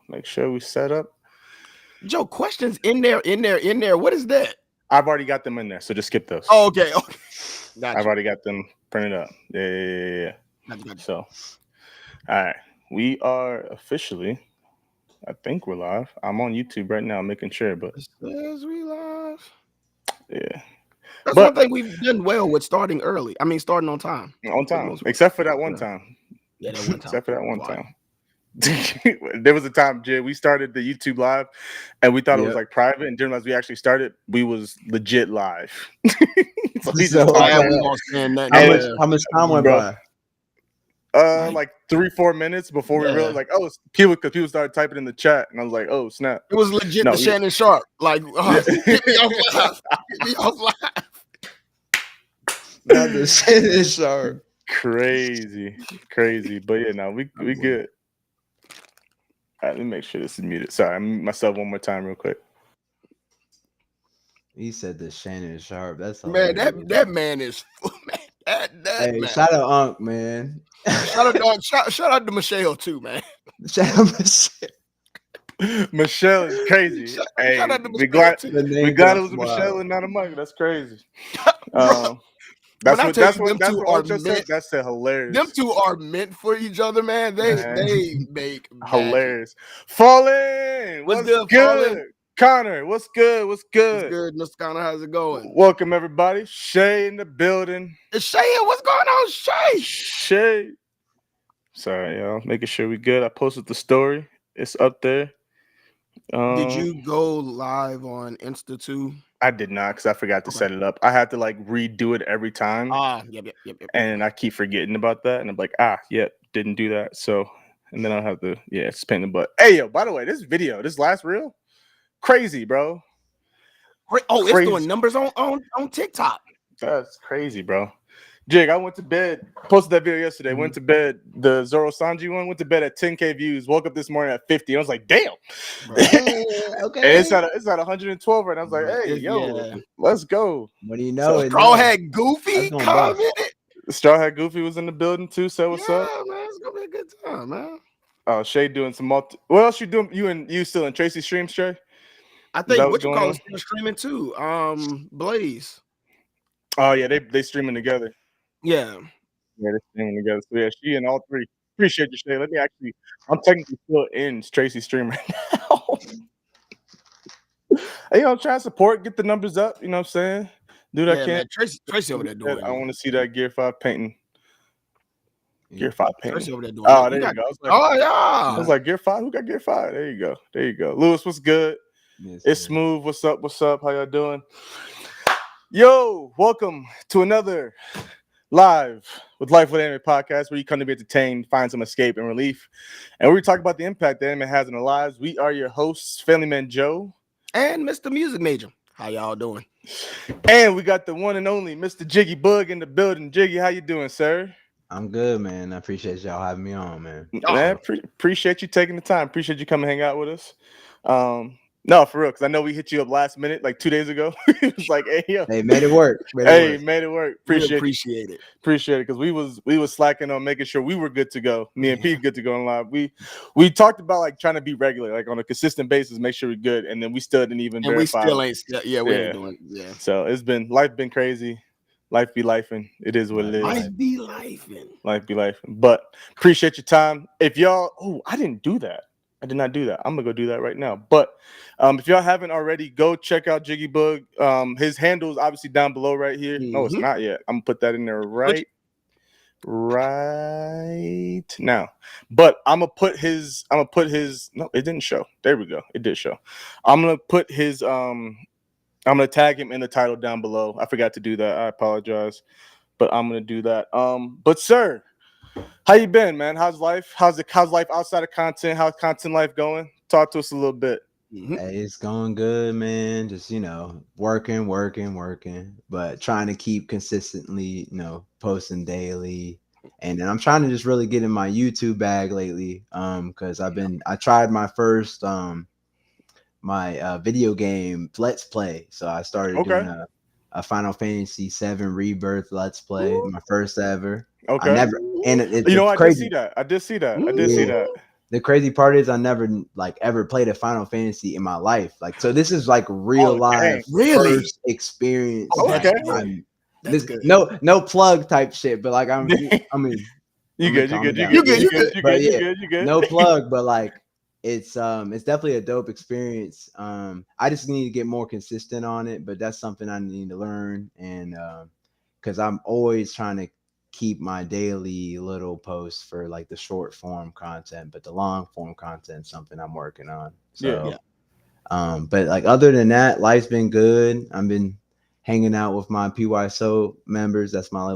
Make sure we set up. Joe, questions in there. What is that? I've already got them in there, so just skip those. Oh, okay. Gotcha. I've already got them printed up. Yeah. Gotcha. So, all right. We are officially, I think we're live. I'm on YouTube right now making sure, but. It says we live. Yeah. That's one thing we've done well with starting early. I mean, starting on time. On time. Except for that one time. Yeah, that one time. Except for that one time. There was a time, Jay, we started the YouTube live and we thought it was like private, and didn't realize we actually started. We was legit live. How much time went by? Like 3-4 minutes before we realized, like, oh, because people started typing in the chat, and I was like, oh snap! It was legit. The Shannon Sharp, like, get me off live. Get me off live. Not the Shannon Sharp. Crazy. But yeah, no, we good. All right, let me make sure this is muted. Sorry, I mute myself one more time real quick. He said the Shannon Sharp. That's man. That man is man. Hey, man. Shout out Unc, man. Shout out to Michelle too, man. Shout out Michelle. Michelle is crazy. Shout out to we glad it was Michelle and not a Mike. That's crazy. That's hilarious. Them two are meant for each other, man. They make hilarious. Fallen, what's good? Fallen? Connor, what's good? What's good, Mr. Connor? How's it going? Welcome everybody. Shay in the building. It's Shay. What's going on, Shay? Shay. Sorry, y'all. Making sure we good. I posted the story. It's up there. Did you go live on Insta too? I did not, because I forgot to set it up. I had to like redo it every time. Yep. And I keep forgetting about that. And I'm like, didn't do that. So, and then I'll have to, it's pain in the butt. Hey, yo, by the way, this last reel, crazy, bro. Oh, crazy. It's doing numbers on TikTok. That's crazy, bro. Jig, I went to bed, posted that video yesterday, went to bed, the Zoro Sanji one, went to bed at 10K views, woke up this morning at 50. I was like, damn. Okay. And it's at 112 right now. I was like, hey, let's go. What do you know? Straw Hat Goofy commented. Straw Hat Goofy was in the building too. So what's up? Yeah, man, it's gonna be a good time, man. Oh, Shay doing some what else you doing? You still in Tracy's stream, Shay? I think what you call it streaming too. Blaze. Oh yeah, they streaming together. Yeah, they're streaming together. So yeah, she and all three. Appreciate you, Shay. I'm technically still in Tracy's stream right now. Hey, I'm trying to support, get the numbers up. You know what I'm saying? Dude, I can't. Tracy over there doing it. I want to see that Gear 5 painting. Gear 5 painting. Tracy over there doing there you go. I was like, Gear 5? Who got Gear 5? There you go. Lewis, what's good? Yes, it's smooth. What's up? How y'all doing? Yo, welcome to another Live with Life with Anime podcast, where you come to be entertained, find some escape and relief. And we talk about the impact that anime has in our lives. We are your hosts, Family Man Joe. And Mr. Music Major. How y'all doing? And we got the one and only Mr. Jiggy Boog in the building. Jiggy, how you doing, sir? I'm good, man. I appreciate y'all having me on, man. Appreciate you taking the time. Appreciate you coming hang out with us. No, for real, because I know we hit you up last minute, like 2 days ago. It was like, hey, yo. Hey, made it work. Made it work. Appreciate it, because we was slacking on making sure we were good to go. Me and Pete good to go on live. We talked about like trying to be regular, like on a consistent basis, make sure we're good, and then we still didn't even verify. We still ain't. We ain't doing. Yeah. So life been crazy. Life be lifing. It is what it is. Life be lifing. But appreciate your time. If y'all, I didn't do that. I did not do that. I'm gonna go do that right now. But if y'all haven't already, go check out Jiggy Boog. His handle is obviously down below right here. Mm-hmm. No, it's not yet. I'm gonna put that in there right now. But I'm gonna put his. No, it didn't show. There we go. It did show. I'm gonna put his. I'm gonna tag him in the title down below. I forgot to do that. I apologize, but I'm gonna do that. But sir, how you been, man? How's life? How's life outside of content? How's content life going? Talk to us a little bit. Mm-hmm. Hey, it's going good, man. Just, working, but trying to keep consistently, posting daily. And then I'm trying to just really get in my YouTube bag lately. Because I tried my first my video game Let's Play. So I started doing a Final Fantasy VII Rebirth Let's Play, my first ever. Okay. I never, and it's crazy. I did see that. the crazy part is I never like ever played a Final Fantasy in my life. Like, so this is like real live Really? first experience. Oh, that's Like, good. I'm That's this good. no plug type shit, but like I mean, You good, you good, you You good, good, you you good, good. you but good, you yeah, good, you good. no plug, but like it's definitely a dope experience. I just need to get more consistent on it, but that's something I need to learn, and because I'm always trying to keep my daily little posts for like the short form content, but the long form content is something I'm working on. So Yeah. but like other than that, life's been good. I've been hanging out with my PYSO members. That's my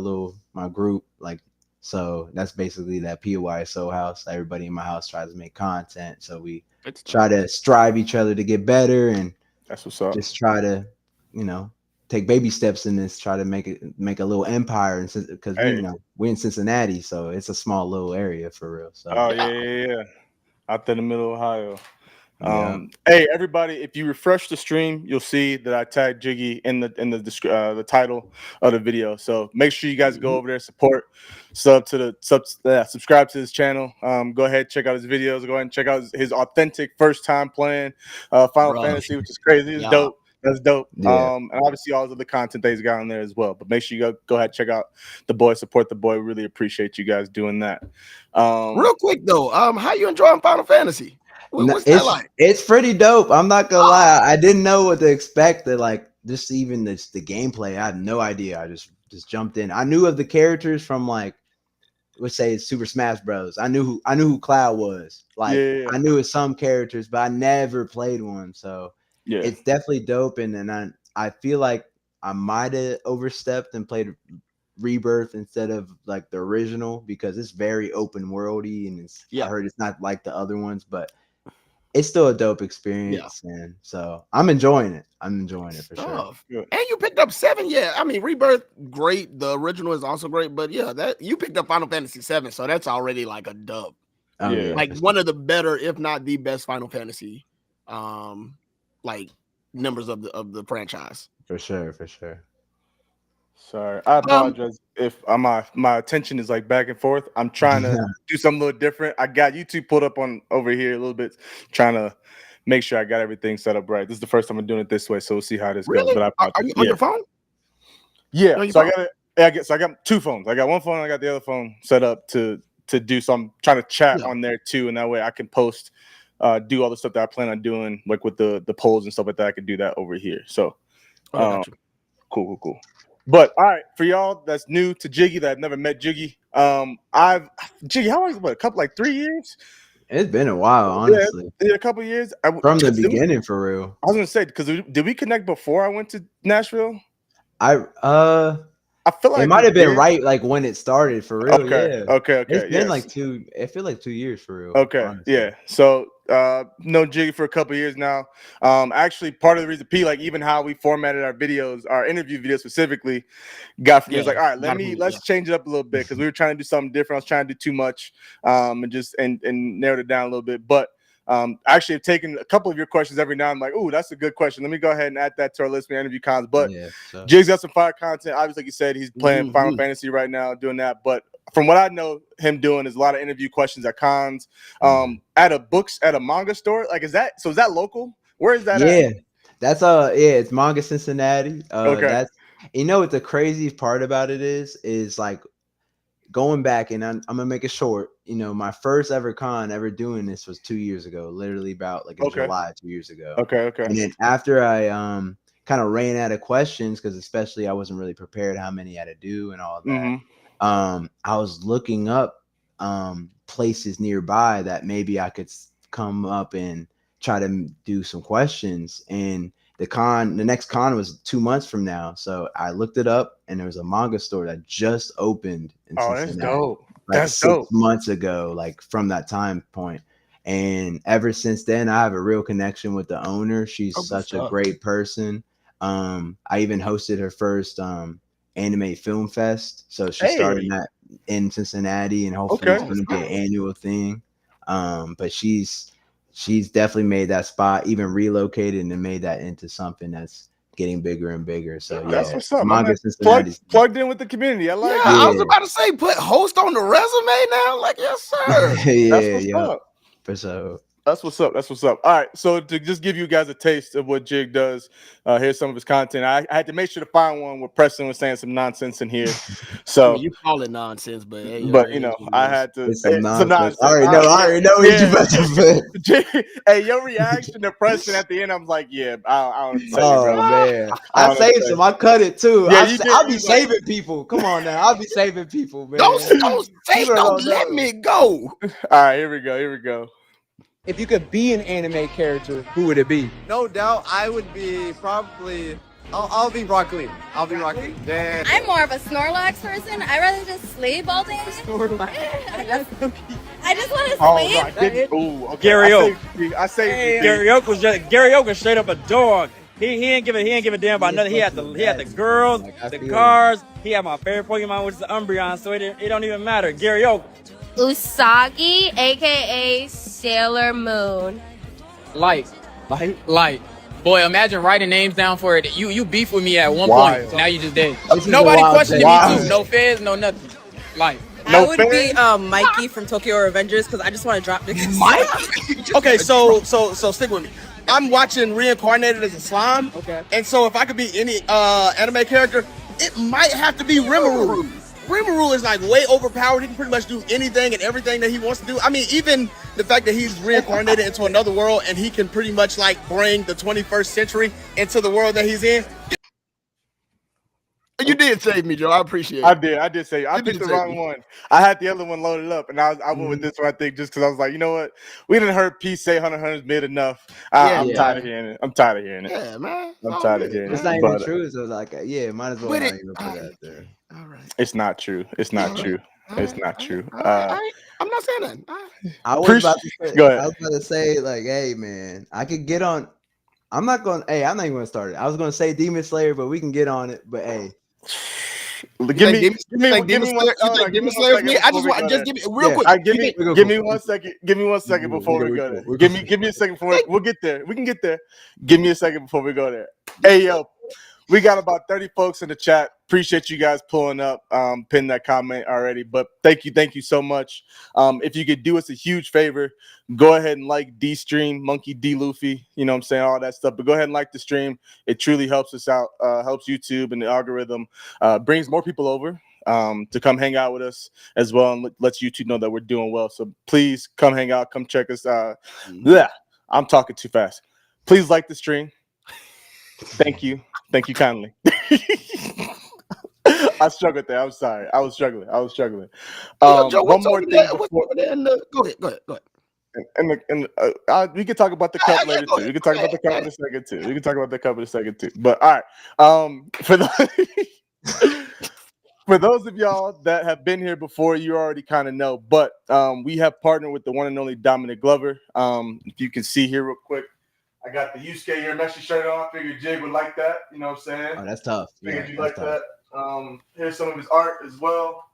group. Like, so that's basically that PYSO house. Everybody in my house tries to make content. So we try to strive each other to get better and That's what's up. just try to, you know, take baby steps in this, try to make a little empire. And because we, we're in Cincinnati, so it's a small little area for real. So Oh yeah. Out there in the middle of Ohio. yeah. Hey everybody, if you refresh the stream, you'll see that I tagged Jiggy in the title of the video. So make sure you guys go over there, support, subscribe to his channel. Go ahead, check out his videos. Go ahead and check out his authentic first time playing Final Fantasy, which is crazy. It's dope. That's dope. Yeah. And obviously all the other content that he's got on there as well. But make sure you go ahead, check out the boy, support the boy. We really appreciate you guys doing that. Real quick though, how you enjoying Final Fantasy? What's that like? It's pretty dope. I'm not gonna lie. I didn't know what to expect. That like just even the gameplay. I had no idea. I just jumped in. I knew of the characters from like let's say Super Smash Bros. I knew who Cloud was. Like I knew of some characters, but I never played one. So it's definitely dope. And then I feel like I might have overstepped and played Rebirth instead of like the original because it's very open worldy and I heard it's not like the other ones, but it's still a dope experience, and so I'm enjoying it. I'm enjoying it for sure. And you picked up 7, I mean, Rebirth, great. The original is also great, but that you picked up Final Fantasy 7, so that's already like a dub. Like one of the better, if not the best, Final Fantasy, like numbers of the franchise. For sure. Sorry, I apologize if my attention is like back and forth. I'm trying to do something a little different. I got YouTube pulled up on over here a little bit, trying to make sure I got everything set up right. This is the first time I'm doing it this way, so we'll see how this goes. But are you on your phone? Yeah, so I got 2 phones. I got one phone, I got the other phone set up to do some trying to chat on there too, and that way I can post, do all the stuff that I plan on doing, like with the polls and stuff like that. I can do that over here. So, cool. But all right, for y'all that's new to Jiggy, that I've never met Jiggy, Jiggy, how long is it? What, a couple, like 3 years? It's been a while, honestly. Yeah, a couple of years from the beginning, for real. I was gonna say because did we connect before I went to Nashville? I feel like it might have been right like when it started for real. Okay. It's been like 2. I feel like 2 years for real. Okay, honestly. Yeah. So known Jiggy for a couple of years now. Actually, part of the reason like even how we formatted our videos, our interview videos specifically, got from me. It's like, all right, let's change it up a little bit because we were trying to do something different. I was trying to do too much, and narrowed it down a little bit, but. Actually, I've taken a couple of your questions every now. I'm like, ooh, that's a good question. Let me go ahead and add that to our list of interview cons. But Jig's got some fire content. Obviously, like you said, he's playing Final Fantasy right now, doing that. But from what I know him doing is a lot of interview questions at cons, at a manga store. Like, is that local? Where is that at? That's it's Manga Cincinnati. That's what the crazy part about it is like going back, and I'm gonna make it short. My first ever con ever doing this was 2 years ago, literally about like in July 2 years ago. Okay. And then after I kind of ran out of questions, because especially I wasn't really prepared how many I had to do and all that. I was looking up places nearby that maybe I could come up and try to do some questions. And the next con was 2 months from now. So I looked it up, and there was a manga store that just opened in Cincinnati. That's dope. Like that's 6 dope. months ago, like from that time point. And ever since then, I have a real connection with the owner. She's such a great person. I even hosted her first anime film fest. So she started that in Cincinnati, and hopefully it's going to be an annual thing. But she's definitely made that spot, even relocated and made that into something that's getting bigger and bigger. So that's what's up. Manga Cincinnati plugged in with the community. I like. I was about to say, put host on the resume now. Like, yes, sir. That's what's up. For sure. That's what's up. That's what's up. All right. So to just give you guys a taste of what Jig does, here's some of his content. I had to make sure to find one where Preston was saying some nonsense in here. So, I mean, you call it nonsense, but hey, you know, I had to. It's some Some nonsense. nonsense. I already know what you about to put. Hey, your reaction to Preston at the end, I'm like, yeah, I don't tell you, bro. Man, I saved some. I cut it too. Yeah, you did. I'll be saving people. Come on now, I'll be saving people, man. Don't let me go. All right, here we go. If you could be an anime character, who would it be? No doubt, I would be probably. I'll be Rock Lee. I'll be Rock Lee. Yeah. I'm more of a Snorlax person. I rather just sleep all day. Snorlax. I just want to sleep. Okay. Gary Oak. I say Gary Oak was straight up a dog. He ain't give a damn about nothing. He had the girls, the cars. He had my favorite Pokemon, which is the Umbreon. So it don't even matter. Gary Oak. Usagi, aka Sailor Moon. Light. Boy, imagine writing names down for it. You beef with me at one point. Now you just dead. Nobody questioning me too. No feds, no nothing. Light. I would be Mikey from Tokyo Revengers because I just want to drop niggas. Mike? Okay, so stick with me. I'm watching Reincarnated as a Slime. Okay. And so if I could be any anime character, it might have to be Rimuru. Rimuru is like way overpowered. He can pretty much do anything and everything that he wants to do. I mean, even the fact that he's reincarnated into another world and he can pretty much like bring the 21st century into the world that he's in. You did save me, Joe. I appreciate it. I did say I picked the wrong one. I had the other one loaded up, and I went with this one. I think just because I was like, you know what, we didn't heard P say Hunter's mid enough. I'm tired of hearing it. Yeah, man. I'm tired of hearing it. It's not even true. So like, yeah, might as well not even put that there. All right. It's not true. It's not true. It's not true. I'm not saying that. I was about to say, like, hey, man, I could get on. I'm not even going to start it. I was going to say Demon Slayer, but we can get on it. But hey. Give me Demon Slayer. I just want give me real quick. Give me 1 second. Give me 1 second before we go there. Give me a second before we'll get there. We can get there. Give me a second before we go there. Hey yo, we got about 30 folks in the chat. Appreciate you guys pulling up, pin that comment already. But thank you so much. If you could do us a huge favor, go ahead and like D Stream, Monkey D Luffy, you know what I'm saying, all that stuff. But go ahead and like the stream. It truly helps us out, helps YouTube and the algorithm, brings more people over to come hang out with us as well, and lets YouTube know that we're doing well. So please come hang out, come check us out. I'm talking too fast. Please like the stream. Thank you kindly. I struggled there. I'm sorry. I was struggling. Joe, one more thing. Go ahead. And we can talk about the cup later too. We can talk about the cup in a second too. But all right. For those of y'all that have been here before, you already kind of know. But we have partnered with the one and only Dominic Glover. If you can see here real quick, I got the Yusuke here Messi shirt on. I figured Jig would like that. You know what I'm saying? Oh, that's tough. Figured you like that. Here's some of his art as well.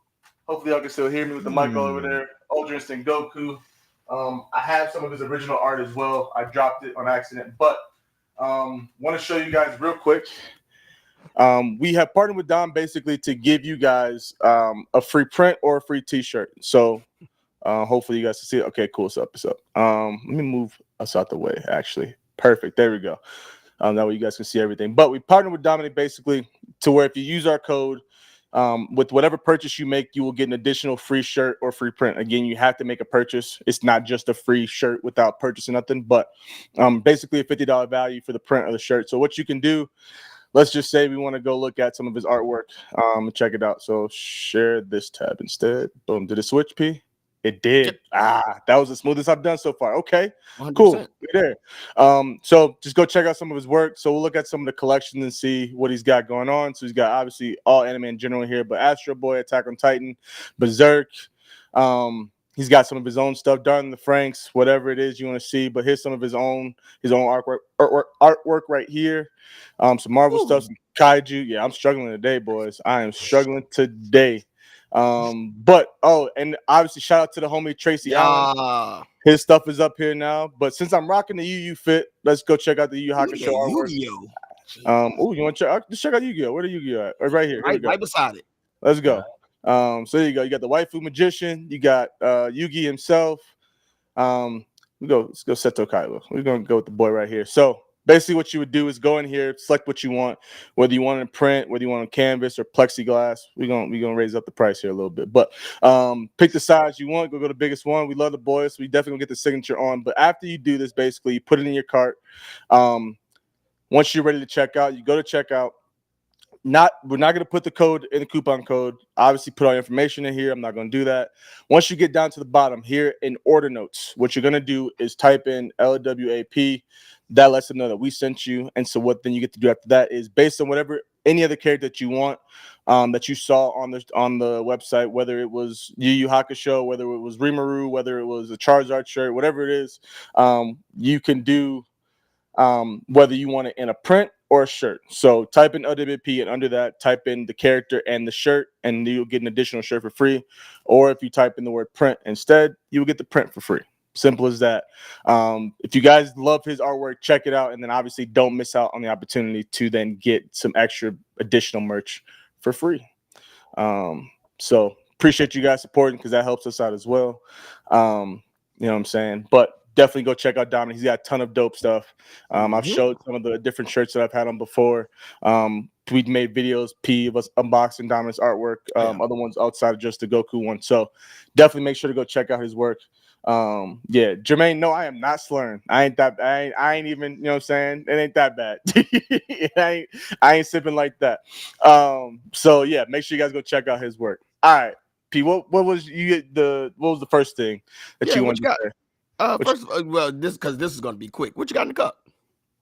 Hopefully y'all can still hear me with the mic all over there. Ultra Instinct Goku. I have some of his original art as well. I dropped it on accident, but want to show you guys real quick. We have partnered with Dom basically to give you guys a free print or a free t-shirt. So hopefully you guys can see it. Okay, cool. It's up. Let me move us out the way, actually. Perfect. There we go. That way you guys can see everything. But we partnered with Dominic basically to where if you use our code, with whatever purchase you make, you will get an additional free shirt or free print. Again, you have to make a purchase. It's not just a free shirt without purchasing nothing, but basically a $50 value for the print of the shirt. So what you can do, let's just say we want to go look at some of his artwork and check it out. So share this tab instead. Boom. Did it switch, P? It did. That was the smoothest I've done so far. Okay, 100%. Cool. We're there. So just go check out some of his work. So we'll look at some of the collections and see what he's got going on. So he's got obviously all anime in general here, but Astro Boy, Attack on Titan, Berserk. He's got some of his own stuff, Darling the Franks, whatever it is you want to see. But here's some of his own artwork right here. Some Marvel stuff, some kaiju. Yeah, I'm struggling today, boys. I am struggling today. And obviously shout out to the homie Tracy Allen. His stuff is up here now. But since I'm rocking the Yu fit, let's go check out the Yu Hakusho artwork. You want to check? Just check out Yu-Gi-Oh. Where the Yu-Gi-Oh at? Right here. Right beside it. Let's go. So there you go. You got the Waifu Magician. You got Yugi himself. let's go Seto Kaiba. We're gonna go with the boy right here. So basically, what you would do is go in here, select what you want, whether you want it in print, whether you want it on canvas or plexiglass. We're gonna raise up the price here a little bit, but pick the size you want. Go the biggest one. We love the boy, so we definitely gonna get the signature on. But after you do this, basically, you put it in your cart. Once you're ready to check out, you go to checkout. We're not going to put the code in the coupon code. Obviously, put all your information in here. I'm not going to do that. Once you get down to the bottom here in order notes, what you're going to do is type in LWAP. That lets them know that we sent you. And so what then you get to do after that is based on whatever any other character that you want, that you saw on the website, whether it was Yu Yu Hakusho, whether it was Rimuru, whether it was a Charizard shirt, whatever it is, you can do whether you want it in a print or a shirt. So type in LWP and under that type in the character and the shirt, and you'll get an additional shirt for free. Or if you type in the word print instead, you will get the print for free. Simple as that. If you guys love his artwork, check it out, and then obviously don't miss out on the opportunity to then get some extra additional merch for free. So appreciate you guys supporting, because that helps us out as well. You know what I'm saying? But definitely go check out Dominic. He's got a ton of dope stuff. I've showed some of the different shirts that I've had on before. We made videos, of us unboxing Dominic's artwork, other ones outside of just the Goku one. So definitely make sure to go check out his work. Jermaine, no, I am not slurring. I ain't even, you know what I'm saying? It ain't that bad. I ain't sipping like that. So yeah, make sure you guys go check out his work. All right, P, what was the first thing that you wanted to say? First, well, this is gonna be quick. What you got in the cup?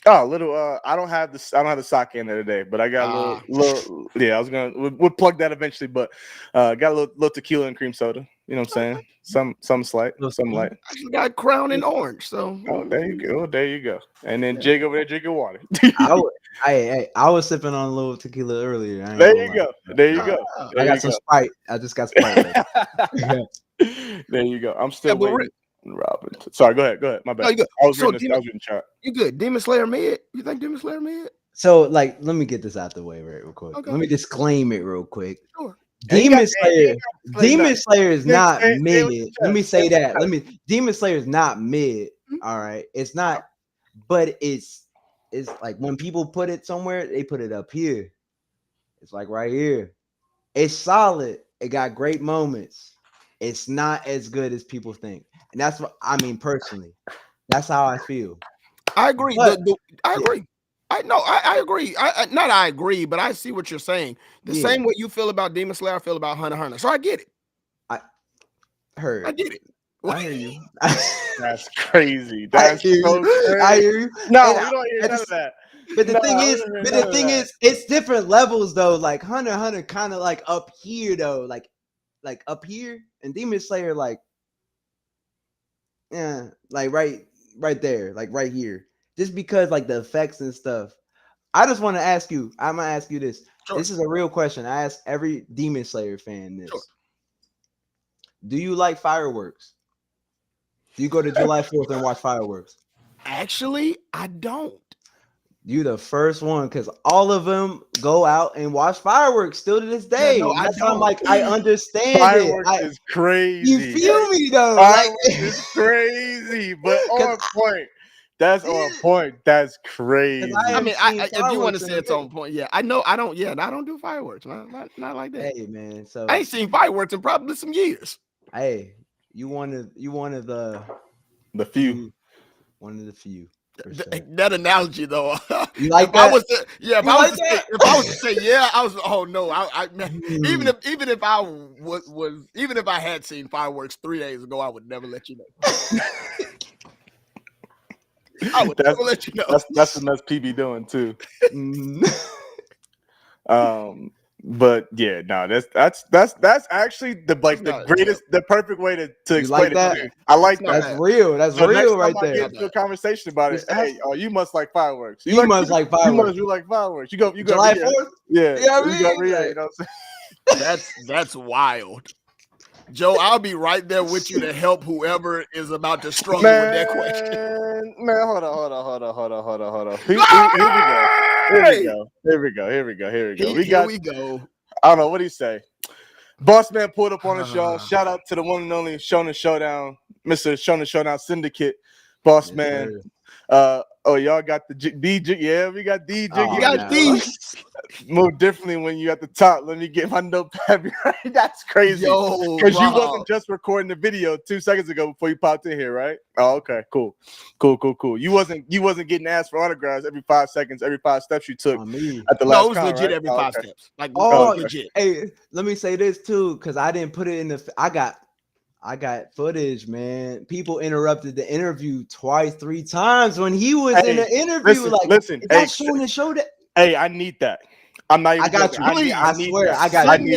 Oh, little. I don't have the sake in there today, but I got a little. Yeah, I was gonna. We'll plug that eventually, but got a little tequila and cream soda. You know what I'm saying? Some slight, some light. Actually got Crown and orange. So there you go. And then Jig over there drinking water. I was sipping on a little tequila earlier. There you go. I got some Sprite. I just got Sprite. There you go. I'm still waiting. Robin. Sorry, go ahead. My bad. I was reading chat. You good? Demon Slayer mid? You think Demon Slayer mid? So, let me get this out the way real quick. Okay. Let me disclaim it real quick. Sure. Demon Slayer is not mid. Let me say that. Demon Slayer is not mid. All right. It's not, but it's like when people put it somewhere, they put it up here. It's like right here. It's solid. It got great moments. It's not as good as people think. And that's what I mean personally. That's how I feel. I agree. I agree. I agree. I agree, but I see what you're saying. The same way you feel about Demon Slayer, I feel about Hunter x Hunter. So I get it. I get it. I hear you. That's crazy. That's so crazy. I hear you. No, we don't hear none of that. But the thing is, it's different levels though. Like Hunter x Hunter kind of like up here though, like up here, and Demon Slayer like right there, like right here. Just because like the effects and stuff. I just want to ask you. I'm gonna ask you this. Sure. This is a real question. I ask every Demon Slayer fan this. Sure. Do you like fireworks? Do you go to July 4th and watch fireworks? Actually, I don't. You the first one, because all of them go out and watch fireworks still to this day. No, I'm like, I understand fireworks is crazy. You feel me though? Fireworks is crazy, but on point. That's on point. That's crazy. I mean, if you want to say it's on point, yeah. I know. I don't. Yeah, I don't do fireworks. Not like that. Hey man, so I ain't seen fireworks in probably some years. Hey, you one of the few. One of the few. Sure. That analogy though, you like that? If I was to say yeah, I was. Oh no, even if I had seen fireworks 3 days ago, I would never let you know. I would never let you know. That's the mess PB doing too. But yeah, no, that's actually the greatest, the perfect way to explain like that? It. I like that. That's real. That's real right there. Get into a conversation about it. Hey, you must like fireworks. You must like fireworks. You like fireworks. You go July 4th? Yeah. You know what I mean? You know what I'm saying? That's wild. Joe, I'll be right there with you to help whoever is about to struggle with that question. Man, hold on. Here we go. We go. I don't know what he say. Boss man pulled up on us, y'all. Shout out to the one and only Shonen Showdown, Mr. Shonen Showdown Syndicate. Boss man. Oh, y'all got the DJ. Yeah, we got DJ. Oh, got these. More definitely when you at the top. Let me get my notepad. That's crazy. Because you wasn't just recording the video 2 seconds ago before you popped in here, right? Oh, okay, cool. You wasn't getting asked for autographs every 5 seconds, every 5 steps you took at the last. No, it was legit every 5 steps. Like legit. Hey, let me say this too, because I didn't put it in the. I got footage, man. People interrupted the interview 3 times when he was in the interview. Listen, is that showing the show that? Hey, I need that. I'm not even. I got you. I swear, that. I got you.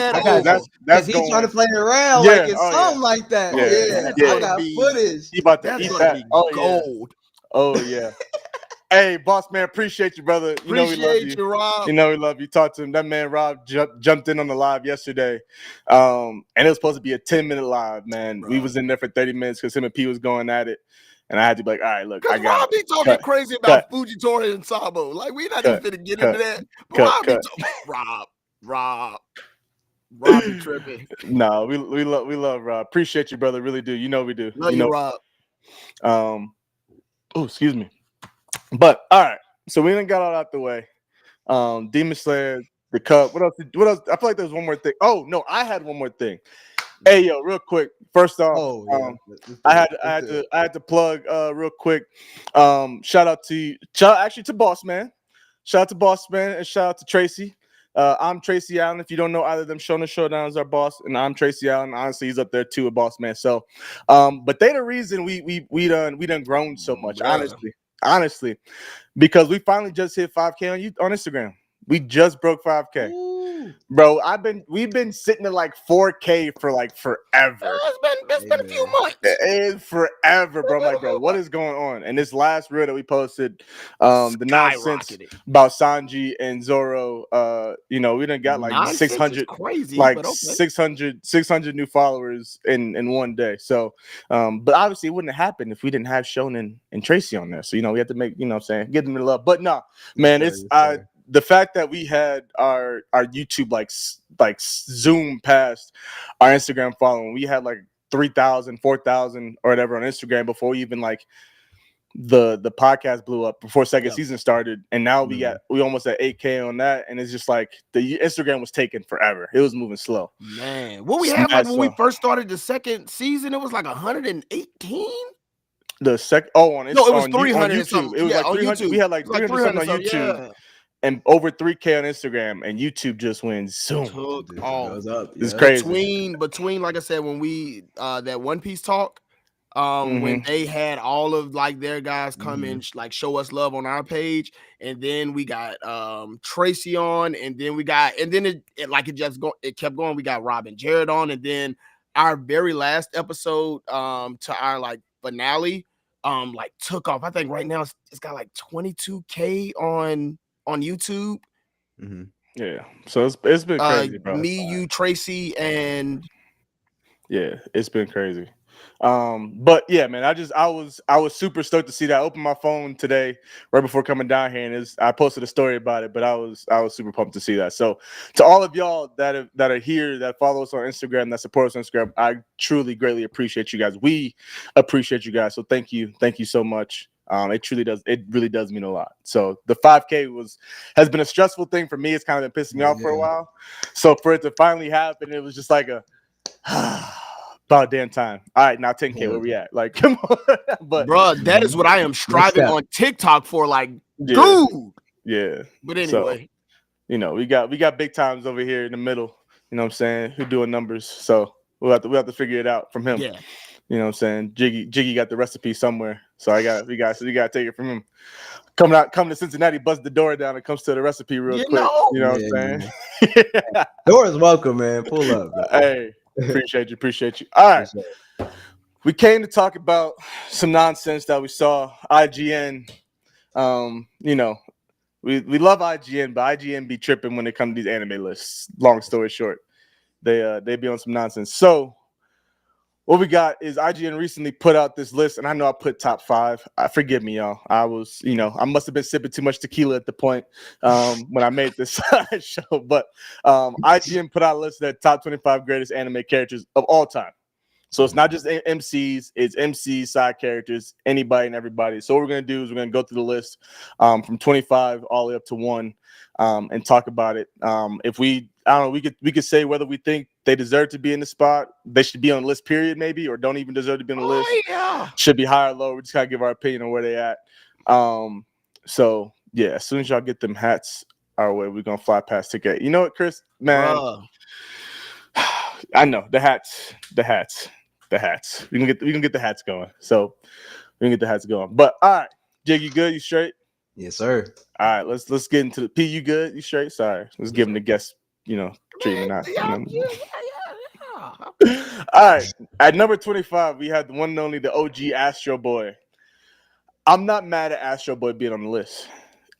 That's he's trying to play it around like it's something like that. Yeah. I got footage. He about to eat that. Gold. Oh yeah. Hey, boss man, appreciate you, brother. You know we love you. Rob. You know we love you. Talk to him. That man Rob jumped in on the live yesterday, and it was supposed to be a 10-minute live. Man, we was in there for 30 minutes because him and P was going at it, and I had to be like, all right, look, I got. Rob be talking crazy about Fujitora and Sabo. Like we not even gonna get into that. But Rob be tripping. No, we love Rob. Appreciate you, brother. Really do. You know we do. Love you, Rob. Oh, excuse me. But all right, so we done got all out the way. Demon Slayer, the Cup. What else? I feel like there was one more thing. Oh no, I had one more thing. Hey yo, real quick. First off, I had to plug real quick. Shout out to Boss Man. Shout out to Boss Man and shout out to Tracy. I'm Tracy Allen. If you don't know either of them, Shona Showdown is our boss, and I'm Tracy Allen. Honestly, he's up there too, a boss man. So, but they the reason we done grown so much. Honestly, because we finally just hit 5K on Instagram. We just broke 5K. Ooh. Bro, we've been sitting at like 4K for like forever. It's been a few months. It's forever, bro. I'm like, bro, what is going on? And this last reel that we posted, the nonsense about Sanji and Zoro, we done got like 600, crazy, like 600 new followers in one day. So, but obviously it wouldn't have happened if we didn't have Shonen and Tracy on there. So, we have to make, give them the love. But no, man, the fact that we had our YouTube like zoom past our Instagram following, we had like 3,000, 4,000 or whatever on Instagram before even like the podcast blew up, before second season started, and now we almost at 8K on that, and it's just like the Instagram was taking forever. It was moving slow. Man, what we had like when we first started the second season, it was like 118. The second it was 300 on YouTube. It was like 300. We had like 300 something on YouTube. Yeah. And over 3K on Instagram, and YouTube just went zoom. It's crazy. Between like I said, when we that One Piece talk, when they had all of like their guys come and like show us love on our page, and then we got Tracy on, and then it kept going. We got Rob and Jared on, and then our very last episode to our like finale like took off. I think right now it's got like 22K on YouTube. Yeah, so it's been crazy, bro. Me, you, Tracy, and it's been crazy. But yeah, man, I was super stoked to see that. I opened my phone today right before coming down here, and I posted a story about it. But I was super pumped to see that. So to all of y'all that are here, that follow us on Instagram, that support us on Instagram, I truly greatly appreciate you guys. We appreciate you guys. So thank you so much. It really does mean a lot. So the 5K has been a stressful thing for me. It's kind of been pissing me off for a while. So for it to finally happen, it was just like about damn time. All right, now 10K, where we at? Like, come on. But bro, that is what I am striving on TikTok for. Like, dude. Yeah. But anyway, so, we got big times over here in the middle. You know what I'm saying? Who doing numbers? So we'll have to figure it out from him. Yeah. You know what I'm saying? Jiggy got the recipe somewhere. So we gotta take it from him. Come to Cincinnati, buzz the door down. It comes to the recipe real quick. You know what I'm saying? Door is welcome, man. Pull up. Bro. Hey, appreciate you. All right. We came to talk about some nonsense that we saw. IGN. We love IGN, but IGN be tripping when it comes to these anime lists. Long story short. They be on some nonsense. So what we got is IGN recently put out this list, and I know I put top 5. Forgive me, y'all. I was, I must have been sipping too much tequila at the point when I made this show. But IGN put out a list of the top 25 greatest anime characters of all time. So it's not just MCs, it's MCs, side characters, anybody and everybody. So what we're gonna do is we're gonna go through the list from 25 all the way up to 1 and talk about it. If we, I don't know, we could say whether we think they deserve to be in the spot, they should be on the list, period, maybe, or don't even deserve to be on the list. Yeah. Should be higher or lower. We just gotta give our opinion on where they at. So yeah, as soon as y'all get them hats our way, we're gonna fly past ticket. You know what, Chris? Man, I know the hats. We can get the hats going. So we can get the hats going. But all right, Jig, you good? You straight? Yes, sir. All right, let's get into the P. You good? You straight? Sorry, let's give him the guest, treatment. All right, at number 25, we have the one and only the OG Astro Boy. I'm not mad at Astro Boy being on the list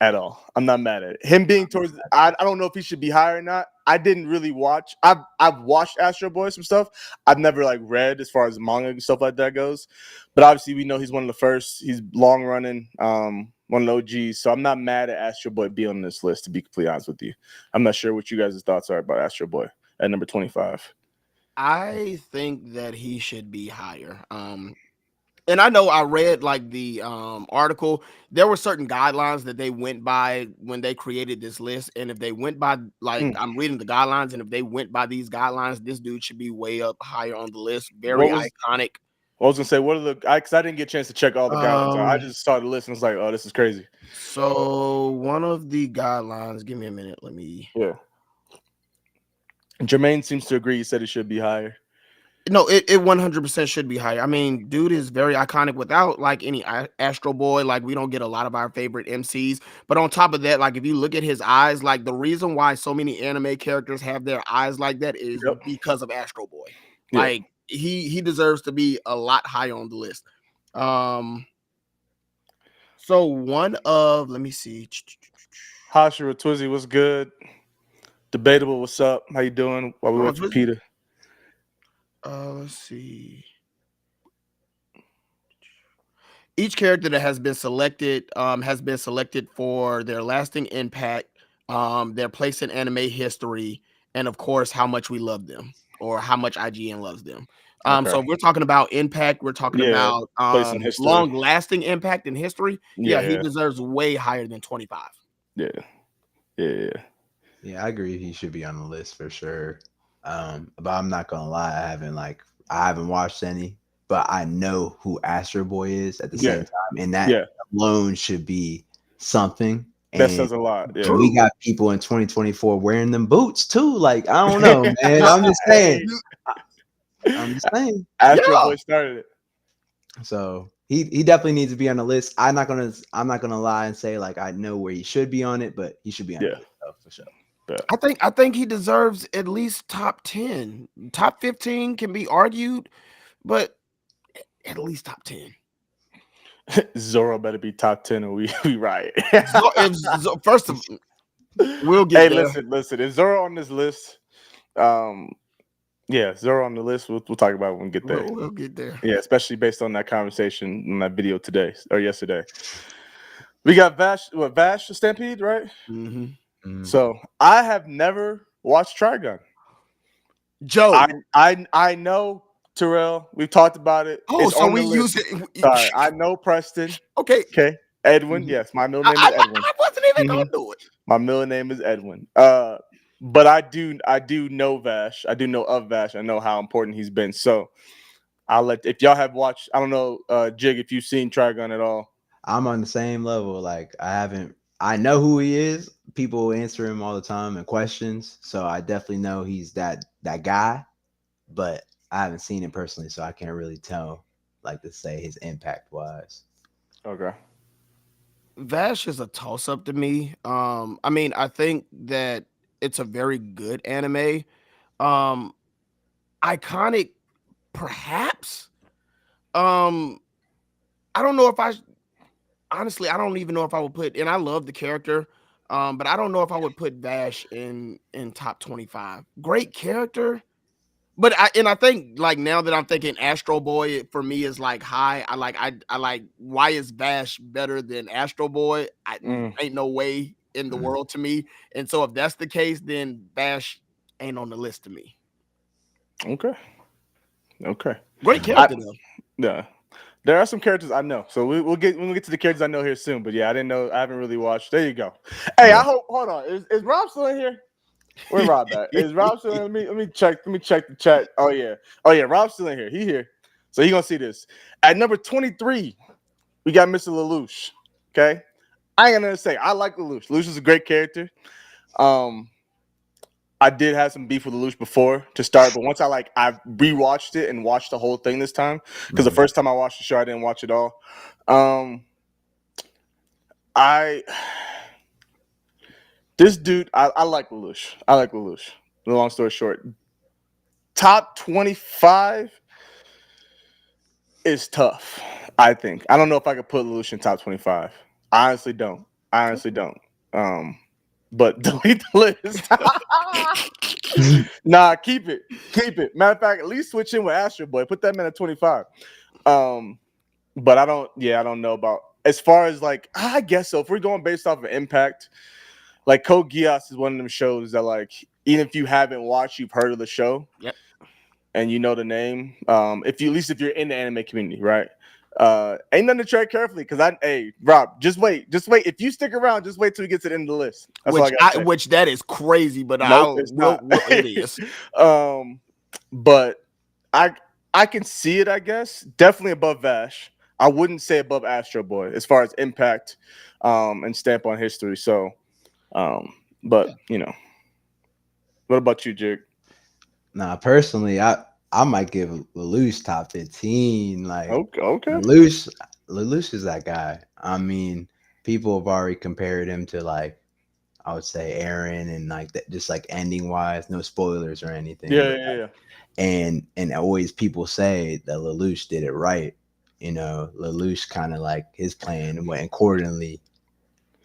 at all. I'm not mad at it. Him being towards, I don't know if he should be higher or not. I didn't really watch. I've watched Astro Boy some stuff. I've never read as far as manga and stuff like that goes. But obviously we know he's one of the first. He's long running, one of the OGs. So I'm not mad at Astro Boy being on this list, to be completely honest with you. I'm not sure what you guys' thoughts are about Astro Boy at number 25. I think that he should be higher. And I know I read the article. There were certain guidelines that they went by when they created this list, and if they went by I'm reading the guidelines, and if they went by these guidelines, this dude should be way up higher on the list. Very iconic. I was gonna say, what are because I didn't get a chance to check all the guidelines. I just saw the list and was like, oh, this is crazy. So one of the guidelines. Give me a minute. Let me. Yeah. Jermaine seems to agree. He said it should be higher. No, it 100% should be higher. I mean, dude is very iconic without any Astro Boy. We don't get a lot of our favorite MCs. But on top of that, if you look at his eyes, the reason why so many anime characters have their eyes like that is because of Astro Boy. Yeah. He deserves to be a lot higher on the list. So one of, let me see. Hashira Twizzy, what's good? Debatable, what's up? How you doing? While we wait for Peter. Let's see. Each character that has been selected for their lasting impact, their place in anime history, and of course, how much we love them or how much IGN loves them. So if we're talking about impact, we're talking about long-lasting impact in history. Yeah, he deserves way higher than 25. Yeah, I agree. He should be on the list for sure. But I'm not gonna lie, I haven't watched any, but I know who Astro Boy is at the same time, and that alone should be something. And that says a lot. Yeah. We got people in 2024 wearing them boots too. I don't know, man. I'm just saying. Astro Boy started it. So he definitely needs to be on the list. I'm not gonna lie and say I know where he should be on it, but he should be on the list for sure. I think he deserves at least top 10. Top 15 can be argued, but at least top 10. Zoro better be top 10 or we riot. First of all, we'll get there. Listen. Is Zoro on this list? Zoro on the list. We'll talk about it when we get there. We'll get there. Yeah, especially based on that conversation in that video today or yesterday. We got Vash the Stampede, right? Mm-hmm. So I have never watched Trigun. Joe, I know Terrell. We've talked about it. Oh, so we use it. Sorry, I know Preston. Okay. Edwin. Mm-hmm. Yes, my middle name is Edwin. I wasn't even gonna do it. My middle name is Edwin. But I do know Vash. I do know of Vash. I know how important he's been. So if y'all have watched, I don't know, Jig, if you've seen Trigun at all. I'm on the same level. I know who he is. People answer him all the time in questions, so I definitely know he's that guy. But I haven't seen him personally, so I can't really tell, to say his impact wise. Okay. Vash is a toss up to me. I mean, I think that it's a very good anime. Iconic, perhaps. I don't know if honestly, I don't even know if I would put, and I love the character, but I don't know if I would put Vash in top 25. Great character, but I think now that I'm thinking Astro Boy for me is high. I like why is Vash better than Astro Boy? Ain't no way in the world to me. And so if that's the case, then Vash ain't on the list to me. Okay. Great character though. Yeah. There are some characters I know, so we'll get to the characters I know here soon. But yeah, I didn't know. I haven't really watched. There you go. Hey, I hope. Hold on. Is Rob still in here? Where Rob at? Is Rob still in? Let me check. Let me check the chat. Oh yeah. Rob's still in here. He here. So he gonna see this. At number 23, we got Mr. Lelouch. Okay. I ain't gonna say I like Lelouch. Lelouch is a great character. I did have some beef with Lelouch before to start, but once I rewatched it and watched the whole thing this time, because the first time I watched the show, I didn't watch it all. This dude, I like Lelouch. I like Lelouch. The long story short, top 25 is tough. I think. I don't know if I could put Lelouch in top 25. I honestly don't. But delete the list. Nah, keep it. Matter of fact, at least switch in with Astro Boy. Put that man at 25. But I don't know about as far as like, I guess so. If we're going based off of impact, like Code Geass is one of them shows that like, even if you haven't watched, you've heard of the show. Yep. And you know the name. If you're in the anime community, right? Ain't nothing to tread carefully because Rob, just wait. If you stick around, just wait till we get to the end of the list. That's which that is crazy, but it is. But I can see it, I guess. Definitely above Vash. I wouldn't say above Astro Boy as far as impact and stamp on history. So but you know. What about you, Jig? Nah, personally, I might give Lelouch top 15. Like, okay. Lelouch is that guy. I mean, people have already compared him to like, I would say Aaron and like that, just like ending wise, no spoilers or anything. Yeah. And always people say that Lelouch did it right. You know, Lelouch kind of like his plan went accordingly.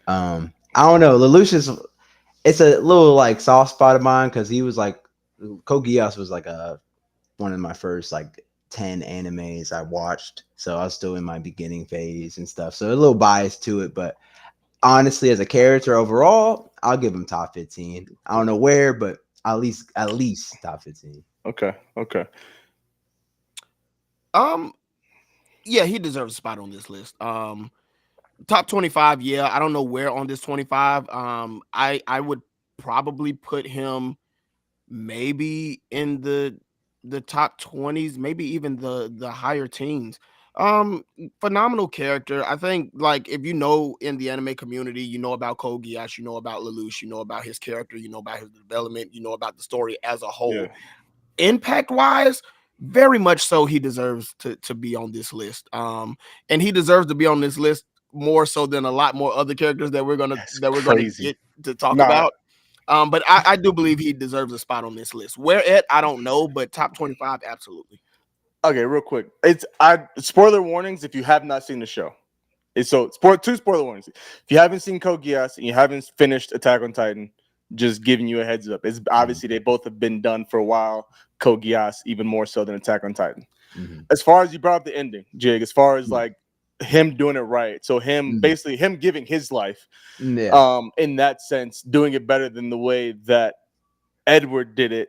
I don't know. Lelouch it's a little like soft spot of mine because he was like, Code Geass was like one of my first like 10 animes I watched. So I was still in my beginning phase and stuff. So a little biased to it, but honestly, as a character overall, I'll give him top 15. I don't know where, but at least top 15. Okay. Yeah, he deserves a spot on this list. Top 25, yeah. I don't know where on this 25. I would probably put him maybe in the top 20s, maybe even the higher teens. Phenomenal character. I think like if you know in the anime community, you know about Code Geass, you know about Lelouch, you know about his character, you know about his development, you know about the story as a whole. Yeah. Impact wise, very much so he deserves to be on this list. And he deserves to be on this list more so than a lot more other characters that we're gonna get to talk about. But I do believe he deserves a spot on this list. Where at, I don't know, but top 25, absolutely. Okay, real quick. Spoiler warnings if you have not seen the show. Two spoiler warnings. If you haven't seen Code Geass and you haven't finished Attack on Titan, just giving you a heads up. It's obviously they both have been done for a while. Code Geass even more so than Attack on Titan. As far as you brought up the ending, Jig, as far as like him doing it right. So basically him giving his life in that sense, doing it better than the way that Edward did it.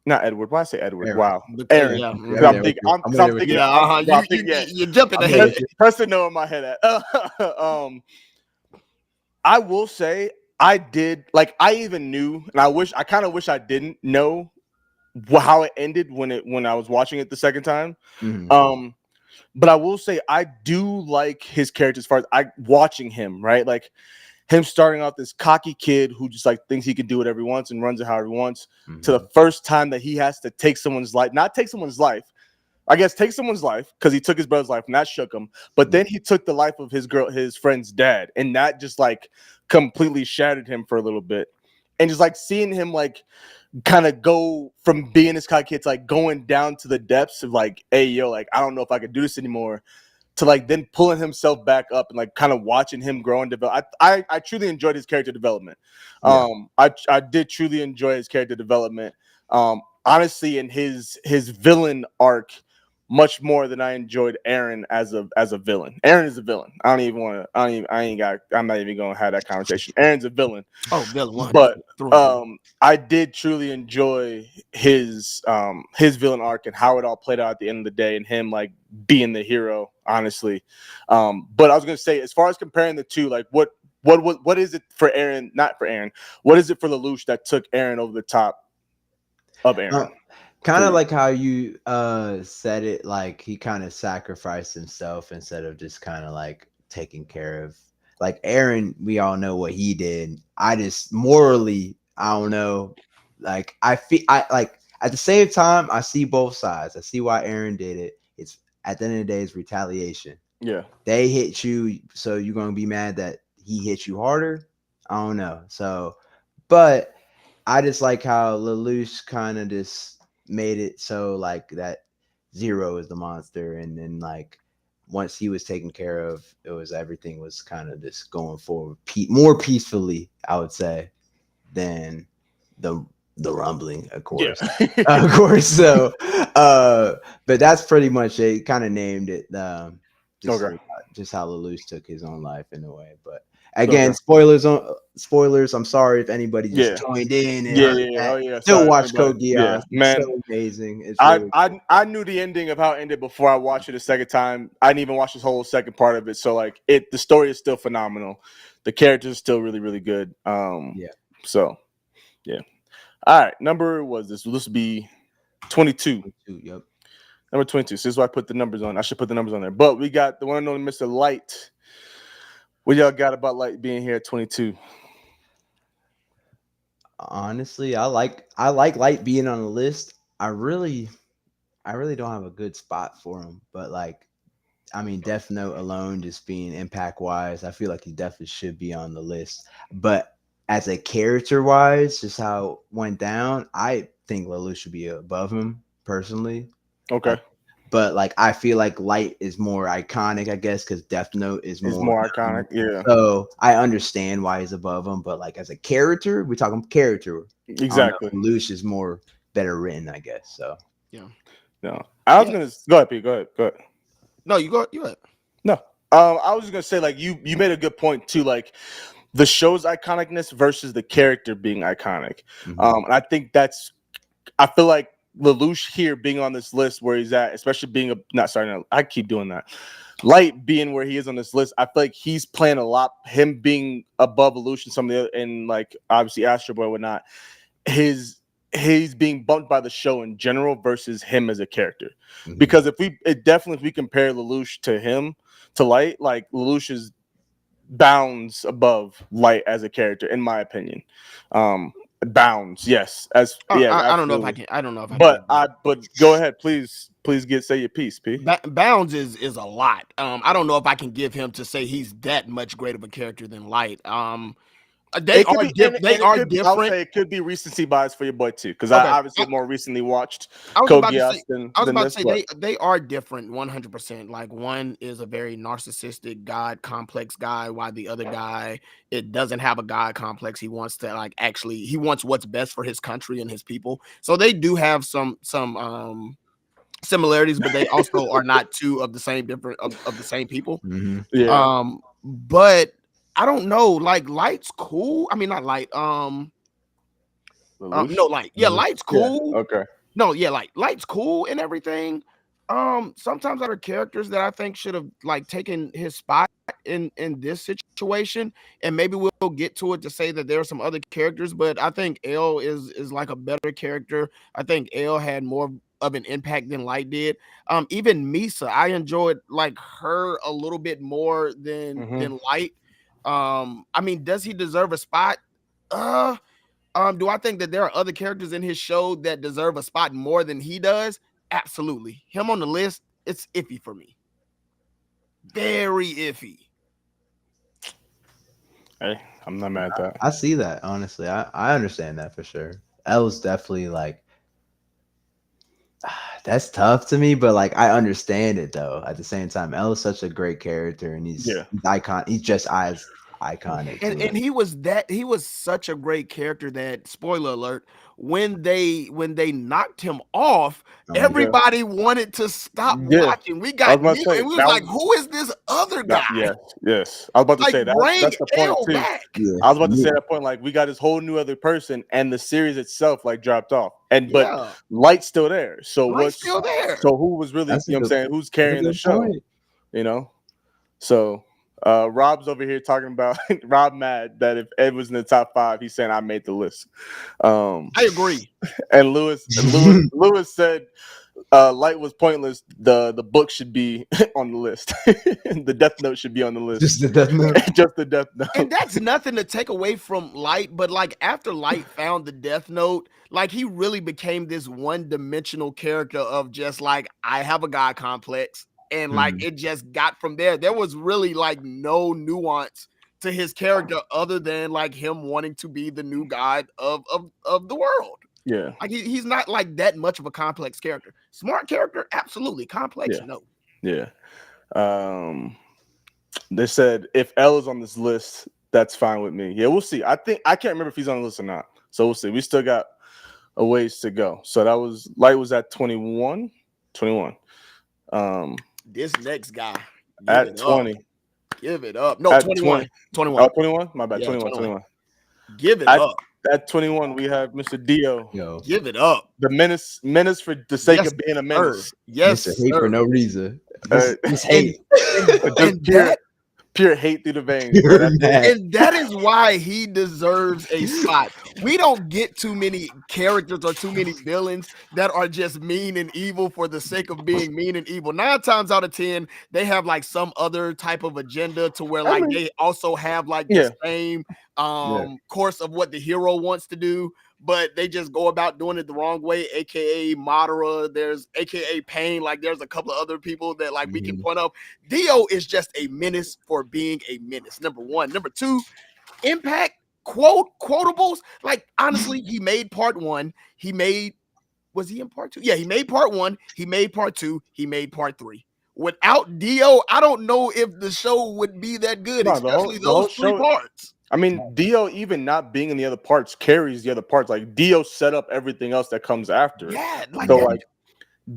Not Edward. Why I say Edward? Aaron. Wow. Aaron. Yeah. I'm thinking. You're jumping ahead. Pressing no in my head at. I will say I did I even knew, and I kind of wish I didn't know how it ended when I was watching it the second time. But I will say I do like his character as far as watching him, right? Like him starting out this cocky kid who just like thinks he can do whatever he wants and runs it however he wants, to the first time that he has to take someone's life, not take someone's life, I guess take someone's life because he took his brother's life and that shook him. But then he took the life of his friend's dad, and that just like completely shattered him for a little bit. And just like seeing him like kind of go from being this cocky kid to like going down to the depths of like, hey yo, like I don't know if I could do this anymore, to like then pulling himself back up and like kind of watching him grow and develop. I truly enjoyed his character development. I did truly enjoy his character development. Honestly, in his villain arc, much more than I enjoyed Eren as a villain. Eren is a villain. I don't even want to. I'm not even gonna have that conversation. Eren's a villain. Oh, villain. But I did truly enjoy his villain arc and how it all played out at the end of the day, and him like being the hero. Honestly, but I was gonna say, as far as comparing the two, like what is it for Eren? Not for Eren. What is it for Lelouch that took Eren over the top of Eren? Kind of like how you said it, like he kind of sacrificed himself instead of just kind of like taking care of, like Eren. We all know what he did. I just morally, I don't know. Like I like at the same time, I see both sides. I see why Eren did it. It's at the end of the day, it's retaliation. Yeah, they hit you, so you're gonna be mad that he hit you harder. I don't know. So, but I just like how Lelouch kind of just made it so like that Zero is the monster, and then like once he was taken care of, it was everything was kind of just going forward more peacefully, I would say, than the rumbling, of course. Yeah. Of course. So but that's pretty much it. Kind of named it just how Lelouch took his own life in a way. But again, spoilers. I'm sorry if anybody just joined in and still watch Code Geass. Man, it's so amazing. It's I knew the ending of how it ended before I watched it a second time. I didn't even watch this whole second part of it. So like the story is still phenomenal. The characters are still really, really good. So yeah. All right. Number was this? This would be 22. Yep. Number 22. So this is why I put the numbers on. I should put the numbers on there. But we got the one and only Mr. Light. What y'all got about Light being here at 22? Honestly, I like Light being on the list. I really don't have a good spot for him, but like, I mean, Death Note alone, just being impact wise, I feel like he definitely should be on the list. But as a character wise, just how it went down, I think Lelouch should be above him personally. Okay. But like, I feel like Light is more iconic, I guess, because Death Note is more iconic. Yeah. So I understand why he's above him, but like as a character, we're talking character. Exactly. Lelouch is more better written, I guess. So yeah. No, I was gonna go ahead, Pete. Go ahead. No, you go. You ahead. No, I was just gonna say, like you made a good point too, like the show's iconicness versus the character being iconic. And I think I feel like Lelouch here being on this list where he's at, especially being I keep doing that. Light being where he is on this list, I feel like he's playing a lot. Him being above Lelouch and some of the other, and like obviously Astro Boy and whatnot, he's being bumped by the show in general versus him as a character. Because if we compare Lelouch to Light, like Lelouch is bounds above Light as a character, in my opinion. Bounds, yes. I don't know if I can. But go ahead, please say your piece, P. Bounds is a lot. I don't know if I can give him to say he's that much greater of a character than Light. They are different. I'll say it could be recency bias for your boy too, because I obviously more recently watched Code Geass than I was about to say but they are different 100%. Like one is a very narcissistic God complex guy, while the other guy it doesn't have a God complex. He wants to he wants what's best for his country and his people. So they do have some similarities, but they also are not two of the same of the same people. Yeah. But I don't know. Like Light's cool. I mean, not Light. No, Light. Yeah, Light's cool. Yeah. Okay. No, yeah, Light's cool and everything. Sometimes other characters that I think should have taken his spot in this situation, and maybe we'll get to it to say that there are some other characters, but I think L is like a better character. I think L had more of an impact than Light did. Even Misa, I enjoyed her a little bit more than Light. I mean, does he deserve a spot? Do I think that there are other characters in his show that deserve a spot more than he does? Absolutely. Him on the list, it's iffy for me. Very iffy. Hey, I'm not mad at that. I see that, honestly. I understand that for sure. L's definitely that's tough to me, but I understand it though. At the same time, L is such a great character, and he's icon. He's just as iconic. And he was such a great character that, spoiler alert, when they knocked him off, everybody wanted to stop watching. We got new, and we was like, who is this other guy? Yes. I was about to say that's the point too. Back. Yeah. I was about to say that point. Like, we got this whole new other person, and the series itself like dropped off. But Light's still there. So Light's still there. So who was really, you know what I'm saying? Who's carrying the show? Point. You know? So Rob's over here talking about Rob mad that if Ed was in the top 5, he's saying I made the list. I agree. And Lewis said Light was pointless. The book should be on the list. The Death Note should be on the list. Just the Death Note. Just the Death Note. And that's nothing to take away from Light, but like after Light found the Death Note, like he really became this one-dimensional character of just like, I have a God complex. And like it just got from there. There was really like no nuance to his character other than like him wanting to be the new god of the world. Yeah. Like he's not like that much of a complex character. Smart character, absolutely. Complex, no. Yeah. They said if L is on this list, that's fine with me. Yeah, we'll see. I can't remember if he's on the list or not. So we'll see. We still got a ways to go. So that was Light was at 21. This next guy at 20. Give it up. No, 21. 21. Oh, 21? My bad. Yeah, 21. Give it up. At 21, we have Mr. Dio. Yo. Give it up. The menace for the sake of being a menace. Yes. Hate for no reason. Just hate. Pure hate through the veins. And that is why he deserves a spot. We don't get too many characters or too many villains that are just mean and evil for the sake of being mean and evil. 9 times out of 10, they have like some other type of agenda to where like they also have like the same course of what the hero wants to do, but they just go about doing it the wrong way, aka Madara, there's aka Pain, like there's a couple of other people that like we can point out. Dio is just a menace for being a menace, number 1. Number 2, impact, quotables. Like honestly, he made part 1, was he in part 2? Yeah, he made part 1, he made part 2, he made part 3. Without Dio, I don't know if the show would be that good, especially those 3 parts. I mean, Dio, even not being in the other parts, carries the other parts. Like Dio set up everything else that comes after. Yeah, like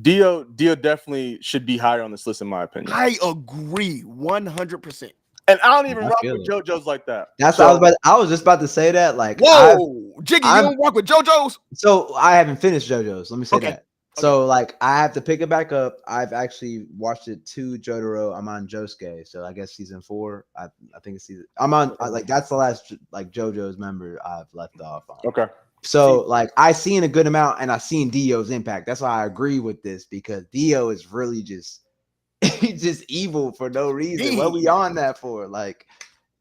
Dio definitely should be higher on this list, in my opinion. I agree 100%. And I don't even rock with JoJo's like that. That's what I was just about to say that. Like, whoa, Jiggy, you don't rock with JoJo's? So I haven't finished JoJo's. Let me say that. So like I have to pick it back up. I've actually watched it 2 Jotaro. I'm on Josuke, so I guess season 4. I think it's season. I'm on like that's the last like JoJo's member I've left off on. Okay. So like I seen a good amount, and I seen Dio's impact. That's why I agree with this, because Dio is really just he's just evil for no reason. What we on that for? Like,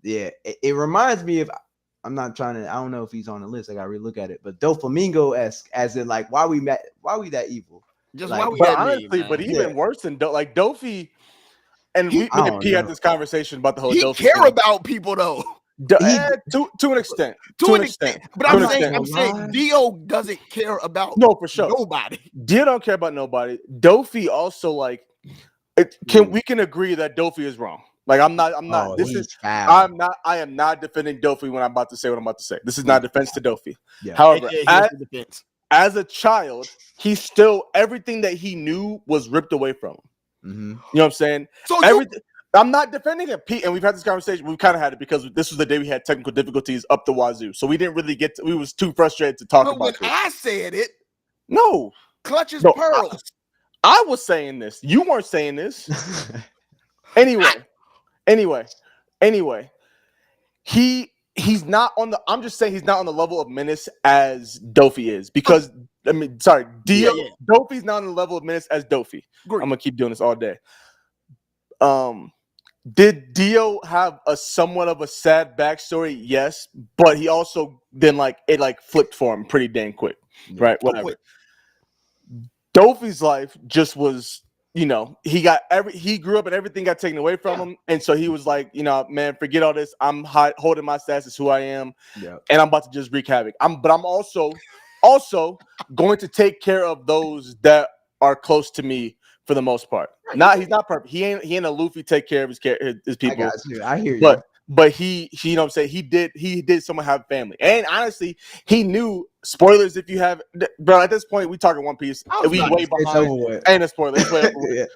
yeah, it reminds me of. I don't know if he's on the list. I gotta relook at it. But Doflamingo-esque, as in like, why we that evil? Just like, why we that honestly, but even worse than like Dofi, and we had this conversation about the whole Dofi. He care about people though. To an extent. To an extent. But I'm saying Dio doesn't care about for sure. Nobody. Dio don't care about nobody. Dofi also like we can agree that Dofi is wrong. Like I am not defending Dofi when I'm about to say what I'm about to say. This is not defense to Dofi. Yeah. However, as a child, he still everything that he knew was ripped away from him. Mm-hmm. You know what I'm saying? So everything. I'm not defending him, Pete, and we've had this conversation. We kind of had it because this was the day we had technical difficulties up the wazoo, so we didn't really we was too frustrated to talk about it. When I said it, clutches pearls. I was saying this. You weren't saying this. Anyway, he's not on the. I'm just saying he's not on the level of menace as Dofi is, because Dofi's not on the level of menace as Dofi. I'm gonna keep doing this all day. Did Dio have a somewhat of a sad backstory? Yes, but he also then flipped for him pretty dang quick, right? Whatever. Dofi's life just was. He grew up and everything got taken away from him. And so he was like, man, forget all this. I'm holding my status as who I am. Yeah. And I'm about to just wreak havoc. But I'm also going to take care of those that are close to me for the most part. He's not perfect. He ain't a Luffy take care of his people. I hear you. but he you know what I'm saying, he did someone have family. And honestly, he knew, spoilers if you have, bro, at this point we talking One Piece. We way behind. Ain't a spoiler. It's way over with. Yeah.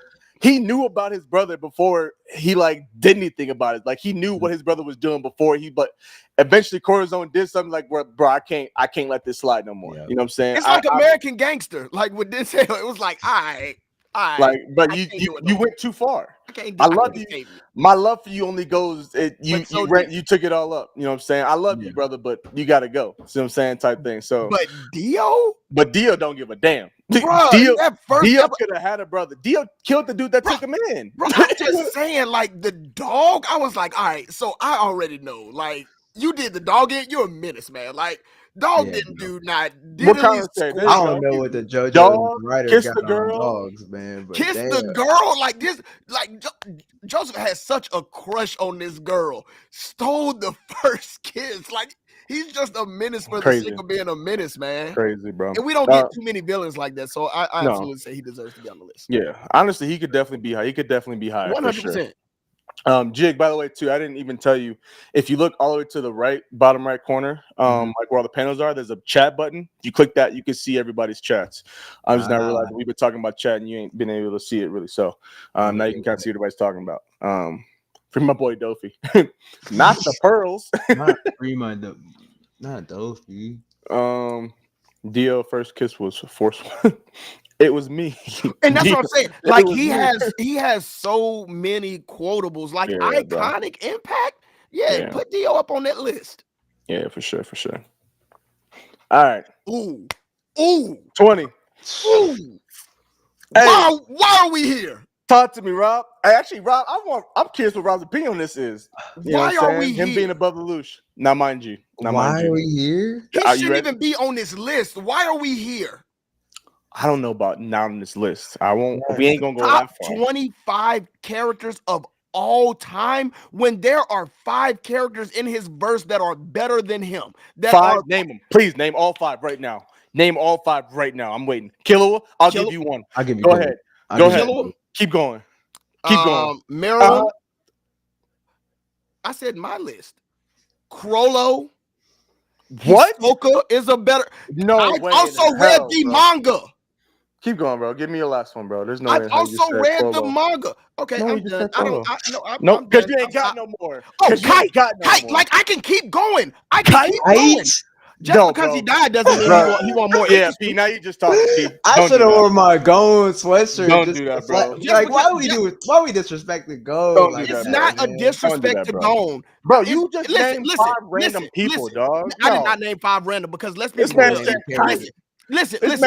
He knew about his brother before he like did anything about it. Like he knew what his brother was doing before but eventually Corazon did something like, bro, I can't let this slide no more. Yeah. You know what I'm saying? It's like American Gangster. Like with this, it was like, all right. Like, but you went too far. I love you. My love for you only goes. You took it all up. You know what I'm saying? I love you, brother, but you gotta go. See what I'm saying? Type thing. So, but Dio don't give a damn. Bro, Dio could have had a brother. Dio killed the dude that took him in. Bro, I'm just saying, like the dog. I was like, all right, so I already know. Like you did the dog in. You're a menace, man. Like. Dog didn't do not. What kind of say? I don't know what the JoJo writer got the girl. On dogs, man. But kiss the girl like this. Like Joseph has such a crush on this girl. Stole the first kiss. Like he's just a menace for the sake of being a menace, man. Crazy, bro. And we don't get too many villains like that, so I absolutely say he deserves to be on the list. Yeah, honestly, he could definitely be high. He could definitely be higher. 100%. Jig, by the way, too, I didn't even tell you, if you look all the way to the right, bottom right corner, like where all the panels are, there's a chat button. If you click that, you can see everybody's chats. I'm just not realizing we've been talking about chat and you ain't been able to see it really. So now you can kind of see what everybody's talking about. For my boy Dofi. Not the pearls. Not Dofi. Dio first kiss was forceful. It was me. And that's what I'm saying. Like he has so many quotables, like iconic impact. Yeah, put Dio up on that list. Yeah, for sure. All right. Ooh. 20. Ooh. Hey. Why are we here? Talk to me, Rob. Actually, Rob, I'm curious what Rob's opinion on this is. Why are we here? Him being above the Lelouch. Now, mind you. Why are we here? He shouldn't even be on this list. Why are we here? I don't know about not on this list. I won't. We ain't gonna go Top that far. 25 characters of all time when there are 5 characters in his verse that are better than him. Name them. Please name all 5 right now. Name all 5 right now. I'm waiting. Killua, I'll give you one. I'll give you. Go ahead. Go ahead. Keep going. Keep going. Maryland. I said my list. Crollo. What? Hisoka is a better. No, I also read the manga. Keep going, bro. Give me your last one, bro. There's no way. I also read the manga. Okay, I'm done. No, because you ain't got no more. Oh, Kite. Like I can keep going. I can keep going. Just because he died doesn't mean he want more. Yeah, P. Now you just talking. P. I should have worn my Gon sweatshirt. Don't do that, bro. Like why we disrespecting Gon? It's not a disrespect to Gon, bro. You just named 5 random people, dog. I did not name 5 random because let's be honest. Listen. So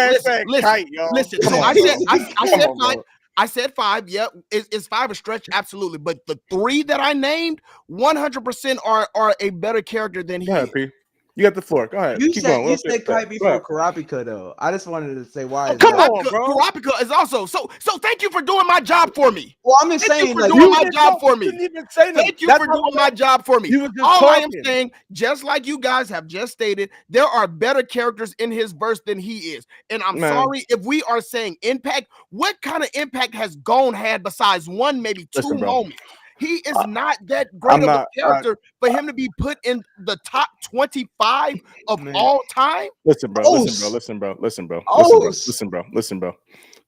I said 5. Yeah, is 5 a stretch? Absolutely. But the 3 that I named, 100% are a better character than he. P. You got the floor. Go ahead. You said Kite before Kurapika, though. I just wanted to say why. Come on, bro. Kurapika is also so. Thank you for doing my job for me. Well, I'm just saying, like, doing my job for me. Thank you for doing my job for me. All I am saying, just like you guys have just stated, there are better characters in his verse than he is. And I'm sorry if we are saying impact. What kind of impact has Gon had besides 1, maybe 2 moments? He is not that great of a character for him to be put in the top 25 of all time. Listen, bro.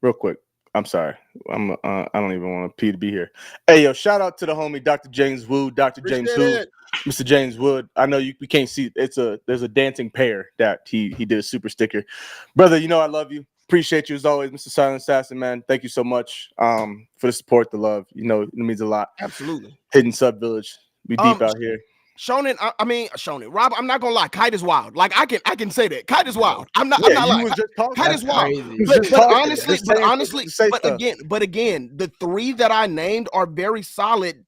Real quick. I'm sorry. I don't even want P to be here. Hey, yo, shout out to the homie Dr. James Wood. Mr. James Wood. I know we can't see. There's a dancing pair that he did a super sticker. Brother, you know I love you. Appreciate you as always, Mr. Silent Assassin, man. Thank you so much for the support, the love. You know, it means a lot. Absolutely. Hidden Sub Village. We deep out here. Shonen, Rob, I'm not gonna lie. Kite is wild. Like I can say that. Kite is wild. I'm not lying. Kite is wild. But again, the 3 that I named are very solid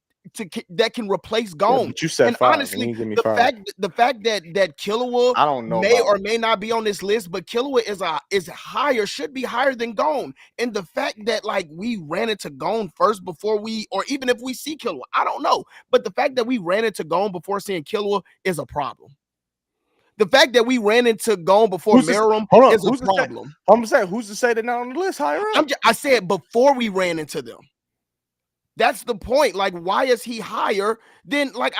that can replace Gon. But you said and 5. Honestly, the fact that Killua I don't know may or may not be on this list, but Killua is higher, should be higher than Gon. And the fact that like we ran into Gon first before or even if we see Killua, I don't know. But the fact that we ran into Gon before seeing Killua is a problem. The fact that we ran into Gon before Meruem is a problem. I'm saying, who's to say they're not on the list higher up? I said before we ran into them. That's the point. Like, why is he higher than like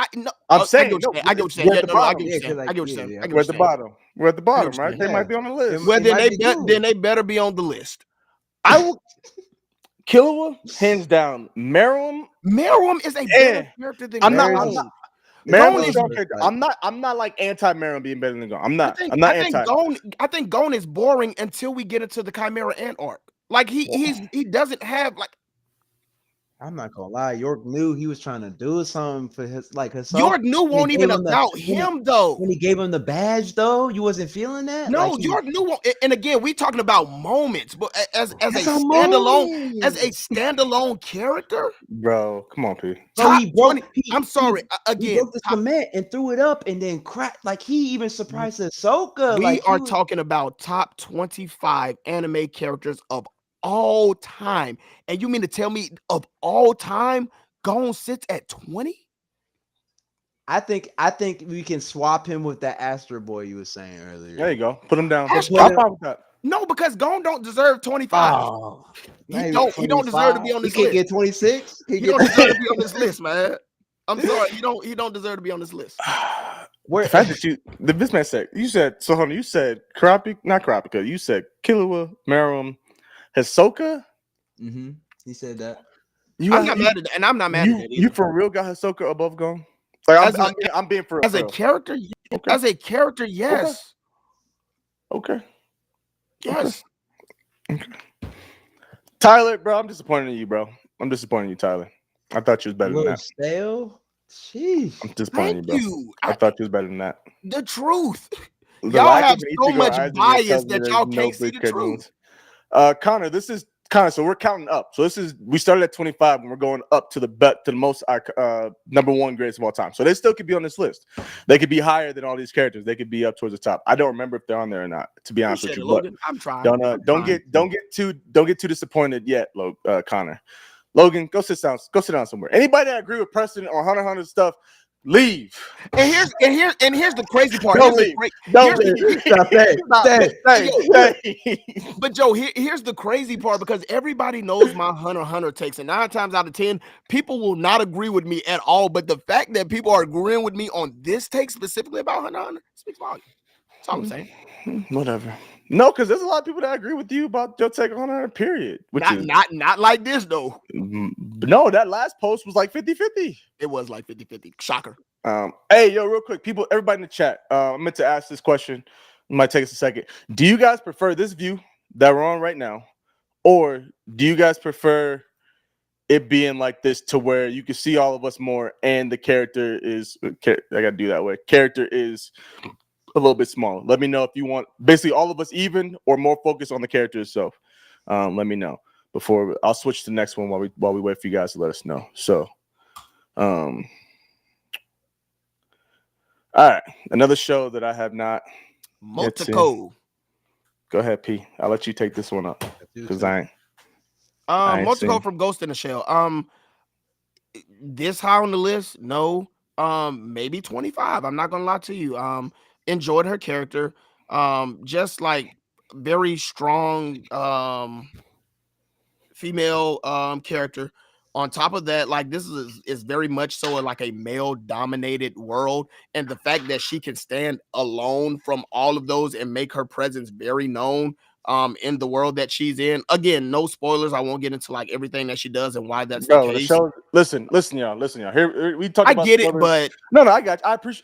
I'm saying I get what you're saying. we're at the bottom. We're at the bottom. We're at the bottom, right? They might be on the list. Well, then they better be on the list. I will. Killua, hands down. Meruem is a better character than Gon. I'm not like anti Meruem being better than Gon. I'm not anti. I think Gon is boring until we get into the Chimera Ant arc. Like he doesn't have like. I'm not gonna lie. York knew he was trying to do something for his York knew won't even about him though. When he gave him the badge though, you wasn't feeling that. No, like York knew. And again, we talking about moments, but as a standalone character, bro. Come on, P. So he broke. I'm sorry. Again, he broke the cement and threw it up, and then cracked. Like he even surprised Ahsoka. We are talking about top 25 anime characters of all time, and you mean to tell me of all time Gon sits at 20? I think we can swap him with that Astro Boy you were saying earlier. There you go. Put him down. No, because Gon don't deserve 25. Oh, he don't deserve to be on this list. He can't get 26. He don't deserve to be on this list, man. I'm sorry. He don't deserve to be on this list. The fact that this man said you said you said not Kurapika. You said Killua, Meruem, Hisoka. Mm-hmm. He said that. I'm not mad at that, and I'm not mad at it. You for real got Hisoka above Gon? Like I'm being for real. As a character, okay. As a character, yes. Okay. Yes. Okay. Tyler, bro, I'm disappointed in you, bro. I'm disappointed in you, Tyler. I thought you was better than that. Stale? Jeez. I'm disappointed in you, bro. I thought you was better than that. The truth. Y'all have so much bias that y'all can't see the truth. Connor, this is Connor. So we're counting up. So we started at 25 and we're going up to the most number one greatest of all time. So they still could be on this list. They could be higher than all these characters. They could be up towards the top. I don't remember if they're on there or not, to be honest with you. But I'm trying. Don't get too disappointed yet, Connor. Logan, go sit down somewhere. Anybody that agree with Preston or Hunter stuff, leave. And here's the crazy part. Don't leave. Stay. But Joe, here's the crazy part, because everybody knows my Hunter takes, and 9 times out of 10, people will not agree with me at all. But the fact that people are agreeing with me on this take specifically about Hunter speaks volumes. That's all I'm saying. Whatever. No, because there's a lot of people that agree with you about your take on Hunter, period. Not like this though. No, that last post was like 50-50. It was like 50-50. Shocker. Hey, yo, real quick, everybody in the chat. I meant to ask this question. It might take us a second. Do you guys prefer this view that we're on right now, or do you guys prefer it being like this to where you can see all of us more and the character is? I gotta do that way. Character is a little bit smaller. Let me know if you want basically all of us even or more focus on the character itself. Let me know before I'll switch to the next one while we wait for you guys to let us know. So, all right, another show that I have not. Motoko. Go ahead, P. I'll let you take this one up because I ain't. Motoko from Ghost in the Shell. This high on the list? No. Maybe 25. I'm not gonna lie to you. Enjoyed her character. Just like very strong female character. On top of that, like this is very much so like a male dominated world, and the fact that she can stand alone from all of those and make her presence very known in the world that she's in. Again, no spoilers. I won't get into like everything that she does and why that's the case. The show, listen, y'all. Here we talk about. I get spoilers. It, but no, I got you.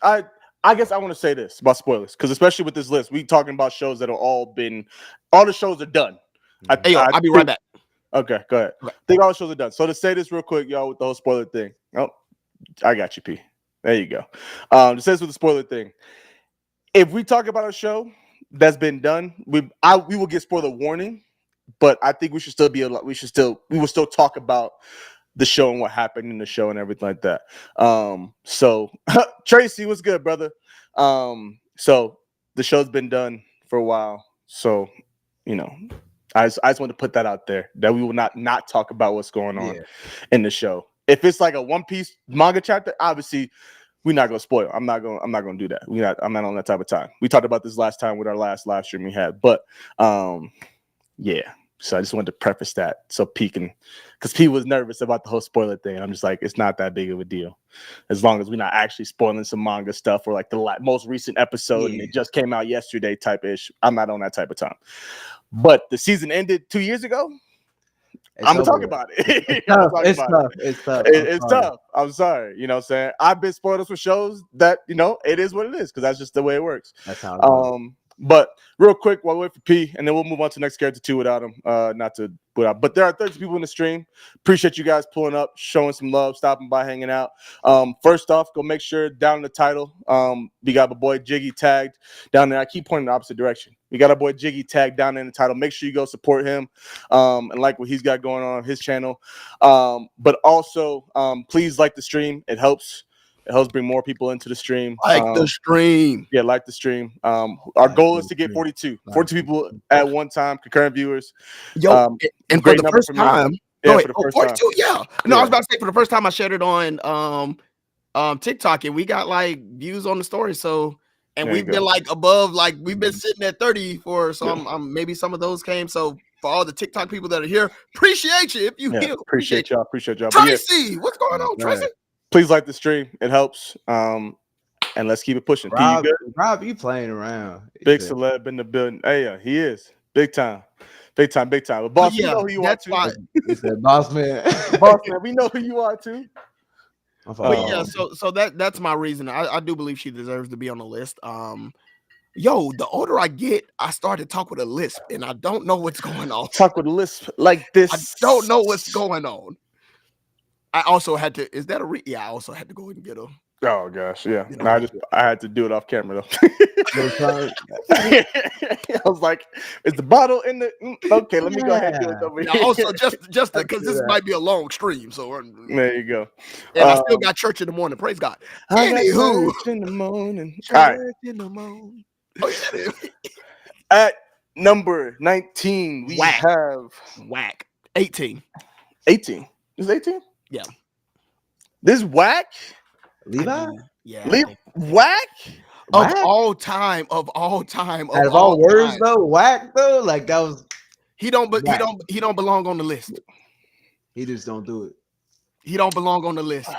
I guess I want to say this about spoilers, because especially with this list, we talking about shows that have all the shows are done. I'll be right back. Okay, go ahead. I think all the shows are done. So to say this real quick, y'all, with the whole spoiler thing. Oh, I got you, P. There you go. To say this with the spoiler thing. If we talk about a show that's been done, we will get spoiler warning, but I think we will still talk about the show and what happened in the show and everything like that. So Tracy, what's good, brother? So the show's been done for a while. So, I just want to put that out there that we will not talk about what's going on in the show. If it's like a One Piece manga chapter, obviously we're not gonna spoil. I'm not gonna do that. I'm not on that type of time. We talked about this last time with our last live stream we had, but yeah. So I just wanted to preface that so P can, because P was nervous about the whole spoiler thing. I'm just like, it's not that big of a deal, as long as we're not actually spoiling some manga stuff or like the most recent episode and it just came out yesterday type ish. I'm not on that type of time. But the season ended 2 years ago. I'm gonna talk about it. It's tough. It's tough. I'm sorry. You know what I'm saying? I've been spoiled for shows that, you know, it is what it is because that's just the way it works. That's how it goes. But real quick, while we wait for P, and then we'll move on to the next character too without him. Not to put out, but there are 30 people in the stream. Appreciate you guys pulling up, showing some love, stopping by, hanging out. First off, go make sure down in the title, we got my boy Jiggy tagged down there. I keep pointing the opposite direction. We got our boy Jiggy tagged down in the title. Make sure you go support him and like what he's got going on his channel. But also, please like the stream. It helps. It helps bring more people into the stream. Like the stream. Yeah, like the stream. Our goal is to get 42 people at one time, concurrent viewers. Yo, and for the first time. Yeah, for the first 42, time. yeah. No, I was about to say for the first time I shared it on TikTok and we got like views on the story. So and we've been like above, like we've been sitting at 30 for some maybe some of those came. So for all the TikTok people that are here, appreciate you if you appreciate y'all. Tracy, what's going on, Tracy? Please like the stream. It helps. And let's keep it pushing. Rob, you playing around. Big celeb in the building. Hey, yeah, he is. Big time. Big time. But boss, we know who you are too. He said, boss man. Boss man, we know who you are too. But yeah, so that's my reason. I do believe she deserves to be on the list. Yo, the older I get, I start to talk with a lisp, and I don't know what's going on. Talk with a lisp like this. I don't know what's going on. I also had to. Is that a? I also had to go and get her. Oh gosh, yeah. You know, I had to do it off camera though. I was like, "Is the bottle in the?" Okay, let me go ahead and do it over here. Also, just because this might be a long stream, so there you go. And I still got church in the morning. Praise God. Anywho, church in the morning. Church in the morning. Oh, yeah. At number 19, we have 18. 18. Is 18? Yeah. This whack? Levi? Yeah. Whack? Of all time. Out of all words though, whack though, like that was he don't belong on the list. He just don't do it. He don't belong on the list.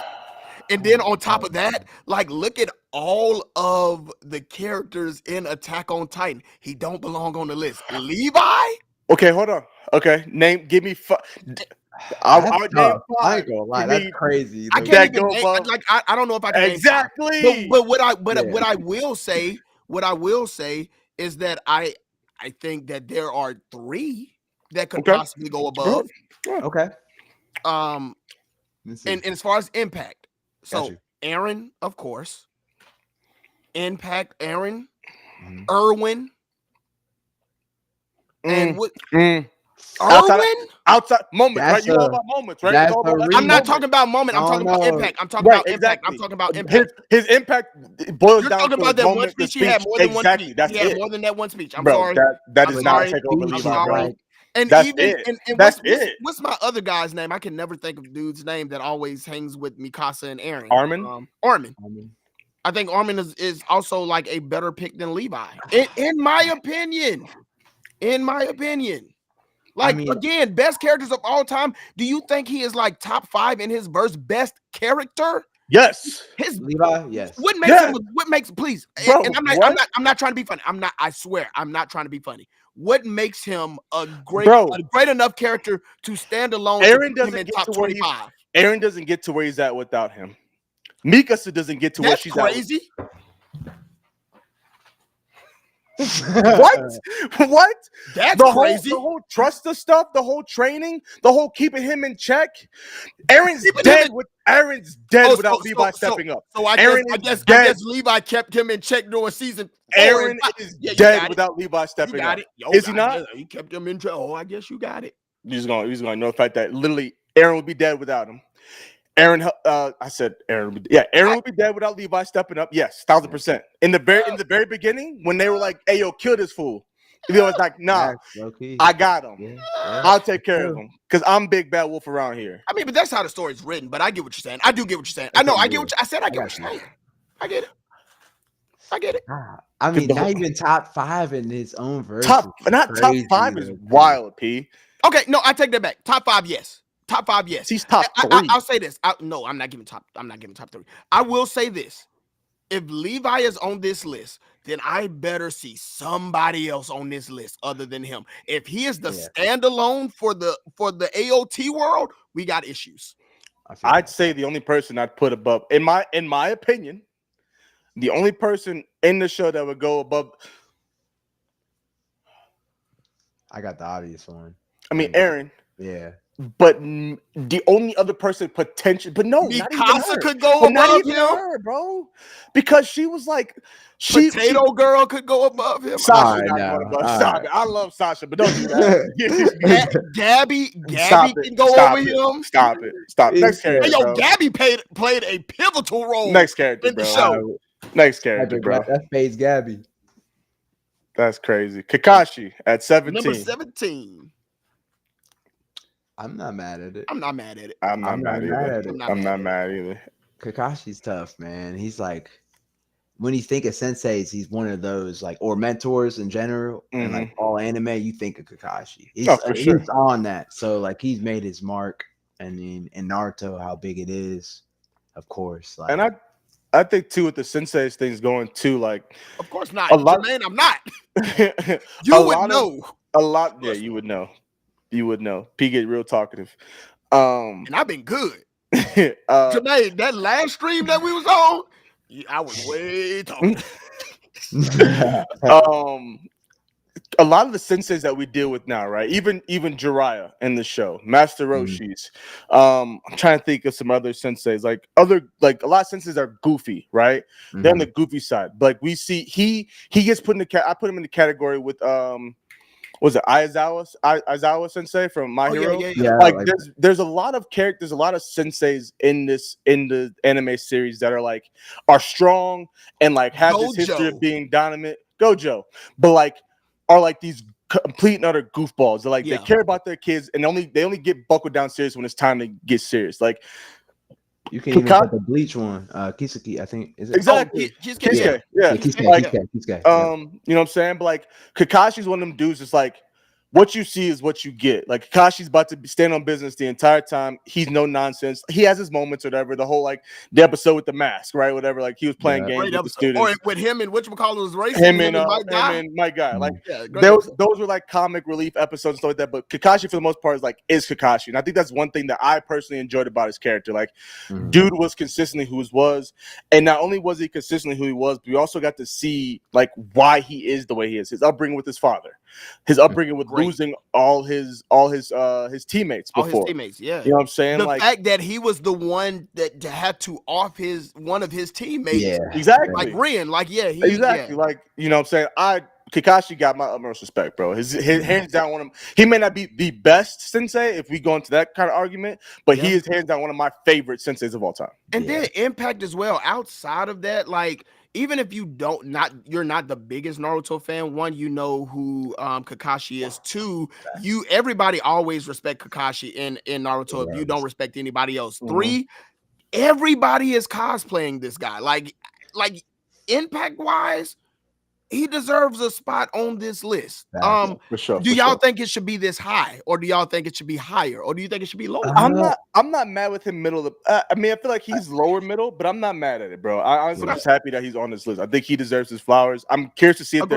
And then on top of that, like look at all of the characters in Attack on Titan. He don't belong on the list. Levi? Okay, hold on. Okay, give me I ain't gonna lie, that's crazy. I can't even name, I don't know if I can exactly. But what I will say is that I think that there are 3 that could possibly go above. Okay. And as far as impact, so Aaron, of course, impact Aaron, Irwin, and what? Outside moments, right? You know about moments, right? I'm not talking about moment. I'm talking about impact. I'm talking about impact. I'm talking about impact. His impact boils down to about that one speech. He had more than one speech. That's he had more than that one speech. I'm sorry. That is not take over Levi. Sorry. And that's even it. And that's it. What's my other guy's name? I can never think of dude's name that always hangs with Mikasa and Aaron. Armin. I think Armin is also like a better pick than Levi. In my opinion. Like, again, best characters of all time. Do you think he is like top 5 in his verse best character? Yes. His Levi, yes. What makes please? Bro, and I'm not trying to be funny. I swear, I'm not trying to be funny. What makes him a great enough character to stand alone? Aaron doesn't get to 25. Aaron doesn't get to where he's at without him. Mikasa doesn't get to where she's crazy. At. What? That's crazy. The whole trust the stuff, the whole training, the whole keeping him in check. Aaron's dead without Levi stepping up. So I guess Levi kept him in check during season 4. Aaron is dead without Levi stepping up. Is he not? He kept him in check. Oh, I guess you got it. He's gonna know the fact that literally Aaron would be dead without him. Aaron would be dead without Levi stepping up. Yes, 1000%. In the very beginning, when they were like, "Hey, yo, kill this fool," he was like, "Nah, I got him. Yeah. I'll take care of him because I'm Big Bad Wolf around here." I mean, but that's how the story's written. But I get what you're saying. I do get what you're saying. I know. I get what I said. I get what you're saying. I get it. I mean, not even top 5 in his own verse. Top 5 is wild, P. Okay, no, I take that back. Top 5, yes. Top 5, yes. He's top 3. I'll say this. No, I'm not giving top 3. I will say this. If Levi is on this list, then I better see somebody else on this list other than him. If he is the standalone for the AOT world, we got issues. I'd say the only person I'd put above, in my opinion, the only person in the show that would go above. I got the obvious one. I mean, Aaron. Yeah. But the only other person potentially, but no, Mikasa could go above him, her, bro, because she was like, Potato Girl could go above him. Sasha, Stop it. I love Sasha, but don't do that. Gabby can go over him. Stop it. Next character, hey, yo, bro. Gabby played a pivotal role. Next character, in the bro. show. Next character, bro. That fades Gabby. That's crazy. Kakashi at 17. Number 17. I'm not mad at it. I'm not mad at it. I'm not mad either. Kakashi's tough, man. He's like, when you think of senseis, he's one of those, like, or mentors in general, and like all anime, you think of Kakashi. He's on that. So like, he's made his mark. And in Naruto, how big it is, of course. Like, and I think too with the senseis things going too, like, of course not. Jermaine, I'm not. You would know. Yeah, you would know. You would know. P get real talkative. And I've been good. Jermaine, that last stream that we was on, I was way talking. A lot of the senseis that we deal with now, right? Even Jiraiya in the show, Master Roshi's. I'm trying to think of some other senseis. Like a lot of senseis are goofy, right? They're on the goofy side. But we see he gets put in the I put him in the category with was it Aizawa Sensei from My Hero? Yeah. Like there's a lot of characters, a lot of senseis in the anime series that are strong and like have this history of being dominant. Gojo, but like are like these complete and utter goofballs. They're like they care about their kids and they only get buckled down serious when it's time to get serious. Like you can even put the Bleach one, Kiseki, I think is it exactly. Kisuke. Yeah. Kisuke. You know what I'm saying? But like Kakashi's one of them dudes. It's like what you see is what you get. Like Kakashi's about to stand on business the entire time. He's no nonsense. He has his moments or whatever. The whole the episode with the mask, right? Whatever. Like he was playing games with the students. Or with him and whatchamacallit was racing. Him and Mike Guy. Like those were like comic relief episodes and stuff like that. But Kakashi for the most part is Kakashi. And I think that's one thing that I personally enjoyed about his character. Like dude was consistently who he was. And not only was he consistently who he was, but we also got to see like why he is the way he is. His upbringing with his father. His upbringing with losing all his teammates before. All his teammates, yeah. You know what I'm saying? The fact that he was the one that had to off one of his teammates. Yeah, exactly. Like Rin, exactly. Like, you know what I'm saying? Kakashi got my utmost respect, bro. His hands down one of them. He may not be the best sensei if we go into that kind of argument, but he is hands down one of my favorite senseis of all time. And then Impact as well. Outside of that, like even if you're not the biggest Naruto fan, one, you know who Kakashi is. Two, everybody always respect Kakashi in Naruto if you don't respect anybody else. Three, everybody is cosplaying this guy. Like impact wise, he deserves a spot on this list. For sure. Do y'all think it should be this high, or do y'all think it should be higher, or do you think it should be lower? I'm not mad with him middle of I mean, I feel like he's lower middle, but I'm not mad at it, bro. I honestly am just happy that he's on this list. I think he deserves his flowers. I'm curious to see if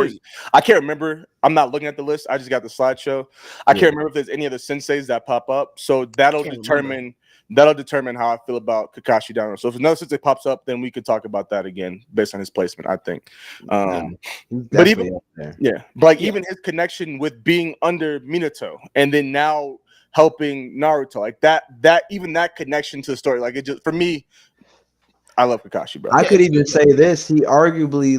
I can't remember. I'm not looking at the list. I just got the slideshow. I can't remember if there's any other senseis that pop up. So that'll determine how I feel about Kakashi down. So if another sensei pops up, then we could talk about that again based on his placement, I think. But even even his connection with being under Minato and then now helping Naruto, like that connection to the story, like it just for me, I love Kakashi, bro. I could even say this: he arguably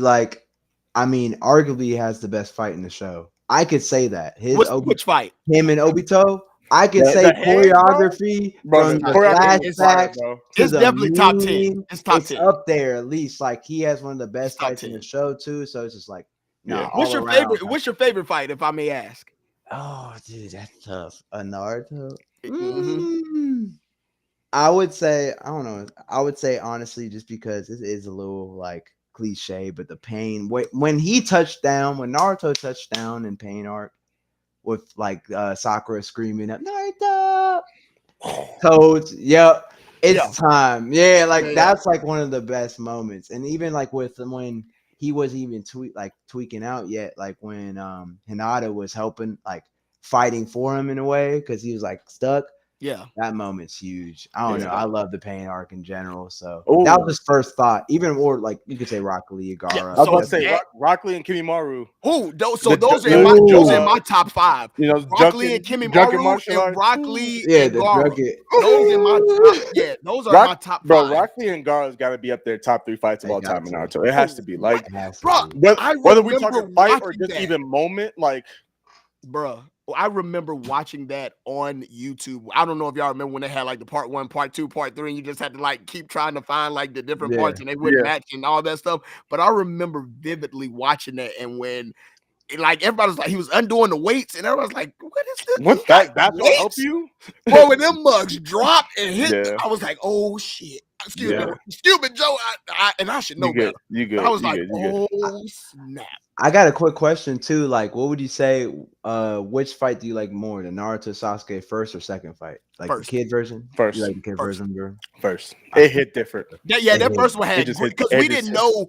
has the best fight in the show. I could say that which fight? Him and Obito. I could say choreography, bro. Flashbacks. It's definitely top 10. It's top 10. Up there at least. Like he has one of the best fights in the show too. So it's just like, What's your favorite? What's your favorite fight, if I may ask? Oh, dude, that's tough. A Naruto. I would say, I don't know. I would say honestly, just because it is a little like cliche, but the pain when he touched down, when Naruto touched down in Pain arc. with like Sakura screaming at Naruto. Toads, yep, it's time. Yeah, like that's like one of the best moments. And even like with when he wasn't even tweaking out yet, like when Hinata was helping, like fighting for him in a way because he was like stuck. Yeah, that moment's huge. I don't know. I love the Pain arc in general. So Ooh. that was his first thought. Even more like you could say Rock Lee, Gaara. I was about to say Rock Lee and Kimimaro. Who? Those are in my top 5. You know, Rock Lee and Kimimaro and Rock Lee and Gaara. Those in my top. Yeah, those are my top 5. Bro, Rock Lee and Gaara's got to be up there, top 3 fights of all time in Naruto. It has to be. Like, bro, whether we talking fight or just even moment, like, bro. I remember watching that on YouTube. I don't know if y'all remember when they had like the part 1, part 2, part 3, and you just had to like keep trying to find like the different parts and they wouldn't match and all that stuff. But I remember vividly watching that, and when like everybody was like, he was undoing the weights, and everybody was like, "What is this? What's that? That's what help you?" Bro, when them mugs dropped and hit, I was like, "Oh shit!" Excuse me, Joe. I should know better. You good? I was like, "Oh snap!" I got a quick question too. Like, what would you say? Which fight do you like more, the Naruto Sasuke first or second fight? Like the kid version? First. You like the kid version, bro? First. It hit different. That first one had because we didn't know.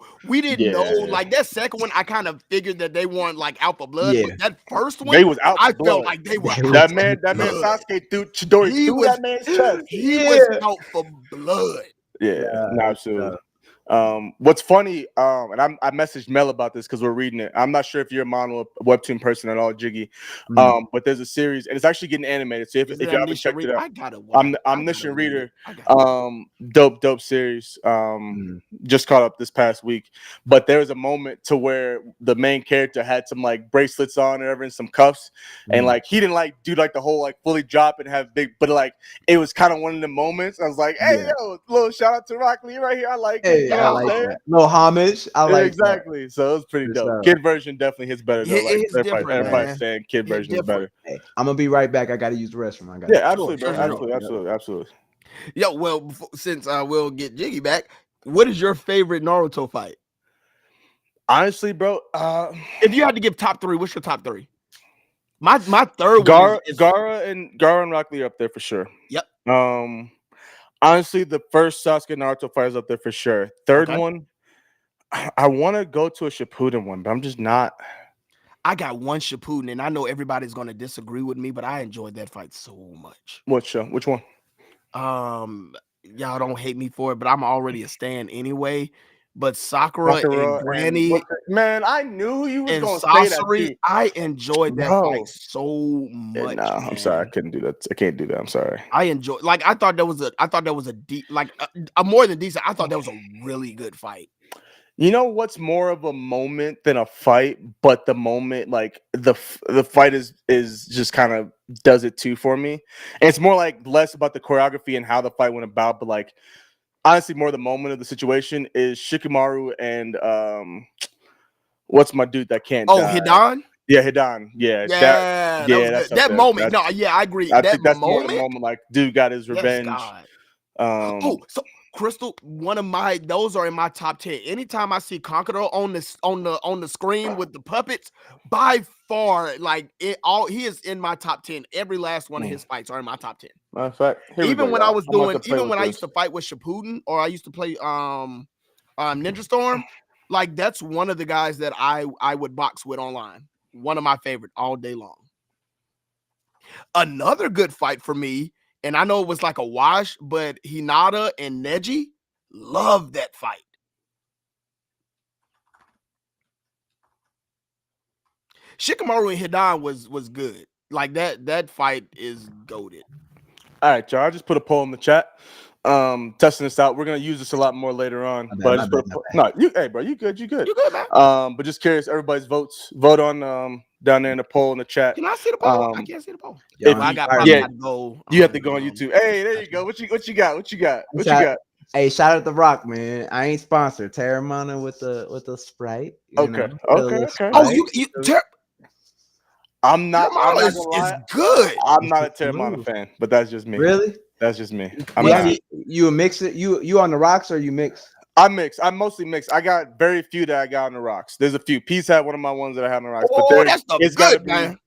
Like that second one, I kind of figured that they weren't like out for blood. But that first one, they was out. I felt like they were. That man Sasuke threw Chidori through that man's chest. He was out for blood. Yeah, absolutely. What's funny, and I messaged Mel about this because we're reading it. I'm not sure if you're a manga webtoon person at all, Jiggy. But there's a series and it's actually getting animated. So if you haven't checked it out, I'm Omniscient Reader. Dope series. Just caught up this past week. But there was a moment to where the main character had some like bracelets on or whatever and some cuffs. And like he didn't like do like the whole like fully drop and have big, but like it was kind of one of the moments. I was like, hey yo, little shout out to Rock Lee right here. I like it. I like that. No homage. I like exactly. That. So it was pretty dope. Kid version definitely hits better. Though. Like everybody's saying kid version is better. Hey, I'm gonna be right back. I got to use the restroom. Absolutely. Yo, well, since we'll get Jiggy back, what is your favorite Naruto fight? Honestly, bro, if you had to give top 3, what's your top 3? My third one is Gaara and Rock Lee are up there for sure. Yep. Honestly, the first Sasuke Naruto fight is up there for sure. Third one, I want to go to a Shippuden one, but I'm just not. I got one Shippuden, and I know everybody's going to disagree with me, but I enjoyed that fight so much. Which one? Y'all don't hate me for it, but I'm already a stan anyway. But Sakura and Granny, man, I knew you was going to say that. I enjoyed that fight so much. No, I'm sorry, I couldn't do that. I can't do that. I'm sorry. I enjoyed. Like I thought that was a deep, like a more than decent. I thought that was a really good fight. You know what's more of a moment than a fight, but the moment, like the fight is just kind of does it too for me. And it's more like less about the choreography and how the fight went about, but like. Honestly, more the moment of the situation is Shikamaru and what's my dude that can't die? Hidan? Yeah, Hidan. Yeah. That moment. No, yeah, I agree. I think that's more the moment like dude got his revenge. So Crystal, one of my those are in my top 10. Anytime I see Conqueror on the screen with the puppets, by far, like he is in my top 10. Every last one of his fights are in my top 10. Matter of fact, even when I used to fight with Shippuden or I used to play Ninja Storm, like that's one of the guys that I would box with online. One of my favorite all day long. Another good fight for me. And I know it was like a wash, but Hinata and Neji loved that fight. Shikamaru and Hidan was good. Like that fight is goated. All right, y'all. I just put a poll in the chat. Testing this out. We're gonna use this a lot more later on. Hey, bro, you good? You good, man. But just curious, everybody's vote on down there in the poll in the chat. Can I see the poll? I can't see the poll. You have to go on YouTube. Hey, there you go. What you got? Hey, shout out to Rock, man. I ain't sponsored. Terramana with the Sprite. Okay. Oh, you I'm not. It's good. I'm not a Terramana fan, but that's just me. Really? That's just me. You mix it. You on the rocks or you mix? I mix. I mostly mix. I got very few that I got on the rocks. There's a few. Peace had one of my ones that I had on the rocks. Oh, that's the good, man.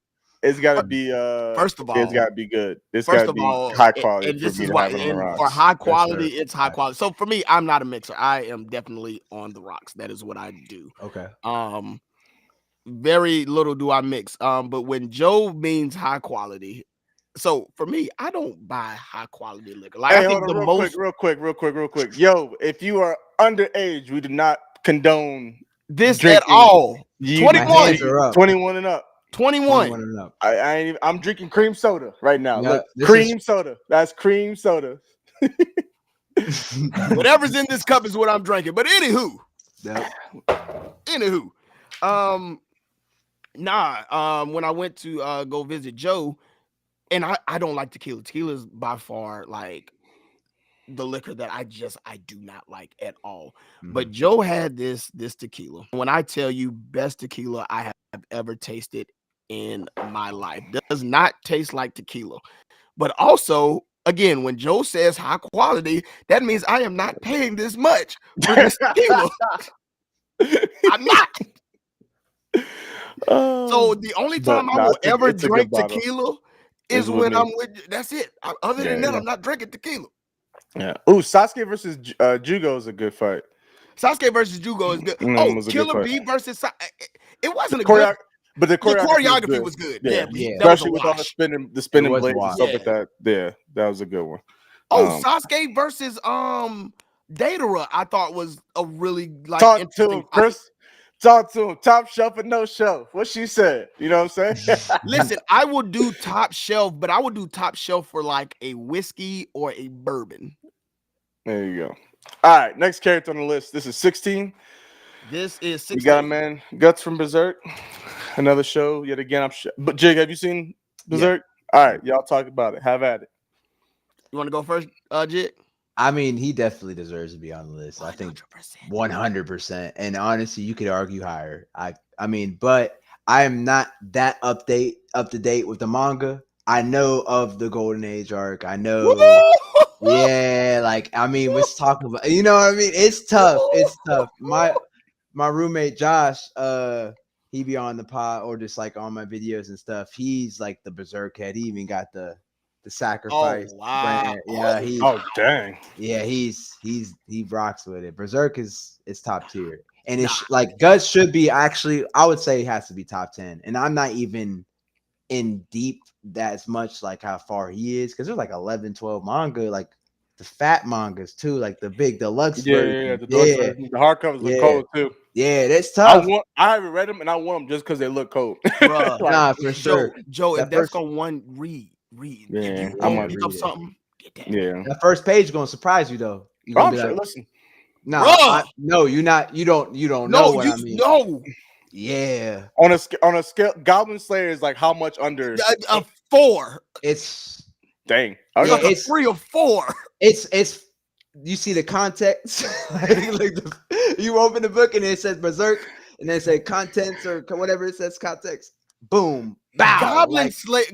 It's got to be. First of all, it's got to be good. It's first got to of be all, high quality. and this for me is to why. have it on the And rocks. for high quality, Yes, sir. it's high quality. So for me, I'm not a mixer. I am definitely on the rocks. That is what I do. Okay. Very little do I mix. But when Joe means high quality, so for me, I don't buy high quality liquor. Like Hey, I hold think on, the real quick. Yo, if you are underage, we do not condone this drinking. at all. 21. 21 and up. 21 and up. I'm drinking cream soda right now. Yeah, look, cream soda. That's cream soda. Whatever's in this cup is what I'm drinking. But anywho, when I went to go visit Joe, and I don't like tequila. Tequila is by far like the liquor that I do not like at all. But Joe had this tequila. When I tell you best tequila I have ever tasted in my life, does not taste like tequila. But also, again, when Joe says high quality, that means I am not paying this much for this tequila. I'm not. So the only time I will ever drink tequila is when I'm with. That's it. Other than that, I'm not drinking tequila. Yeah. Ooh, Sasuke versus Jugo is a good fight. Sasuke versus Jugo is good. Killer B versus it wasn't a good. But the choreography was good. Yeah. Especially with all the spinning blades and stuff like that. Yeah, that was a good one. Sasuke versus Datara, I thought was a really like talk to him, Chris. Talk to him. Top shelf and no shelf. What she said. You know what I'm saying? Listen, I will do top shelf, but I would do top shelf for like a whiskey or a bourbon. There you go. All right, next character on the list. This is 16. This is 16. We got a man, Guts from Berserk. Another show yet again. But Jig, have you seen Berserk? Yeah. All right, y'all talk about it. Have at it. You want to go first, Jig? I mean, he definitely deserves to be on the list. 100%. I think 100%. And honestly, you could argue higher. I mean, but I am not that up to date with the manga. I know of the Golden Age arc. I know. Yeah, like I mean, let's talk about. You know what I mean? It's tough. It's tough. My roommate Josh, he be on the pod or just like on my videos and stuff. He's like the Berserk head. He even got the sacrifice. Oh wow! Brand. Yeah, dang. Yeah, he rocks with it. Berserk is top tier, and it's like Guts should be actually. I would say it has to be top 10, and I'm not even in deep that much like how far he is because there's like 11, 12 manga, like the fat mangas too, like the big deluxe. The hardcovers look cold too. Yeah, that's tough. I haven't read them, and I want them just because they look cold. Bruh, nah, for sure. Joe, if that's gonna read. Yeah, I'm gonna pick up something. Get that. Yeah, that first page is gonna surprise you though. You're gonna be like, listen. No, you're not. You don't know what I mean. No. Yeah. On a scale, Goblin Slayer is like how much under? A 4. It's dang. It's 3 or 4. It's. You see the context. You open the book and it says Berserk, and then it says contents or whatever it says context. Boom. Bow.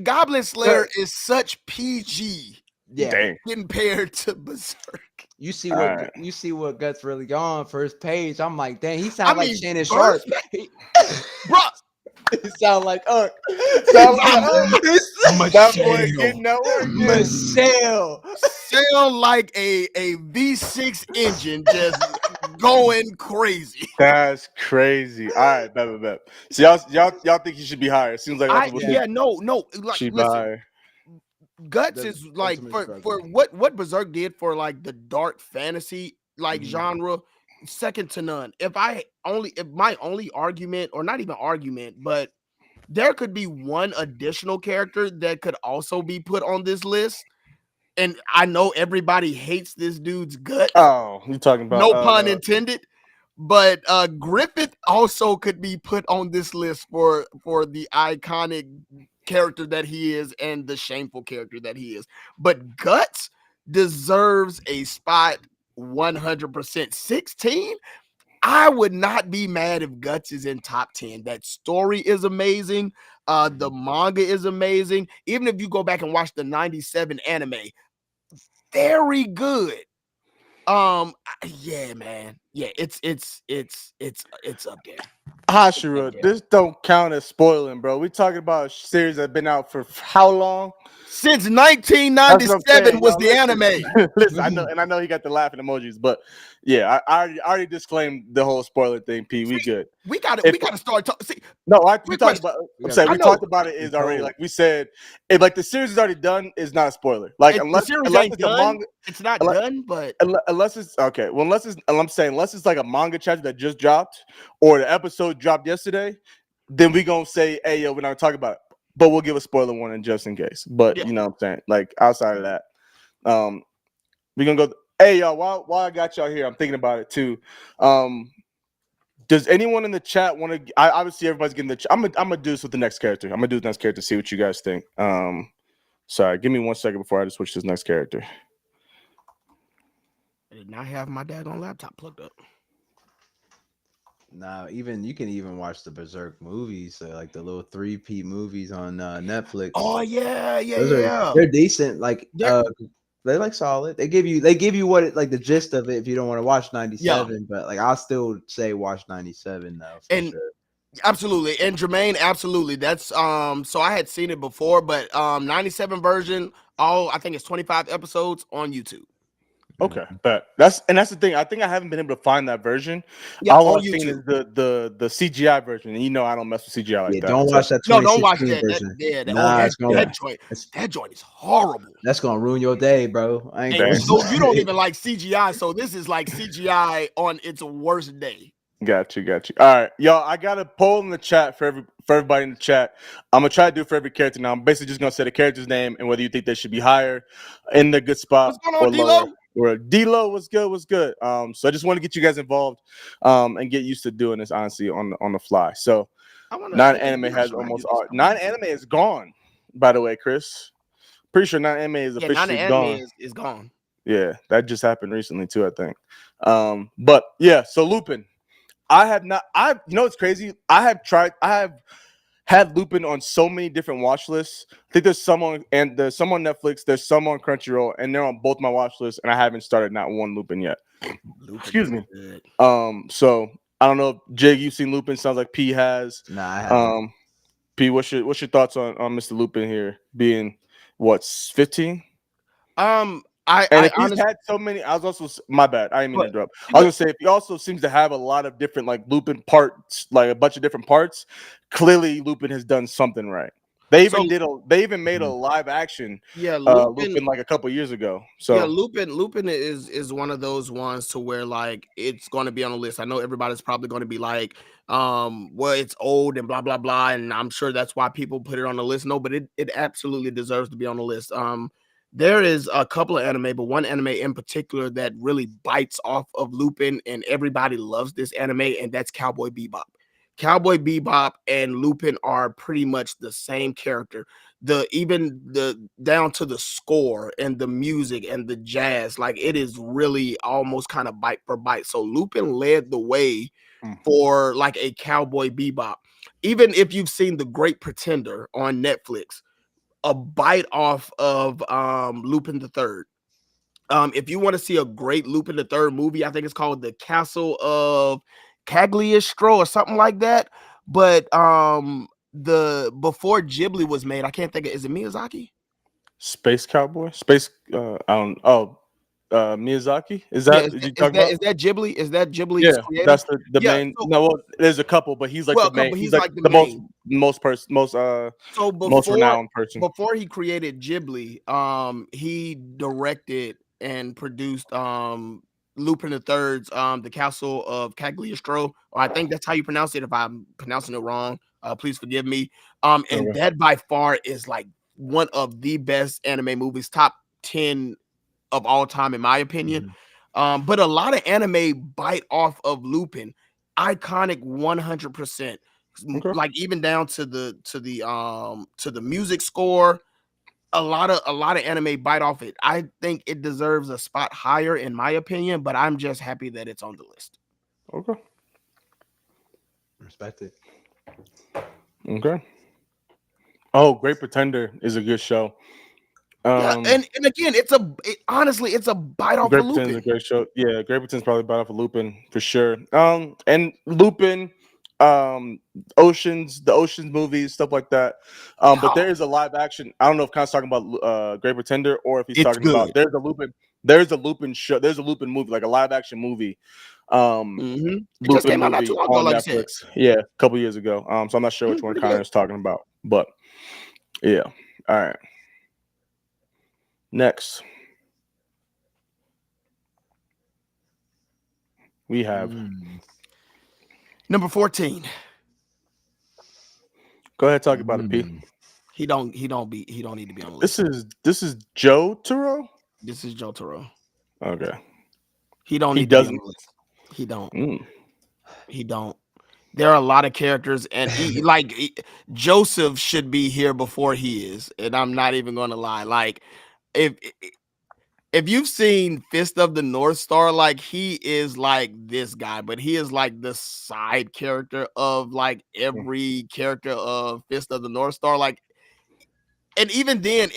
Goblin Slayer is such PG. Yeah. Dang. Compared to Berserk. You see what Guts really on first page. I'm like, dang, he sounds like Shannon Sharp. Bro, he sound like That boy getting that Michelle. Sound like a V6 engine just going crazy. That's crazy. All right, bet. So y'all think he should be higher? It seems like no. Like, should be listen, higher. Guts is like for what Berserk did for like the dark fantasy like genre, second to none. If my only argument, or not even argument, but there could be one additional character that could also be put on this list. And I know everybody hates this dude's guts. Oh, you talking about no pun intended. But Griffith also could be put on this list for the iconic character that he is and the shameful character that he is. But Guts deserves a spot 100%. 16, I would not be mad if Guts is in top 10. That story is amazing. The manga is amazing. Even if you go back and watch the 97 anime, very good. Yeah, man. Yeah, it's up there. Hashira, this don't count as spoiling, bro. We talking about a series that's been out for how long? Since 1997 was the anime. Listen, I know he got the laughing emojis, but yeah, I already disclaimed the whole spoiler thing. P, we good. We gotta start talking. No, we talked about. I'm saying we talked about it. Is already like we said, if like the series is already done, is not a spoiler. Like unless it's done, a manga, it's not done. But unless it's okay. Well, I'm saying unless it's like a manga chapter that just dropped or the episode dropped yesterday, then we gonna say, hey, yo, we're not talking about it. But we'll give a spoiler warning just in case. But you know what I'm saying? Like outside of that, we're gonna go. Hey y'all, while I got y'all here, I'm thinking about it too. Does anyone in the chat want to? Obviously everybody's getting the. I'm gonna do this with the next character. I'm gonna do the next character. See what you guys think. Sorry, give me 1 second before I just switch to this next character. I did not have my daggone laptop plugged up. Nah, even you can even watch the Berserk movies, like the little 3P movies on Netflix. Oh yeah. They're decent. Like they're like solid. They give you what it, like the gist of it if you don't want to watch 97. But like I'll still say watch 97 though. And sure. Absolutely, and Jermaine, absolutely. That's so I had seen it before, but 97 version. I think it's 25 episodes on YouTube. Okay, but that's the thing. I think I haven't been able to find that version. Yeah, all I've seen is the CGI version, and you know I don't mess with CGI like that. Don't watch that. No, don't watch that. Version. That joint is horrible. That's gonna ruin your day, bro. I ain't so you don't even like CGI, so this is like CGI on its worst day. Got you. All right, y'all. I got a poll in the chat for everybody in the chat. I'm gonna try to do it for every character now. I'm basically just gonna say the character's name and whether you think they should be higher, in the good spot, what's going on, D-Lo? Or D-Lo was good. So I just want to get you guys involved, and get used to doing this honestly on the fly. So 9 anime has almost 9 anime is gone. By the way, Chris, pretty sure 9 anime is officially gone. Is gone. Yeah, that just happened recently too, I think. But yeah, so Lupin. You know it's crazy. I have had Lupin on so many different watch lists. I think there's some on Netflix, there's some on Crunchyroll, and they're on both my watch lists, and I haven't started not one Lupin yet. Excuse me. So I don't know if Jig, you've seen Lupin. Sounds like P has. Nah, I haven't. P, what's your thoughts on Mr. Lupin here being 15? He's had so many. I was also my bad. I didn't mean to interrupt. I was gonna say if he also seems to have a lot of different like Lupin parts, like a bunch of different parts. Clearly, Lupin has done something right. They even made a live action. Yeah, Lupin like a couple years ago. So yeah, Lupin is one of those ones to where like it's going to be on the list. I know everybody's probably going to be like, well, it's old and blah blah blah, and I'm sure that's why people put it on the list. No, but it absolutely deserves to be on the list. There is a couple of anime, but one anime in particular that really bites off of Lupin, and everybody loves this anime, and that's Cowboy Bebop. Cowboy Bebop and Lupin are pretty much the same character. Even down to the score and the music and the jazz, like it is really almost kind of bite for bite. So Lupin led the way for like a Cowboy Bebop. Even if you've seen The Great Pretender on Netflix, a bite off of Lupin III. If you want to see a great Lupin III movie, I think it's called The Castle of Cagliostro or something like that. But before Ghibli was made, I can't think of, is it Miyazaki? Space Cowboy? Miyazaki? Is that Ghibli? Is that Ghibli? Yeah, creative? That's the main. So, no, well, there's a couple, but he's like the main. He's like the most renowned person. Before he created Ghibli, he directed and produced Lupin III's The Castle of Cagliostro. Or I think that's how you pronounce it. If I'm pronouncing it wrong, please forgive me. And that by far is like one of the best anime movies, top 10 of all time, in my opinion. But a lot of anime bite off of Lupin. Iconic 100%. Like even down to the music score. A lot of anime bite off it. I think it deserves a spot higher in my opinion, but I'm just happy that it's on the list. Okay. Respect it. Okay. Oh, Great Pretender is a good show. And again, honestly, it's a bite off of Lupin. Is a great show. Yeah, Great Pretender is probably bite off of Lupin for sure. And Lupin, the Oceans movies, stuff like that. But there is a live action. I don't know if Khan's talking about Great Pretender or if he's talking about there's a Lupin show, there's a Lupin movie, like a live action movie. It just came out not too long ago, like you said. Yeah, a couple years ago. So I'm not sure which one Connor is talking about, but yeah. All right. Next, we have number 14. Go ahead, talk about it, P. He don't need to be on the list. This is Jotaro? This is Jotaro. Okay. He don't need to be on the list. He don't. He don't. There are a lot of characters, and Joseph should be here before he is. And I'm not even going to lie. Like, if you've seen Fist of the North Star, like he is like this guy, but he is like the side character of like every character of Fist of the North Star. Like, and even then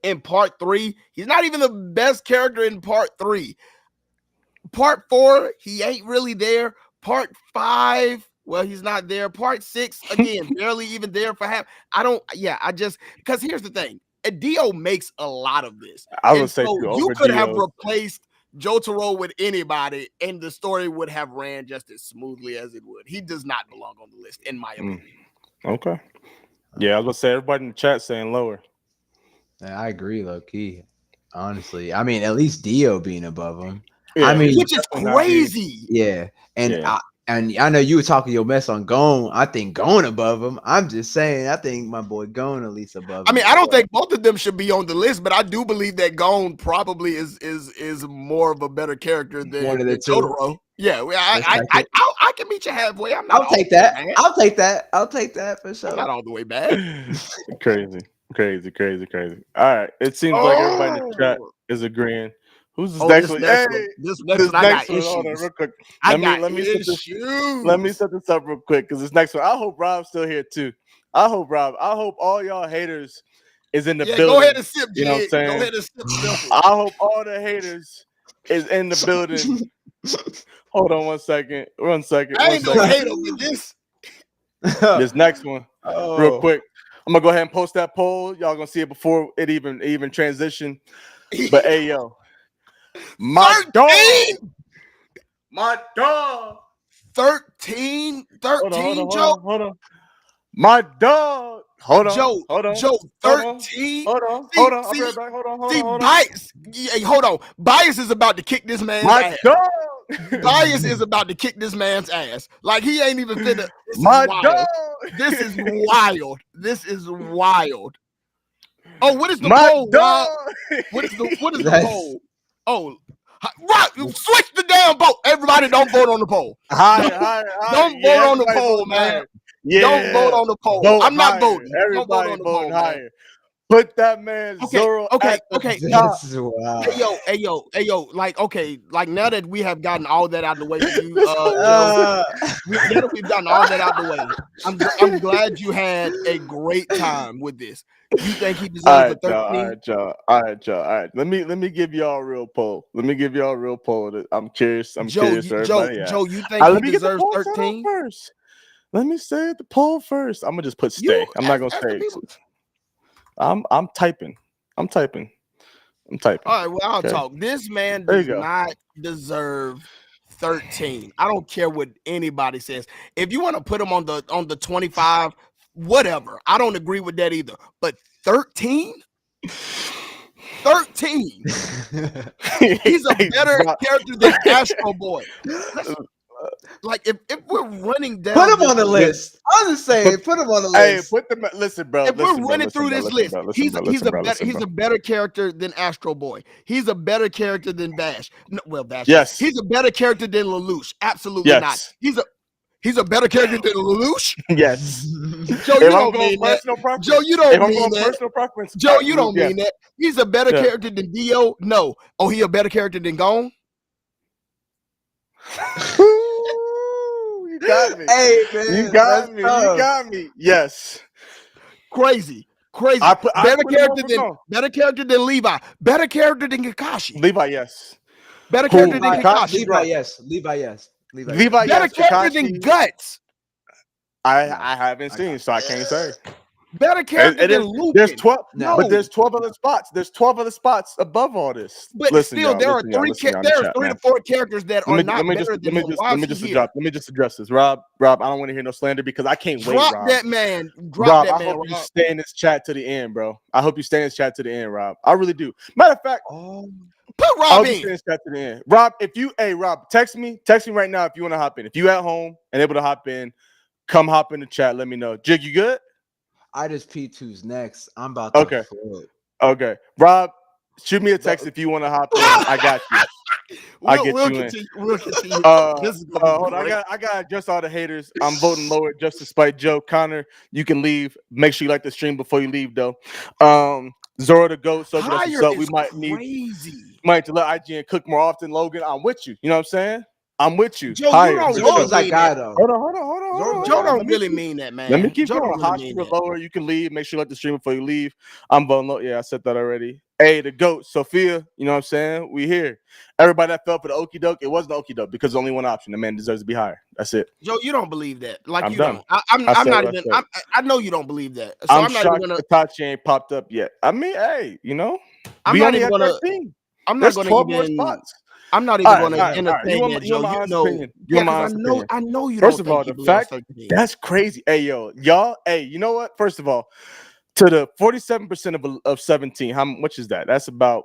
in part 3, he's not even the best character in part 3. Part 4, he ain't really there. Part 5, well, he's not there. Part 6, again, barely even there for half. Because here's the thing. Dio makes a lot of this. I was say you could have replaced Jotaro with anybody, and the story would have ran just as smoothly as it would. He does not belong on the list, in my opinion. Okay. Yeah, I was gonna say everybody in the chat saying lower. Yeah, I agree, low key. Honestly, I mean, at least Dio being above him. Yeah, I mean, which is crazy. Yeah, and I know you were talking your mess on Gon. I think Gon above him. I'm just saying, I think my boy Gon at least above him. I mean, I don't think both of them should be on the list, but I do believe that Gon probably is more of a better character than Jotaro. Yeah, I can meet you halfway. I'll take that. I'll take that for sure. I'm not all the way bad. Crazy. All right, it seems like everybody in the chat is agreeing. Who's this next one? This next one, I got issues. Hold on, real quick. Let me set this up real quick because this next one. I hope Rob's still here too. I hope all y'all haters is in the building. Go ahead and sip, you know what I'm saying? Go ahead and sip. I hope all the haters is in the building. Hold on 1 second. I ain't no hater with this. This next one, real quick. I'm gonna go ahead and post that poll. Y'all gonna see it before it even transition. But hey, yo. My 13? Dog. 13, Joe. Hold on. My dog. Hold on. Joe, 13. Hold on. Bias. Hey, hold on. Bias is about to kick this man's ass. Dog. Bias is about to kick this man's ass. Like he ain't even fit. My dog. This is wild. Oh, what is the my poll? Dog. What is the poll? Oh, right. Switch the damn vote. Everybody don't vote on the poll. Don't vote on the poll, man. Yeah. Don't vote on the poll. I'm not voting. Everybody vote higher. Put that man Zoro. Okay. This is wild. Hey yo. Like now that we have gotten all that out of the way, now that we've gotten all that out of the way, I'm glad you had a great time with this. You think he deserves a 13? All right. Let me give y'all a real poll. I'm curious. Joe, you think he deserves 13 first? Let me say the poll first. I'm gonna just put stay. I'm not gonna say. I'm typing. All right, well, I'll talk. This man does not deserve 13. I don't care what anybody says. If you want to put him on the 25, whatever. I don't agree with that either. But 13? 13. He's a better character than Astro Boy. Like if we're running down, put him on the list. I was just saying, put him on the list. Hey, listen, bro. If we're running through this list, he's a better character than Astro Boy. He's a better character than Bash. No, Bash. Yes. He's a better character than Lelouch. Absolutely not. He's a better character than Lelouch. Yes. Joe, you don't mean that. Joe, you don't mean that. Joe, you don't mean that. He's a better character than Dio. No. Oh, he a better character than Gon? You got me. Hey, man. You got me. Yes. Crazy. Better character than Levi. Better character than Kakashi. Levi, yes. Better character than Kakashi. Levi, yes. Levi better Yasu character than Guts. I haven't seen, so I can't say. Better character than Lupin. There's 12, no. but there's 12 other spots. There's 12 other spots above all this. But listen, still, y'all, there are listen, y'all, three. listen, y'all, There are chat, 3 man. to 4 characters that are not better than him. Why is he here? Let me just address this, Rob. I don't want to hear no slander because I can't wait. Drop Rob. that man. Rob, I hope you stay in this chat to the end, bro. I hope you stay in this chat to the end, Rob. I really do. Matter of fact, put Rob in. This chat to the end. Rob, Rob, text me right now if you want to hop in. If you at home and able to hop in, come hop in the chat. Let me know. Jig, you good? I just P2's next. I'm about to flip. Okay. Rob, shoot me a text if you want to hop in. I got you. We'll continue. Hold on. I got to adjust all the haters. I'm voting lower just to spite Joe. Connor, you can leave. Make sure you like the stream before you leave, though. Zoro the GOAT. So we might need to let IGN cook more often. Logan, I'm with you. You know what I'm saying? I'm with you. Joe, Higher. you don't Zoro's that guy though. Hold on. Joe don't really mean that, man. Let me keep Joe going. Really Hostage lower. You can leave. Make sure you let the stream before you leave. I'm voting low. Yeah, I said that already. Hey, the GOAT, Sophia. You know what I'm saying? We here. Everybody that fell for the okie doke, it wasn't the okie doke because there's only one option. The man deserves to be higher. That's it. Joe, you don't believe that. Like I'm you done. don't. I'm not even. I know you don't believe that. So I'm not shocked even gonna. Itachi ain't popped up yet. I mean, hey, you know, I'm not even gonna. I'm not gonna 12 even. more spots. I'm not even going to entertain that, Joe. I know you. First of all, the fact that's crazy. Hey, y'all. Hey, you know what? First of all, to the 47% of 17, how much is that? It's about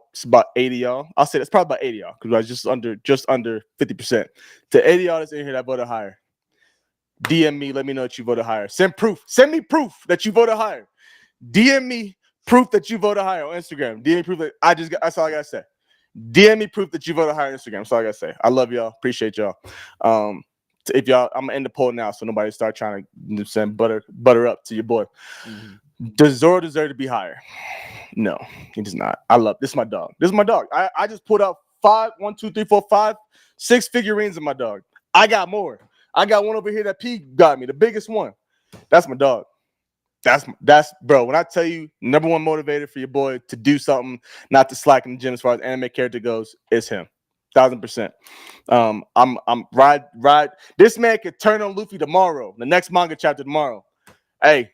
80 y'all. I'll say that's probably about 80 y'all because I was just under 50%. To 80 y'all that's in here that voted higher, DM me. Let me know that you voted higher. Send proof. Send me proof that you voted higher. DM me proof that you voted higher on Instagram. DM me proof that that's all I gotta say. DM me proof that you voted higher on Instagram. That's all I gotta say. I love y'all. Appreciate y'all. If y'all, I'm gonna end the poll now, so nobody start trying to send butter up to your boy. Does Zoro deserve to be higher? No, he does not. I love this. Is my dog. This is my dog. I just pulled out 6 figurines of my dog. I got more. I got one over here that P got me, the biggest one. That's my dog. That's bro. When I tell you, number one motivator for your boy to do something, not to slack in the gym as far as anime character goes, is him. 1000%. I'm ride. This man could turn on Luffy tomorrow. The next manga chapter tomorrow. Hey,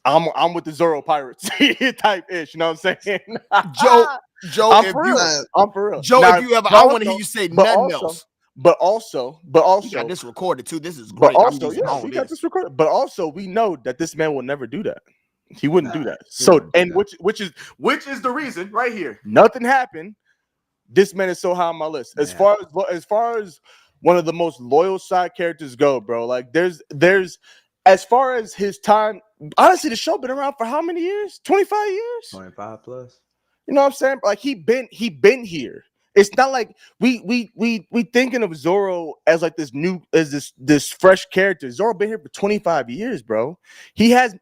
I'm with the Zoro Pirates type ish. You know what I'm saying? Joe, I'm for real. Joe, now, if you ever, I want to hear you say nothing else. But also, we got this recorded too. This is great. But also, we got this recorded. But also, we know that this man will never do that. He wouldn't do that. So, and which is the reason right here. Nothing happened. This man is so high on my list. As far as one of the most loyal side characters go, bro. Like there's as far as his time. Honestly, the show been around for how many years? 25 years. 25 plus. You know what I'm saying? Like he been here. It's not like we thinking of Zoro as like this fresh character. Zoro been here for 25 years, bro. He has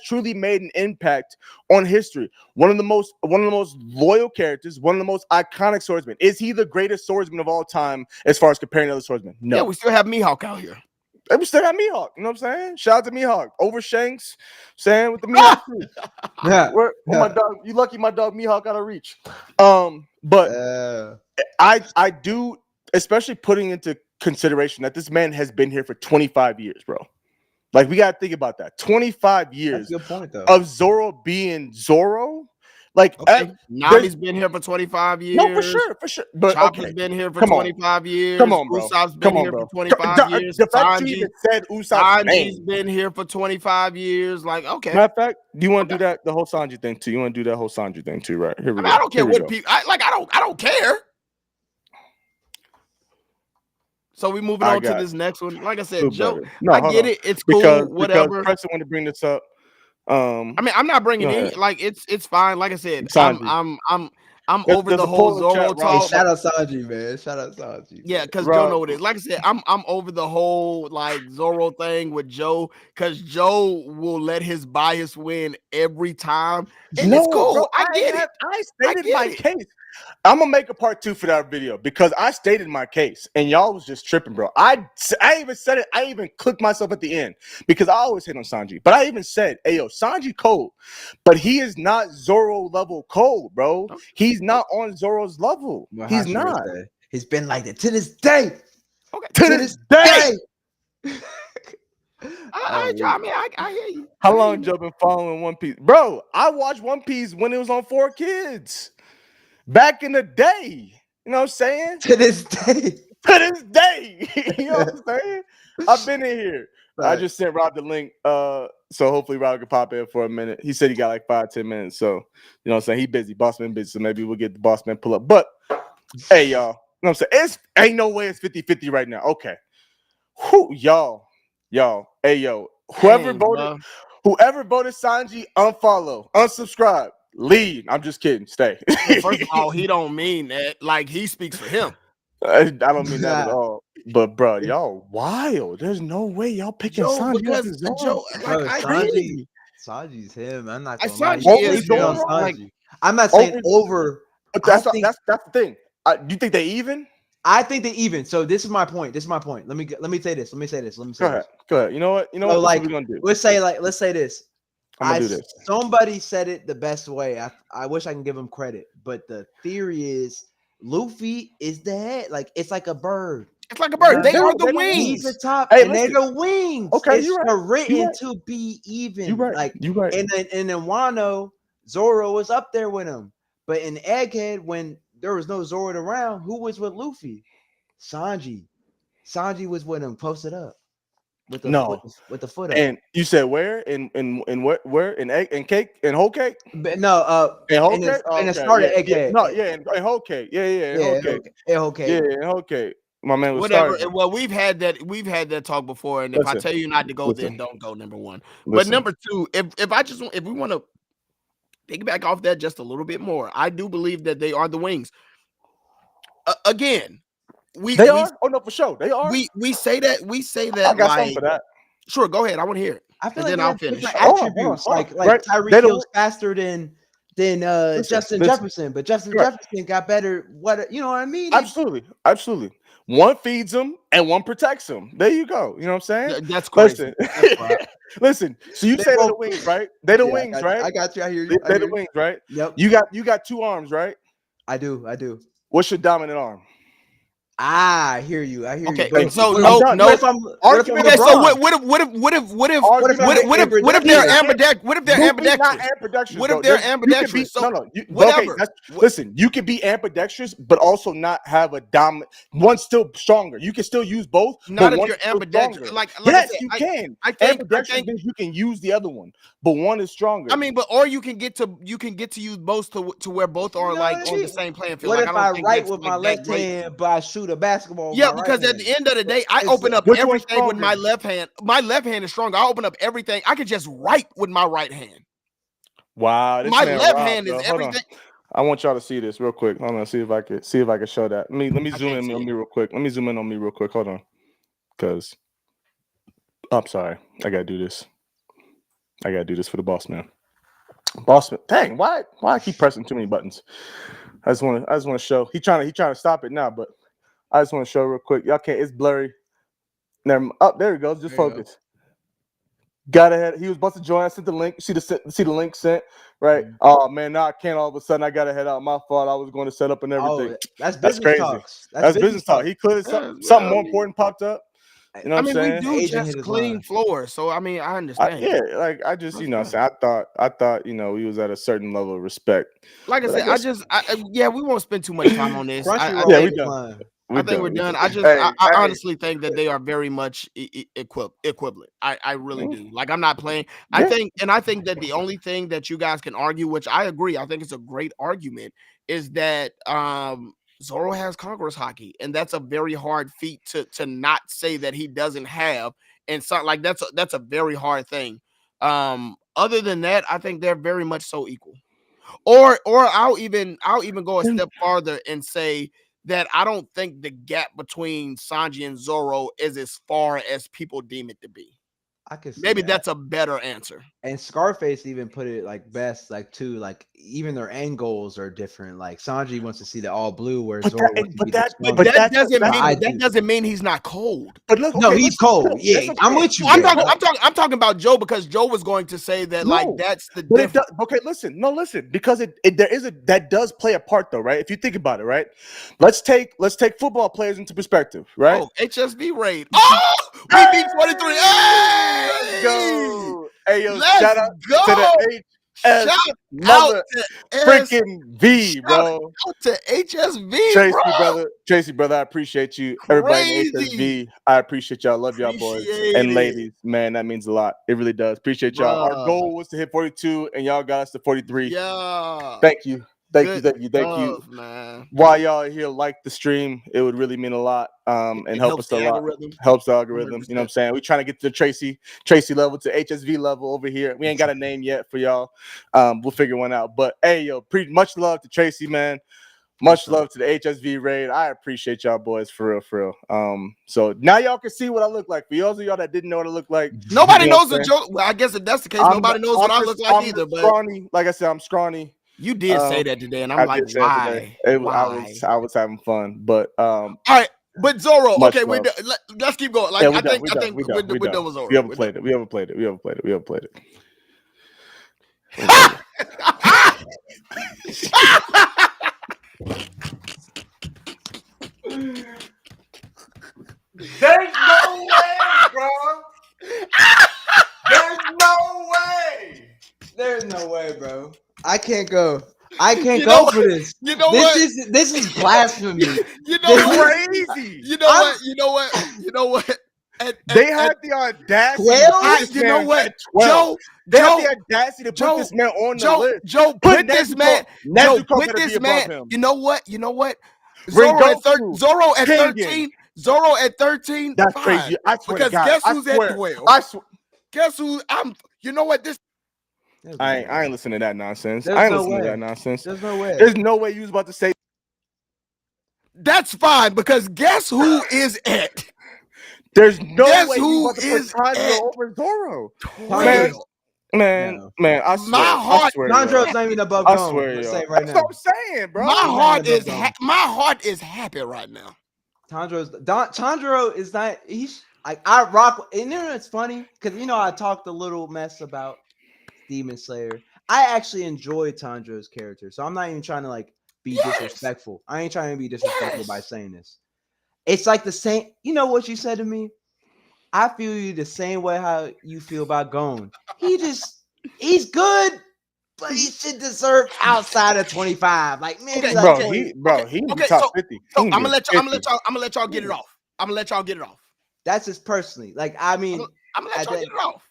truly made an impact on history. One of the most loyal characters, one of the most iconic swordsmen. Is he the greatest swordsman of all time as far as comparing to other swordsmen? No. Yeah, we still have Mihawk out here. We still got Mihawk, you know what I'm saying? Shout out to Mihawk. Over Shanks, saying with the Mihawk too. My dog, you lucky my dog Mihawk out of reach. But I do, especially putting into consideration that this man has been here for 25 years, bro. Like we gotta think about that. 25 years That's a good point, though. Of Zoro being Zoro. Like Nami's been here for 25 years. No, for sure. But Chopper's been here for 25 years. Come on, bro. Usopp's been here for 25 years. The fact you even said Sanji's been here for 25 years. Like, okay. Matter of fact, do you want to do that the whole Sanji thing too? You want to do that whole Sanji thing too, right? Here we go. I don't care what people. I don't care. So we moving on to this next one. Like I said, Joe, I get it. It's cool. Whatever. Because Preston wanted to bring this up. I mean, I'm not bringing it in. Like it's fine. Like I said, I'm over the whole Zoro talk. Shout out Sanji, man. Shout out Sanji. Yeah, because Joe know what it is. Like I said, I'm over the whole like Zoro thing with Joe, because Joe will let his bias win every time. And it's cool. Bro, I get it. I stated my case. I'm gonna make a part 2 for that video because I stated my case and y'all was just tripping, bro. I even said it. I even clicked myself at the end because I always hit on Sanji, but I even said, "Hey, yo, Sanji cold, but he is not Zoro level cold, bro. He's not on Zoro's level. Well, he's not. He's been like that to this day. Okay. To this day. I mean, I hear you. How long Joe been following One Piece? Bro, I watched One Piece when it was on 4Kids. Back in the day. You know what I'm saying? To this day. To this day. You know what I'm saying? I've been in here. I just sent Rob the link. So hopefully Rob can pop in for a minute. He said he got like 5-10 minutes. So, you know what I'm saying? He busy. Boss man busy. So maybe we'll get the boss man pull up. But hey, y'all. You know what I'm saying? It's ain't no way it's 50-50 right now. Okay. Whew, y'all. Hey, yo. Whoever voted Sanji, unfollow, unsubscribe, leave. I'm just kidding. Stay. Well, first of all, he don't mean that. Like, he speaks for him. I don't mean that at all. But bro, y'all wild. There's no way y'all picking Sanji. Because Joe, like, I agree. Sanji's him. I'm not gonna Sanji lie. is Sanji. like, I'm not saying over. But that's the thing. Do you think they even? I think they even. So this is my point. Let me say this. Go ahead. You know what? So, what like, we're gonna do? let's say this. I'm gonna do this. Somebody said it the best way. I wish I can give him credit, but the theory is Luffy is the head. Like, it's like a bird. It's like a bird. They are the wings. He's the top, hey, and they're the wings. Okay, it's written to be even. You're right. Like, you right. And then in Wano, Zoro was up there with him. But in Egghead, when there was no Zoro around, who was with Luffy? Sanji. Sanji was with him, posted up. With the foot up. And you said where? In where? In egg and cake and whole cake? But no, in whole cake? And it started Egghead. No, in whole cake. Yeah, in whole cake. In whole cake. Yeah, in whole cake. My man was whatever. starting. Well, we've had that talk before, and if I tell you not to go, then don't go. Number one, but number two, if we want to piggyback off that just a little bit more, I do believe that they are the wings. Again, they are. Oh no, for sure, they are. We say that. I got something for that. Sure, go ahead. I want to hear it. I feel and like then I'll finish. Attributes like Tyreek kills faster than Justin Jefferson, but Justin Jefferson got better. What you know what I mean? Absolutely. One feeds him and one protects him. There you go. You know what I'm saying? That's crazy. Listen. So you say they're the wings, right? They're the wings, right? I got you. I hear you. They're the wings, right? Yep. You got two arms, right? I do. What's your dominant arm? I hear you. Okay, you. So no. What if they're ambidextrous? What if they're ambidextrous? What if they're ambidextrous? Whatever. Okay, listen, you can be ambidextrous, but also not have a dominant. One's still stronger. You can still use both. Not if you're ambidextrous. Yes, you can. Ambidextrous means you can use the other one, but one is stronger. I mean, or you can get to use both to where both are like on the same playing field. What if I write with my left hand, but I shoot a basketball? Yeah, because at the end of the day, I open up everything with my left hand. My left hand is stronger. I open up everything. I can just write with my right hand. Wow, my left hand is everything. I want y'all to see this real quick. Hold on, see if I can show that. Let me zoom in on me real quick. Hold on, because I'm sorry, I gotta do this. For the boss man. Dang, why I keep pressing too many buttons? I just want to show. He trying to stop it now, but I just want to show real quick. Y'all can't. It's blurry. There it goes. Just focus. Got ahead. He was about to join. I sent the link. See the link sent. Right. Mm-hmm. Oh man, now I can't. All of a sudden, I gotta head out. My fault. I was going to set up and everything. That's crazy. That's business talk. He could something more important popped up. You know what I'm saying? We do just clean floors, so I mean, I understand. I just, you know, I thought, you know, we was at a certain level of respect. Like I said, we won't spend too much time on this. We done. I think we're done. I honestly think that they are very much equivalent. I really do. Like, I'm not playing. I think that the only thing that you guys can argue, which I agree, I think it's a great argument, is that Zoro has Conqueror's Haki, and that's a very hard feat to not say that he doesn't have. And so, like, that's a very hard thing. Other than that, I think they're very much so equal. Or I'll even go a step farther and say that I don't think the gap between Sanji and Zoro is as far as people deem it to be. I could see maybe that's a better answer. And Scarface even put it like best, like too, like even their end goals are different. Like Sanji wants to see the all blue, where Zoro wants to be the strongest. that doesn't mean he's not cold. But look, no, he's cold. Yeah, I'm with you. I'm talking about Joe, because Joe was going to say that like that's the difference. Okay, listen, because that does play a part though, right? If you think about it, right? Let's take football players into perspective, right? Oh, HSV raid. Oh, we beat 23. Hey! Let's go. Hey, yo, Let's shout out go. to the Shout freaking V, bro. Out to HSV, Tracy, brother, I appreciate you. Crazy. Everybody in HSV, I appreciate y'all. Love y'all boys and ladies. Man, that means a lot. It really does. Appreciate y'all. Our goal was to hit 42, and y'all got us to 43. Yeah. Thank you. Thank you. Man. While y'all are here, like the stream, it would really mean a lot. And help us a lot. Helps the algorithm. 100%. You know what I'm saying? We're trying to get to the Tracy level, to HSV level over here. We ain't got a name yet for y'all. We'll figure one out. But hey, yo, much love to Tracy, man. Much love to the HSV raid. I appreciate y'all boys for real. So now y'all can see what I look like. For those of y'all that didn't know what I look like, nobody knows the joke. Well, I guess if that's the case, nobody knows what I look like either. But scrawny, like I said, I'm scrawny. You did say that today, and I'm like, why? I was having fun, but all right. But Zoro, okay, let's keep going. Like I think we're done with Zoro. We haven't played it. There's no way, bro. There's no way, bro. I can't go. Go for this. You know this is blasphemy. You know crazy. You know what? They had the audacity. You know what? They had the audacity to put this man on the list. Joe, put this man. You know what? Zoro at 13. Zoro at 13. That's fine. crazy. I swear because to God, guess who's at 12? Guess who? You know what? I ain't listening to that nonsense. There's no way. There's no way you was about to say. That's fine, because guess who is at? There's no way you about to put Tanjiro over Zoro. Man, I swear. My heart, Tanjiro's not even above I swear, that's what I'm saying, bro. My heart is happy right now. Tanjiro is not. He's like, I rock. And you know it's funny because I talked a little mess about Demon Slayer. I actually enjoy Tanjiro's character, so I'm not even trying to be disrespectful. I ain't trying to be disrespectful by saying this. It's like the same. You know what you said to me? I feel you the same way how you feel about Gon. He's good, but he should deserve outside of 25. Like, man, he top 50. So I'm gonna let y'all get it off. That's just personally. Like, I mean, I'm gonna let y'all get it off.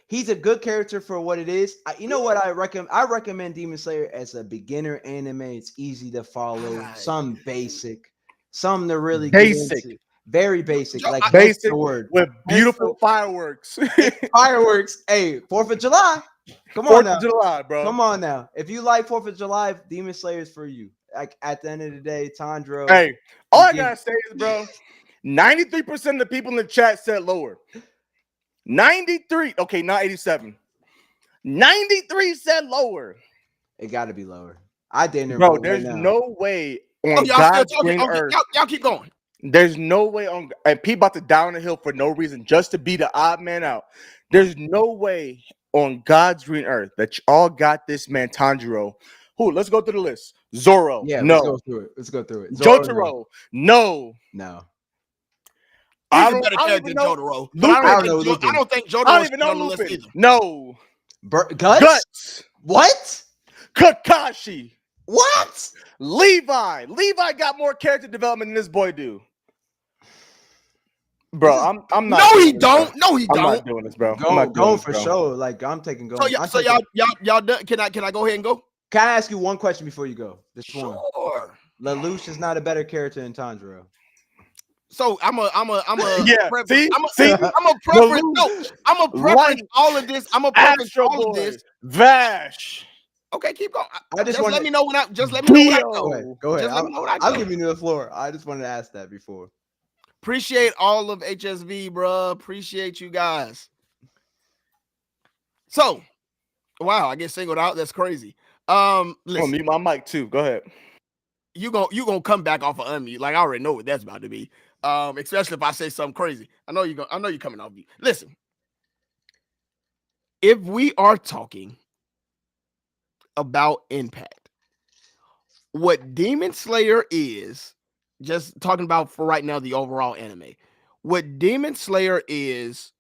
He's a good character for what it is. You know what I recommend? I recommend Demon Slayer as a beginner anime. It's easy to follow. Some basic, some to really basic. Get into. Very basic, basic word with beautiful fireworks. Fireworks. Hey, 4th of July. Come now. on 4th of July, bro. Come on now. If you like 4th of July, Demon Slayer is for you. Like, at the end of the day, Tanjiro. Hey, all I gotta say is, bro, 93% of the people in the chat said lower. 93. Okay, not 87. 93 said lower. It got to be lower. I didn't. Bro, there's no way on God's green earth. Y'all keep going. There's no way on, and P about to down the hill for no reason, just to be the odd man out. There's no way on God's green earth that y'all got this man Tanjiro. Who? Let's go through the list. Zoro. Yeah, no. Let's go through it. Jotaro. No. I don't even know Jotaro. I don't think Jotaro is on the list either. No. Guts. What? Kakashi. What? Levi got more character development than this boy do. Bro, I'm not. No, he don't. I'm not doing this, bro. I'm not going for sure. Like, I'm taking going. So y'all done? Can I go ahead and go? Can I ask you one question before you go? This one. Sure. Lelouch is not a better character than Tanjiro. So I'm a yeah. Preference. I'm a preference. No, I'm a preference all of this. I'm a preference all of this. Vash. Okay, keep going. Let me know when I go. Go ahead. I'll give you the floor. I just wanted to ask that before. Appreciate all of HSV, bro. Appreciate you guys. So, wow, I get singled out. That's crazy. I'm Listen, gonna mute my mic too. Go ahead. You gonna come back off of unmute. Like I already know what that's about to be. Especially if I say something crazy. I know you're coming off mute. Listen, if we are talking about impact, what Demon Slayer is, just talking about for right now, the overall anime, what Demon Slayer is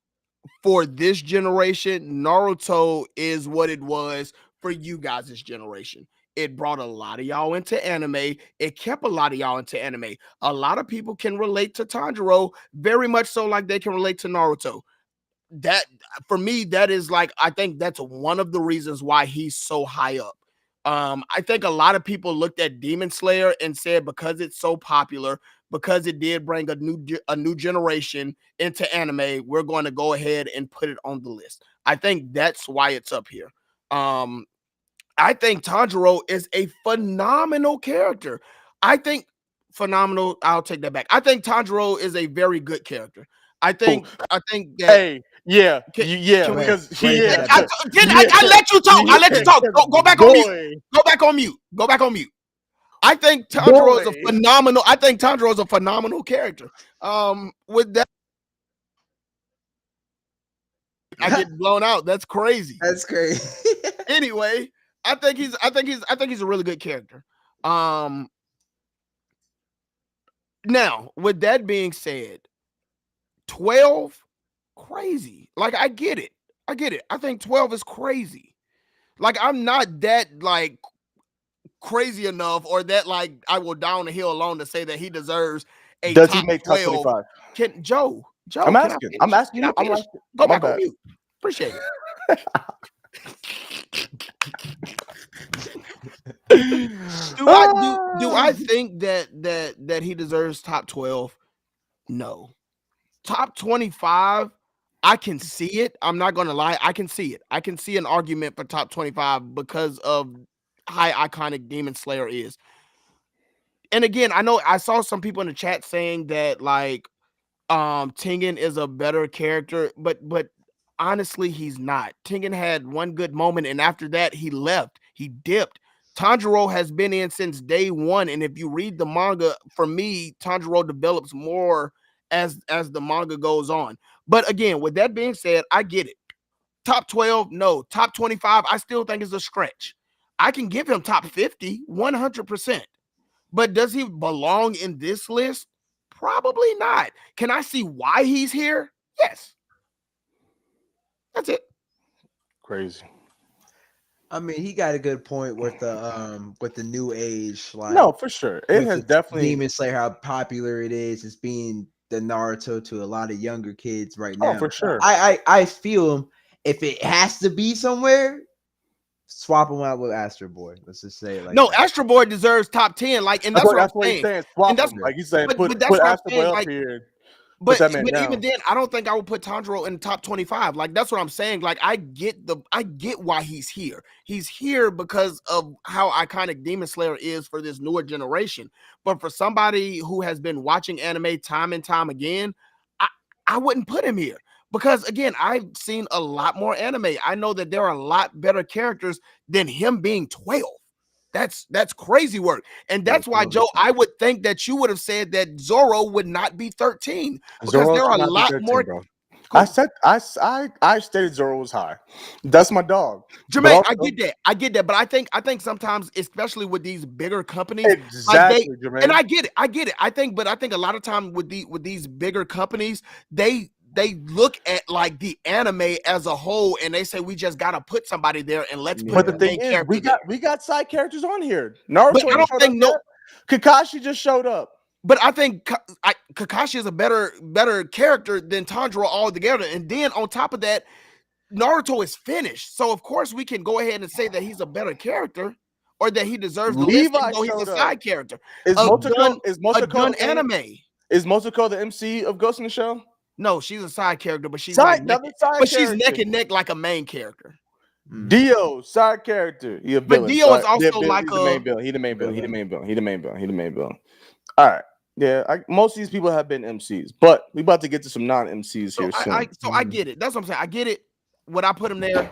for this generation, Naruto is what it was for you guys' generation. It brought a lot of y'all into anime. It kept a lot of y'all into anime. A lot of people can relate to Tanjiro very much so like they can relate to Naruto. That, for me, that is like, I think that's one of the reasons why he's so high up. I think a lot of people looked at Demon Slayer and said because it's so popular, because it did bring a new generation into anime, we're going to go ahead and put it on the list. I think that's why it's up here. I think Tanjiro is a phenomenal character. I think phenomenal. I'll take that back. I think Tanjiro is a very good character. I think that. Hey, yeah, because I let you talk. I let you talk. Go back on mute. Go back on mute. Go back on mute. I think Tanjiro is a phenomenal. I think Tanjiro is a phenomenal character. With that, I get blown out. That's crazy. That's crazy. Anyway, I think he's a really good character. Now, with that being said, 12, crazy. Like, I get it. I think 12 is crazy. Like, I'm not that like crazy enough, or that like I will down the hill alone to say that he deserves a Does top he make 12. top 25? Can Joe? I'm asking you. Go back on mute. Appreciate it. do I think that he deserves top 12? No. Top 25, I can see it. I'm not gonna lie, I can see it. I can see an argument for top 25 because of how iconic Demon Slayer is. And again, I know I saw some people in the chat saying that like Tengen is a better character, but honestly, he's not. Tengen had one good moment, and after that, he left. He dipped. Tanjiro has been in since day one, and if you read the manga, for me, Tanjiro develops more as the manga goes on. But again, with that being said, I get it. Top 12, no. Top 25, I still think is a stretch. I can give him top 50, 100%. But does he belong in this list? Probably not. Can I see why he's here? Yes. That's it. Crazy. I mean, he got a good point with the new age. Like, no, for sure, it has definitely Demon Slayer, how popular it is. It's being the Naruto to a lot of younger kids right now. Oh, for sure. I feel him. If it has to be somewhere, swap him out with Astro Boy. Let's just say it like no, that. Astro Boy deserves top 10. Like, and that's what he's saying. Swap him. Like he's saying, put Astro Boy up here. But even then, I don't think I would put Tanjiro in the top 25. Like, that's what I'm saying. Like, I get why he's here. He's here because of how iconic Demon Slayer is for this newer generation. But for somebody who has been watching anime time and time again, I wouldn't put him here. Because again, I've seen a lot more anime. I know that there are a lot better characters than him being 12. That's crazy work. And that's why, Joe, I would think that you would have said that Zoro would not be 13. Because there are a lot 13, more. Bro. Cool. I stated Zoro was high. That's my dog. Jermaine, I get that. But I think sometimes, especially with these bigger companies, exactly, like Jermaine. And I get it. I think a lot of time with these bigger companies, they look at like the anime as a whole, and they say we just gotta put somebody there and let's put. But the thing is, we got side characters on here. Naruto, but I don't think Kakashi just showed up. But I think Kakashi is a better character than Tanjiro altogether. And then on top of that, Naruto is finished, so of course we can go ahead and say that he's a better character, or that he deserves the list, though he's a side character. Is Motoko anime? Is Motoko the MC of Ghost in the Shell? No, she's a side character, but she's neck and neck like a main character. Dio, side character. But Dio is also like the main villain. He the main villain. All right. Yeah, most of these people have been MCs, but we about to get to some non-MCs here soon. So I get it. That's what I'm saying. I get it. Would I put him there?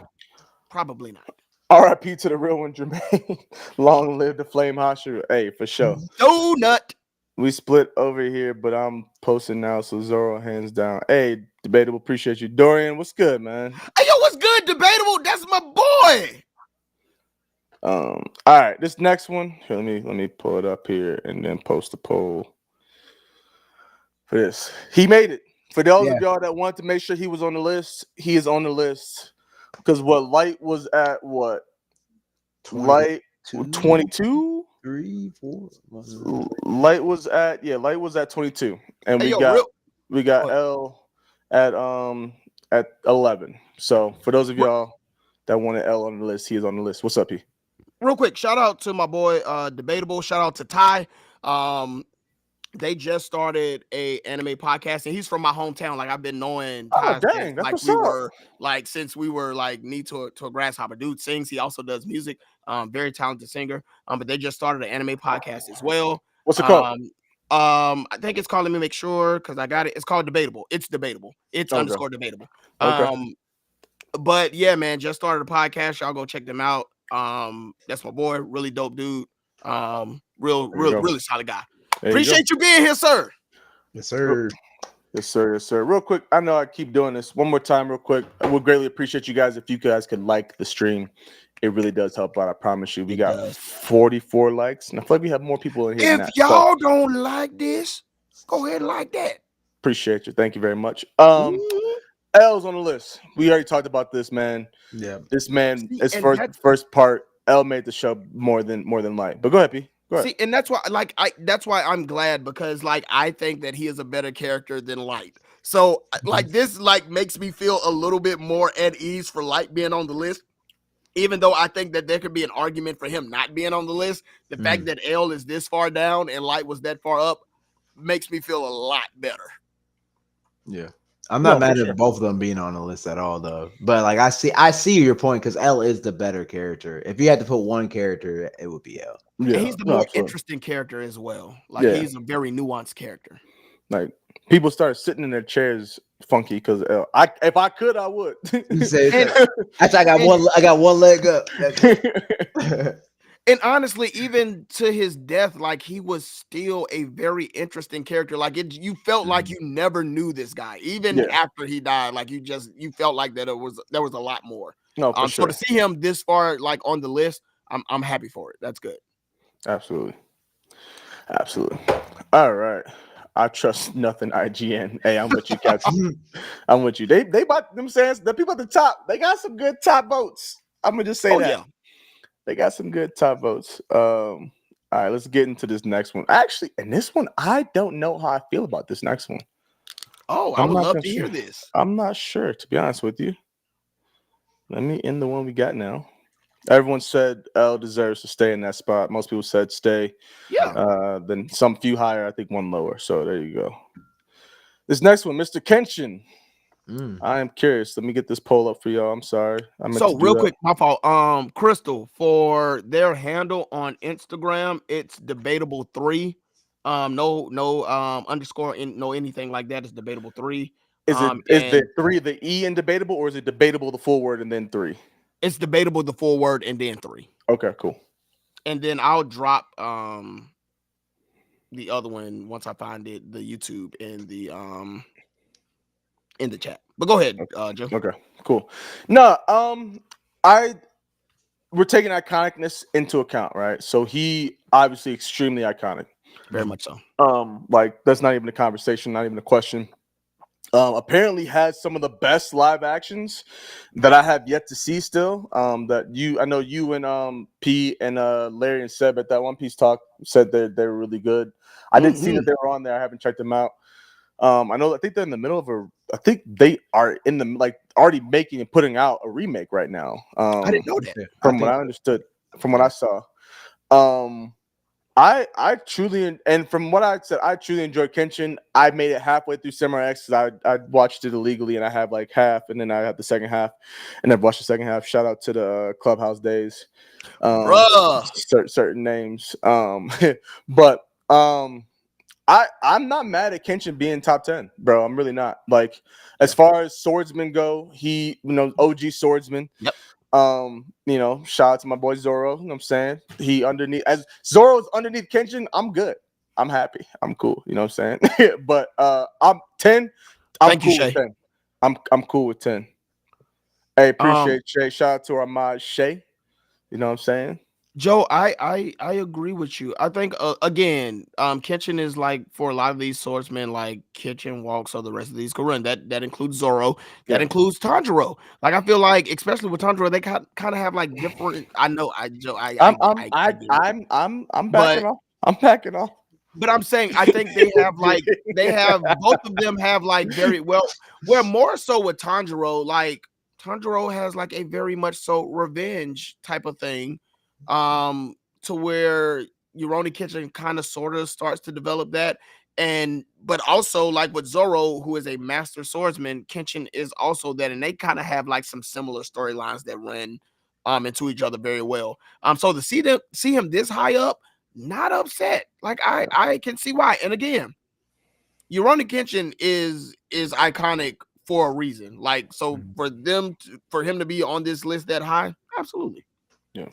Probably not. R.I.P. to the real one, Jermaine. Long live the Flame Hosher. Hey, for sure. Donut. We split over here, but I'm posting now, so Zoro hands down. Hey, Debatable, appreciate you. Dorian, what's good, man? Hey, yo, what's good, Debatable? That's my boy. All right, this next one. Here, let me pull it up here and then post a poll for this. He made it. For those of y'all that want to make sure he was on the list, he is on the list. Because Light was at what? 22? 3, 4. Light was at 22. And Hey, we got L at 11. So for those of y'all that wanted L on the list, he is on the list. What's up, P? Real quick, shout out to my boy Debatable. Shout out to Ty. They just started a anime podcast, and he's from my hometown. Like, I've been knowing Ty since we were like knee to a grasshopper. Dude sings. He also does music. Very talented singer. But they just started an anime podcast as well. What's it called? I think it's called. Let me make sure because I got it. It's called Debatable. It's Debatable. It's _Debatable. Okay. But yeah, man, just started a podcast. Y'all go check them out. That's my boy. Really dope dude. Really solid guy. Appreciate you being here, sir. Yes, sir. Yes, sir. Yes, sir. Real quick, I know I keep doing this. One more time, real quick. I would greatly appreciate you guys if you guys could like the stream. It really does help out. I promise you. We got 44 likes, and I feel like we have more people in here. If y'all don't like this, go ahead and like that. Appreciate you. Thank you very much. L's on the list. We already talked about this, man. Yeah. This man, as first part, L made the show more than Light. But go ahead, P. See, and that's why I'm glad because I think that he is a better character than Light. So this makes me feel a little bit more at ease for Light being on the list. Even though I think that there could be an argument for him not being on the list, the fact that L is this far down and Light was that far up makes me feel a lot better. Yeah. I'm not mad at both of them being on the list at all, though. But I see your point because L is the better character. If you had to put one character, it would be L. Yeah, and he's the more interesting character as well. He's a very nuanced character. Like people start sitting in their chairs funky because L. If I could, I would. I got one leg up. And honestly, even to his death, he was still a very interesting character. You felt like you never knew this guy, even after he died. You felt like that there was a lot more. No, for sure. So to see him this far, on the list, I'm happy for it. That's good. Absolutely. All right. I trust nothing. IGN. Hey, I'm with you, Captain. I'm with you. They bought them saying the people at the top. They got some good top votes. I'm gonna just say that. Yeah. They got some good top votes. All right, let's get into this next one. Actually, and this one, I don't know how I feel about this next one. Oh, I would love to hear this. I'm not sure, to be honest with you. Let me end the one we got now. Everyone said L deserves to stay in that spot. Most people said stay. Yeah. Then some few higher, I think one lower. So there you go. This next one, Mr. Kenshin. I am curious. Let me get this poll up for y'all. I'm sorry. So real quick, my fault. Crystal, for their handle on Instagram, it's Debatable 3. No underscore no anything like that. It's Debatable 3. Is the 3 the E in Debatable, or is it Debatable the full word and then 3? It's Debatable the full word and then 3. Okay, cool. And then I'll drop the other one once I find it, the YouTube in the chat. But go ahead, Joe. Okay, cool. No, we're taking iconicness into account, right? So he obviously extremely iconic. Very much so. That's not even a conversation, not even a question. Apparently has some of the best live actions that I have yet to see still. I know you and P and Larry and Seb at that One Piece talk said that they're really good. I did see that they were on there. I haven't checked them out. I think they're in the middle of I think they are in the already making and putting out a remake right now. I didn't know that. From what I understood, from what I saw. I truly, and from what I said, I truly enjoyed Kenshin. I made it halfway through Samurai X because I watched it illegally, and I have half, and then I have the second half, and I've watched the second half. Shout out to the Clubhouse days. Certain names. But I'm not mad at Kenshin being top 10, bro. I'm really not. As far as swordsmen go, he, OG swordsman. Yep. You know, shout out to my boy Zoro. You know what I'm saying? He underneath as Zoro's underneath Kenshin, I'm good. I'm happy. I'm cool. You know what I'm saying? But I'm 10. I'm cool with 10. I'm cool with 10. Hey, appreciate Shay. Shout out to our mod Shay. You know what I'm saying? Joe, I agree with you. I think again, Kenshin is like for a lot of these swordsmen, like Kenshin walks or the rest of these can run. That includes Zoro. That includes Tanjiro. Like I feel like, especially with Tanjiro, they kind of have like different. I know, I'm backing off. I'm backing off. But I'm saying I think they have both of them have like very well. Where more so with Tanjiro, like Tanjiro has like a very much so revenge type of thing. To where Rurouni Kenshin kind of sort of starts to develop that, but also like with Zoro, who is a master swordsman, Kenshin is also that, and they kind of have like some similar storylines that run into each other very well. So to see him this high up, not upset. Like I can see why. And again, Rurouni Kenshin is iconic for a reason. Like so for him to be on this list that high, absolutely. Yeah.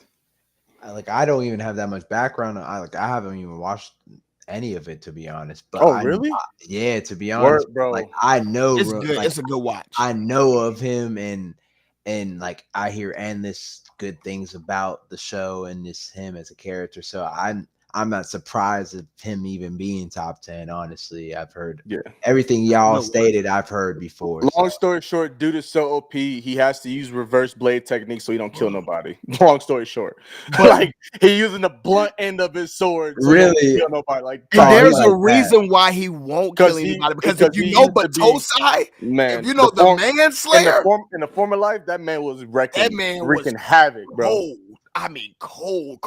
Like I don't even have that much background. I haven't even watched any of it, to be honest. But really? Yeah, to be honest, bro. Like I know it's good. Like, it's a good watch. I know of him, and like I hear endless good things about the show and just him as a character. So I'm not surprised of him even being top 10. Honestly, I've heard everything y'all stated. I've heard before. Long story short, dude is so OP. He has to use reverse blade technique so he don't kill nobody. Long story short, like he using the blunt end of his sword. So really, he don't kill nobody. Like there's a reason why he won't kill anybody. Because if you know Batosai, man, if you know the Manslayer in the former life, that man was wrecking. That man wreaking was havoc, bro. Cold. I mean, cold.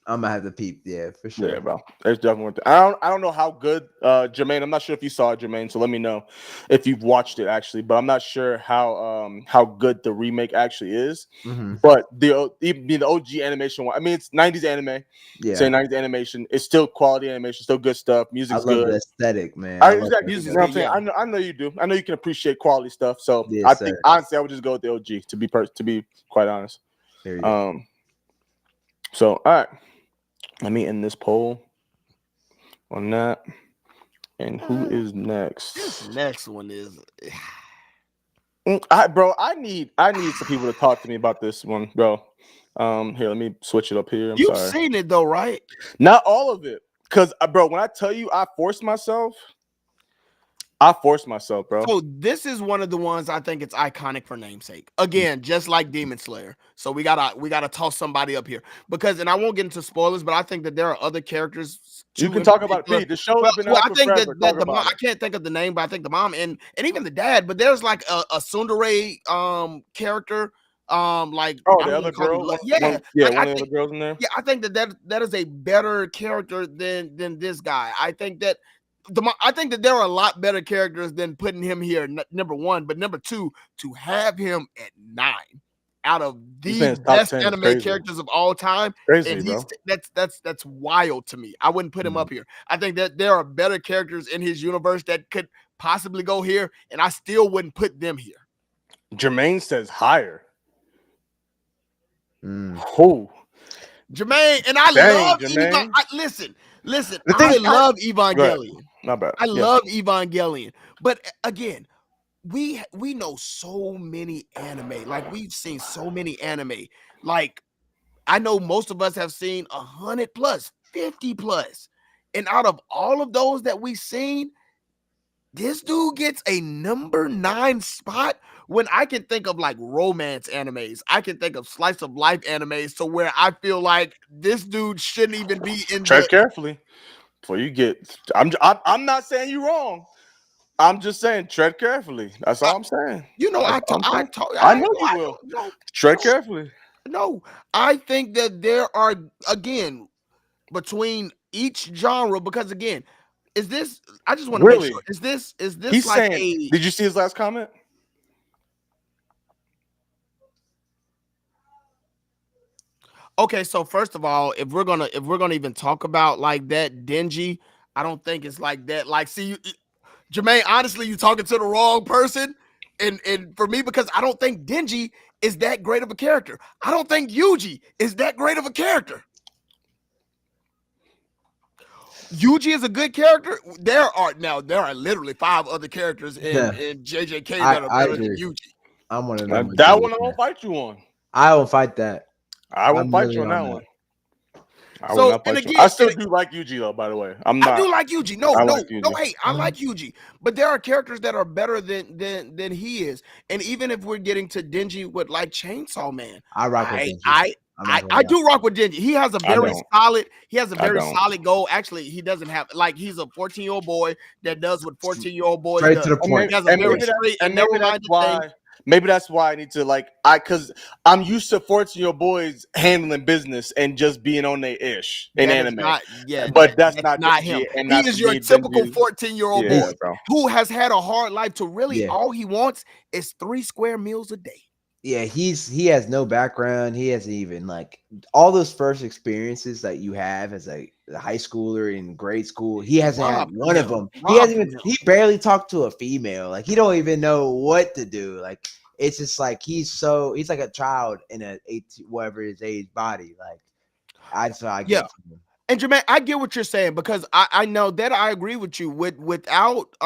I'm gonna have to peep, for sure. Yeah, bro. There's definitely. I don't know how good Jermaine. I'm not sure if you saw it, Jermaine. So let me know if you've watched it actually. But I'm not sure how good the remake actually is. Mm-hmm. But the OG animation one. I mean, it's 90s anime. Yeah, say 90s animation. It's still quality animation, still good stuff. Music's good. I love the aesthetic, man. Exactly. You know what I'm saying? I know you do. I know you can appreciate quality stuff. So I think honestly, I would just go with the OG to be quite honest. There you go. So all right. Let me end this poll on that. And who is next? This next one is I need some people to talk to me about this one, bro. Here, let me switch it up here. You've seen it though, right? Not all of it. Because bro, when I tell you I forced myself, bro. So this is one of the ones I think it's iconic for namesake. Again, just like Demon Slayer. So we gotta toss somebody up here because, and I won't get into spoilers, but I think that there are other characters. You can talk about it. The show's been out for forever. That the mom, I can't think of the name, but I think the mom and even the dad. But there's like a tsundere character. Like the other girl, one of the other girls in there. Yeah, I think that is a better character than this guy. I think that. I think that there are a lot better characters than putting him here, number one, but number two, to have him at 9 out of the best anime characters of all time, and that's wild to me. I wouldn't put him up here. I think that there are better characters in his universe that could possibly go here, and I still wouldn't put them here. Jermaine says higher. Jermaine, and I love Evangelion. Listen, I love Evangelion. Not bad. I love Evangelion. But again, we know so many anime. Like we've seen so many anime. Like I know most of us have seen 100 plus, 50 plus. And out of all of those that we've seen, this dude gets a number 9 spot when I can think of like romance animes. I can think of slice of life animes to where I feel like this dude shouldn't even be in. Tread carefully before you get. I'm not saying you're wrong. I'm just saying tread carefully. That's all I'm saying. You know, I know you will. Tread carefully. No, I think that there are, again, between each genre, because again, is this? I just want to make sure. Is this? He's like saying? Did you see his last comment? Okay, so first of all, if we're gonna even talk about like that Denji, I don't think it's like that. Like, see, Jermaine, honestly, you talking to the wrong person. and for me, because I don't think Denji is that great of a character. I don't think Yuji is that great of a character. Yuji is a good character. There are literally 5 other characters in JJK that are better than Yuji. I'm one of them. That one I won't fight you on. I won't fight that. I won't fight you on that one. I still do like Yuji though, by the way. I do like Yuji. No hate. I like Yuji. But there are characters that are better than he is. And even if we're getting to Denji with like Chainsaw Man, I rock with Denji. I do rock with Denji. He has a very solid goal. Actually, he doesn't have he's a 14-year-old boy that does what 14-year-old boys straight does. to the point. He has a very straight and narrow-minded thing. Maybe that's why I need to because I'm used to 14-year-old boys handling business and just being on their ish in anime. But that's not him. He is your typical 14-year-old boy who has had a hard life to really all he wants is 3 square meals a day. Yeah, he has no background. He hasn't even all those first experiences that you have as a high schooler in grade school. He hasn't had one of them. He barely talked to a female. He don't even know what to do. It's just he's like a child in a 18, whatever his age body. I get him. And Jermaine, I get what you're saying because I know that I agree with you without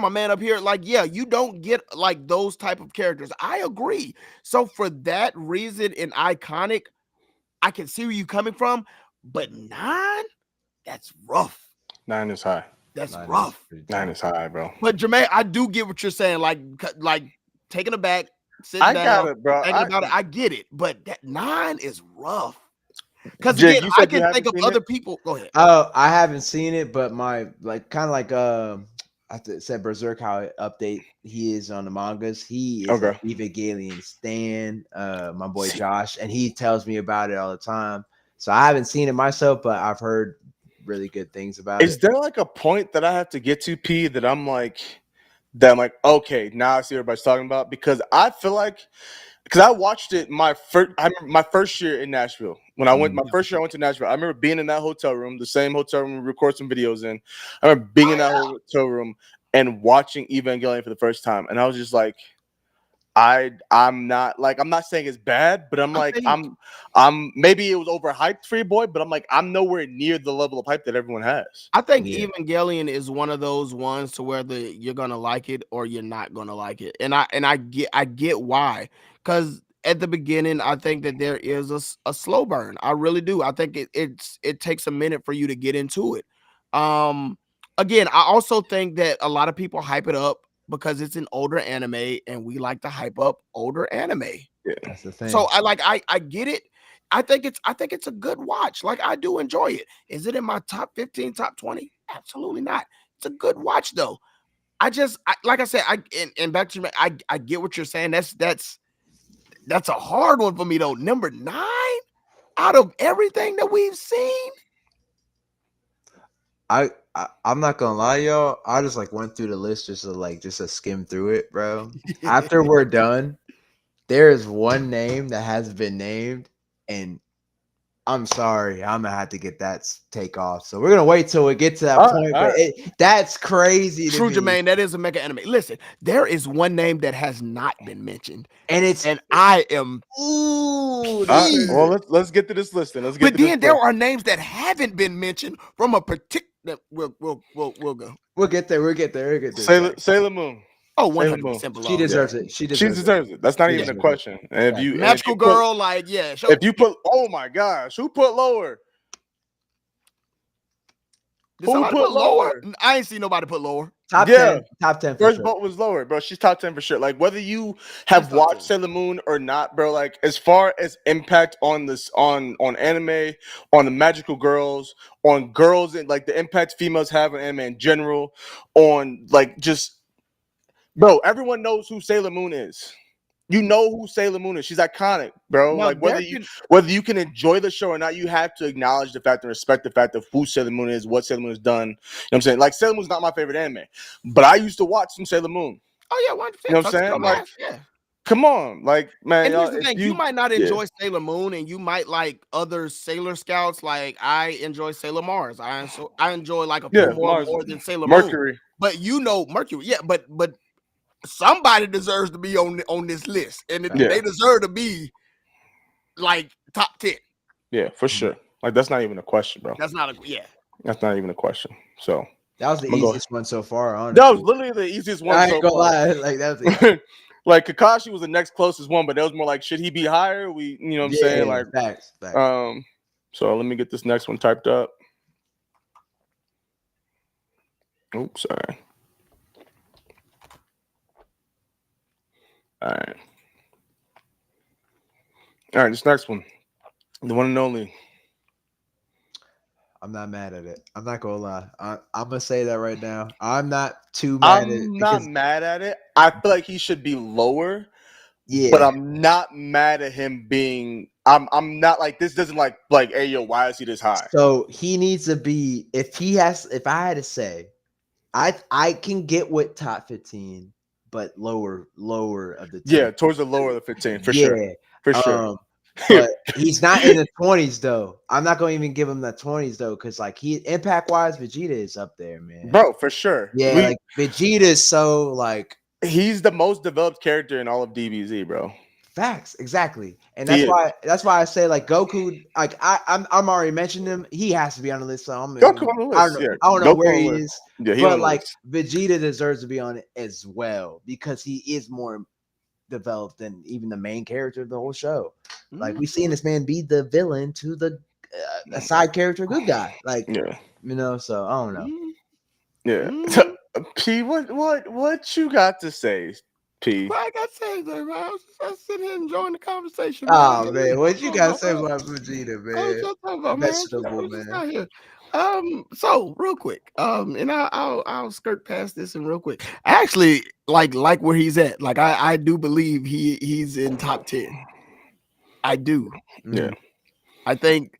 my man up here, you don't get those type of characters. I agree. So for that reason, in Iconic, I can see where you're coming from, but 9, that's rough. 9 is high. That's rough. 9 is high, bro. But Jermaine, I do get what you're saying. Like taking it back, sitting down, got it, bro. Thinking about it. I get it, but that 9 is rough. Because again, I can think of other people. Go ahead. Oh, I haven't seen it, but my I said Berserk how update he is on the mangas. He is a Evangelion stan, my boy Josh, and he tells me about it all the time. So I haven't seen it myself, but I've heard really good things about it. Is there a point that I have to get to, P, that I'm like, okay, now I see what everybody's talking about? Because I feel because I watched it my first year in Nashville. When I went, my first year I went to Nashville. I remember being in that hotel room, the same hotel room we record some videos in. I remember being in that hotel room and watching Evangelion for the first time, and I was just like, I'm not saying it's bad, but I'm maybe it was overhyped for you, boy, but I'm nowhere near the level of hype that everyone has. I think Evangelion is one of those ones to where you're gonna like it or you're not gonna like it, and I get why, because at the beginning I think that there is a slow burn. I really do. I think it takes a minute for you to get into it. Again, I also think that a lot of people hype it up because it's an older anime, and we like to hype up older anime. Yeah, that's the thing. So I get it. I think it's a good watch. I do enjoy it. Is it in my top 15, top 20? Absolutely not. It's a good watch though. Like I said, and back to I get what you're saying. That's a hard one for me though. Number 9 out of everything that we've seen. I'm not gonna lie, y'all. I just went through the list just to skim through it, bro. After we're done, there is one name that has been named, and I'm sorry, I'm gonna have to get that take off. So we're gonna wait till we get to that point. But that's crazy. True, Jermaine. That is a mega anime. Listen, there is one name that has not been mentioned, and I am. Ooh, well, let's get to this list. But then there are names that haven't been mentioned from a particular. We'll go. We'll get there. Sailor Moon. Oh, 100% She deserves it. She deserves it. That's not even a question. And if you magical girl, if you put, oh my gosh, who put lower? Who put lower? I ain't seen nobody put lower. Top 10. First vote was lower, bro. She's top 10 for sure. Whether you have watched Sailor Moon or not, bro. As far as impact on this, on anime, on the magical girls, on girls, and the impact females have on anime in general, on just. Bro, everyone knows who Sailor Moon is. You know who Sailor Moon is. She's iconic, bro. Whether you can enjoy the show or not, you have to acknowledge the fact and respect the fact of who Sailor Moon is, what Sailor Moon has done. You know what I'm saying? Sailor Moon's not my favorite anime, but I used to watch some Sailor Moon. Oh yeah, 100%. You know what I'm saying? Come on, man. And here's the thing: you might not enjoy Sailor Moon, and you might like other Sailor Scouts. I enjoy Sailor Mars. I enjoy a few more than Sailor Mercury. Moon. But Mercury, yeah. But somebody deserves to be on this list, and they deserve to be like top 10. Yeah, for sure. Like that's not even a question, bro. That's not That's not even a question. So that was the easiest one so far. Honestly, that was literally the easiest one. I ain't gonna lie. Like that was like Kakashi was the next closest one, but that was more like, should he be higher? You know what I'm saying? Like facts. So let me get this next one typed up. Oops, sorry. All right, this next one. The one and only. I'm not mad at it. I'm not gonna lie. I'm gonna say that right now. I'm not too mad at it. I'm not mad at it. I feel like he should be lower. Yeah. But I'm not mad at him being. I'm not like this. Doesn't like hey yo, why is he this high? So he needs to be. If I had to say, I can get with top 15, but lower of the 10. Yeah, towards the lower of the 15 for sure. For sure. But he's not in the 20s though. I'm not gonna even give him the 20s though, because like he impact wise, Vegeta is up there, man. Bro, for sure. Yeah, like Vegeta is so like he's the most developed character in all of DBZ, bro. Facts, exactly, and that's why I say like Goku. Like I'm already mentioned him. He has to be on the list. So Goku on the list. I don't know where he is. Yeah, but like Vegeta deserves to be on it as well because he is more developed than even the main character of the whole show. Like we seen this man be the villain to the a side character, good guy. Like you know, so I don't know. Yeah, P, what you got to say, P? What I got to say, man? I was just sitting here enjoying the conversation. Oh man, what you got to say about Vegeta, man? I was just talking about, vegetable, man. So real quick, and I'll skirt past this and real quick. I actually like where he's at. Like I do believe he's in top 10. I do. Yeah. I think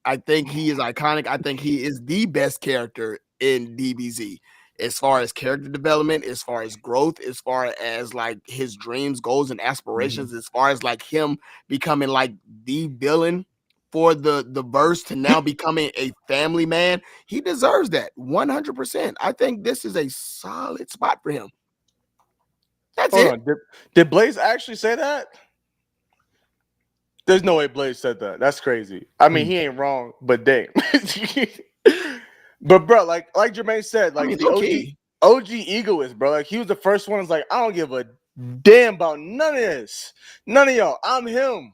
he is iconic. I think he is the best character in DBZ as far as character development, as far as growth, as far as like his dreams, goals, and aspirations, as far as like him becoming like the villain for the verse to now becoming a family man. He deserves that 100%. I think this is a solid spot for him. That's Hold on. Did Blaze actually say that? There's no way Blaze said that. That's crazy. I mean, he ain't wrong, but damn. But bro, like Jermaine said, like the OG egoist, bro. Like he was the first one. Is like, I don't give a damn about none of this, none of y'all. I'm him,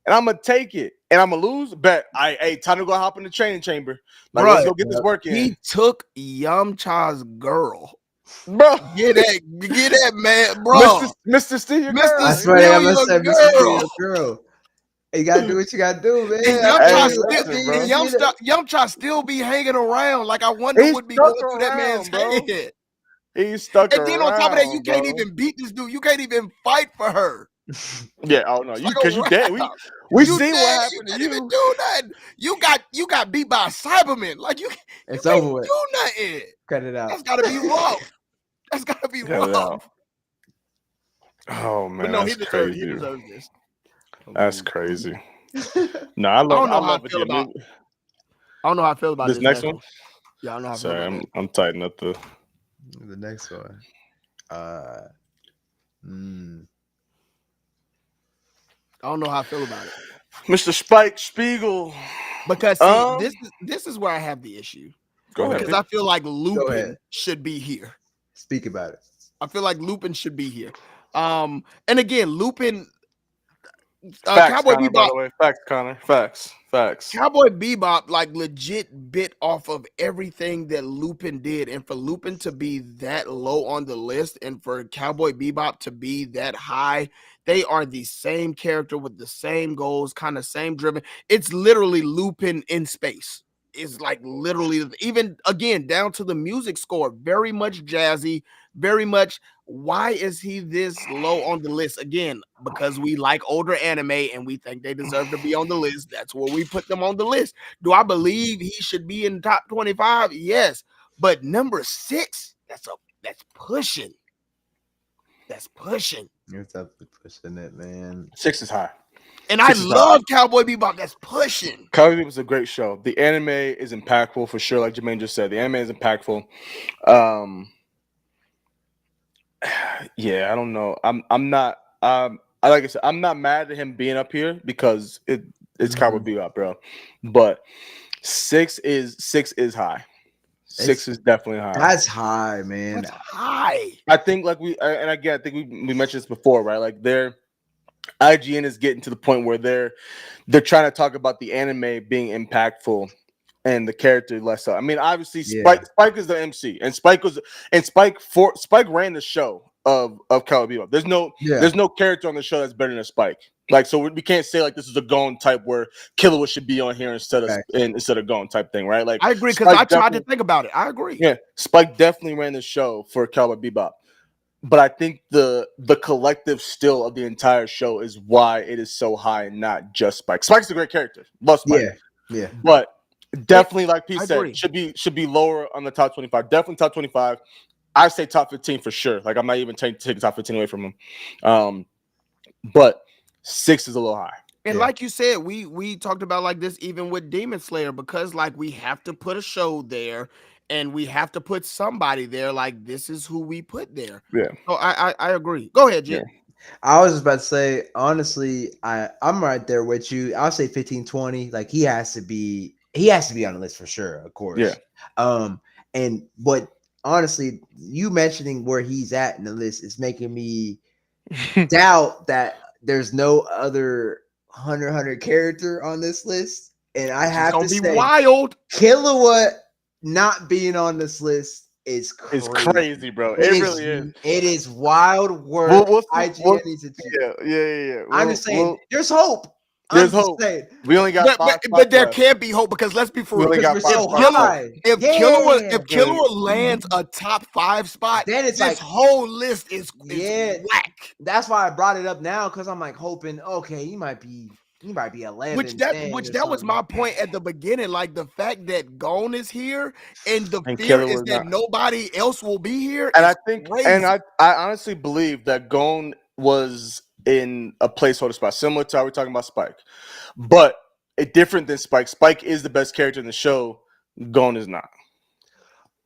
and I'm gonna take it, and I'm gonna lose. Bet time to go hop in the training chamber. Like, bro, let's go get this work in. He took Yamcha's girl. Bro, get that man, bro. Mr. Steal your girl. I swear, I'm gonna say Mr. Steal your girl. You gotta do what you gotta do, man. Yamcha still be hanging around. Like I wonder what be going through that man's head. He's stuck around. And then on top of that, you can't even beat this dude. You can't even fight for her. Yeah, oh no, because you dead. We see what happened to you. Even do nothing. You got beat by a Cyberman. Like it's over with. Do nothing. Cut it out. That's gotta be rough. That's gotta be rough. Oh man, but no, he deserves this. That's crazy. No, I love it. I don't know how I feel about this next one. Yeah, I don't know how I feel about it. I'm tightening up the next one. I don't know how I feel about it. Mr. Spike Spiegel. Because this is where I have the issue. Go ahead. Because I feel like Lupin should be here. Speak about it. I feel like Lupin should be here. And again, Lupin Cowboy Bebop, by the way. Facts, Connor. Facts. Cowboy Bebop like legit bit off of everything that Lupin did, and for Lupin to be that low on the list, and for Cowboy Bebop to be that high, they are the same character with the same goals, kind of same driven. It's literally Lupin in space. It's like literally, even again down to the music score, very much jazzy, very much. Why is he this low on the list? Again, because we like older anime and we think they deserve to be on the list. That's where we put them on the list. Do I believe he should be in the top 25? Yes. But number 6, that's pushing. That's pushing. You're definitely pushing it, man. 6 is high. And I love Cowboy Bebop. That's pushing. Cowboy Bebop is a great show. The anime is impactful for sure. Like Jermaine just said, the anime is impactful. Yeah, I don't know. I'm not. Like I said, I'm not mad at him being up here because it's Cowboy Bebop, bro. But 6 is high. 6 is definitely high. That's high, man. That's high. I think like and again, I think we mentioned this before, right? Like IGN is getting to the point where they're trying to talk about the anime being impactful and the character less so. I mean, obviously Spike is the MC, and Spike ran the show of Cowboy Bebop. There's no character on the show that's better than Spike. Like, so we can't say like this is a Gon type where Killua should be on here instead of Gon type thing, right? Like, I agree because I tried to think about it. I agree. Yeah, Spike definitely ran the show for Cowboy Bebop. But I think the collective still of the entire show is why it is so high, and not just Spike. Spike's a great character. Love Spike. Yeah. But definitely, like P said, should be lower on the top 25. Definitely top 25. I say top 15 for sure. Like, I'm not even taking top 15 away from him. But 6 is a little high. And like you said, we talked about like this even with Demon Slayer, because like we have to put a show there and we have to put somebody there. Like, this is who we put there. Yeah. So I agree. Go ahead, Jim. Yeah. I was just about to say, honestly, I'm right there with you. I'll say 15, 20. Like, he has to be on the list for sure, of course. Yeah. But honestly, you mentioning where he's at in the list is making me doubt that there's no other Hunter character on this list. And I have to say, wild. Killua not being on this list is crazy. It's crazy, bro. It really is. It is wild work. IGN needs to do. Yeah. I'm just saying, there's hope. There's hope. We only got but there can't be hope, because let's be for real. We're so high. If Killua lands a top 5 spot, then it's this like whole list is whack. That's why I brought it up now, because I'm like hoping, okay, he might be 11. Which that was my point at the beginning. Like, the fact that Gon is here and the fear is that nobody else will be here. And I think, crazy. And I honestly believe that Gon was in a placeholder spot, similar to how we're talking about Spike, but different than Spike. Spike is the best character in the show. Gon is not.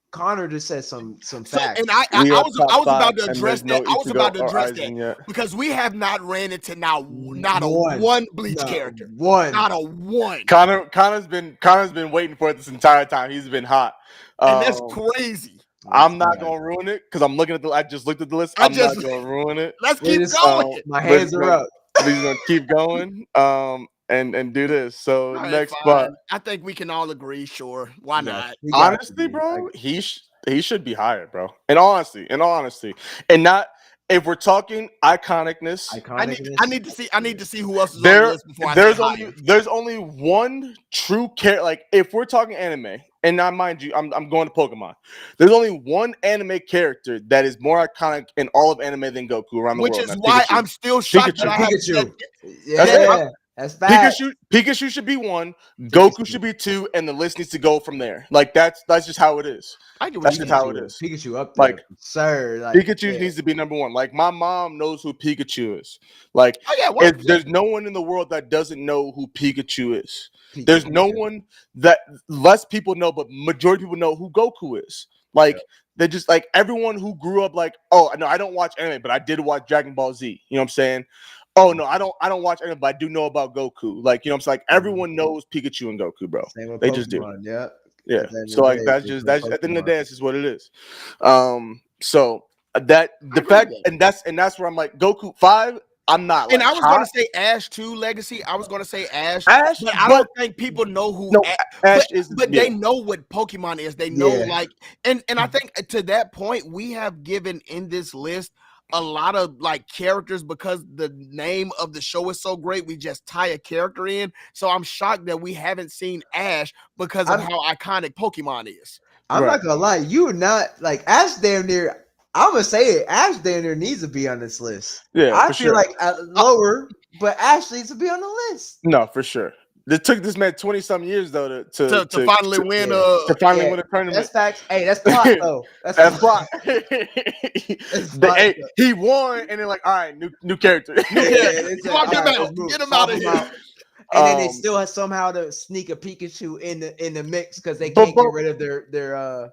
Connor just said some facts. And I was about to address that. I was about to address that because we have not ran into not a one Bleach character. Not a one. Connor's been waiting for it this entire time. He's been hot. And that's crazy. I'm not gonna ruin it because I'm looking at I just looked at the list. I'm not gonna ruin it. Let's keep going. My hands are up. We're gonna keep going. And do this. So next spot. I think we can all agree. Sure, why not? Honestly, bro, he should be higher, bro. In all honesty, and not if we're talking iconicness. I need to see who else is on the list before there's only one true character. Like, if we're talking anime, and now mind you, I'm going to Pokemon. There's only one anime character that is more iconic in all of anime than Goku around the world. Which is why I'm still shocked that I have Pikachu. Yeah. That's bad. Pikachu should be 1, Goku should be 2, and the list needs to go from there. Like, that's just how it is. That's just how it is. Pikachu up there, like, sir. Like, Pikachu needs to be number 1. Like, my mom knows who Pikachu is. Like, there's no one in the world that doesn't know who Pikachu is. There's no one that less people know, but majority of people know who Goku is. Like, they just like everyone who grew up like, oh no, I don't watch anime, but I did watch Dragon Ball Z. You know what I'm saying? Oh no, I don't watch anime, but I do know about Goku. Like, you know what I'm saying? Like, everyone knows Pikachu and Goku, bro. They just do. Yeah. So like that's at the end of the day, that's just what it is. So that the fact and that's where I'm like, Goku 5. I'm not. And I was going to say Ash 2 Legacy. I was going to say Ash, but I don't think people know who Ash is. But they know what Pokemon is. They know like, and I think to that point, we have given in this list a lot of like characters because the name of the show is so great. We just tie a character in. So I'm shocked that we haven't seen Ash because of how iconic Pokemon is. I'm not gonna lie, you are not like Ash damn near. I'm gonna say it. Ash damn near needs to be on this list. Yeah, I feel like lower, but Ash needs to be on the list. No, for sure. It took this man 20-something years though to finally win. To finally win a tournament. That's facts. Hey, that's plot though. That's plot. He won, and then like, all right, new character. Get him out of here. And then they still have somehow to sneak a Pikachu in the mix because they can't get rid of their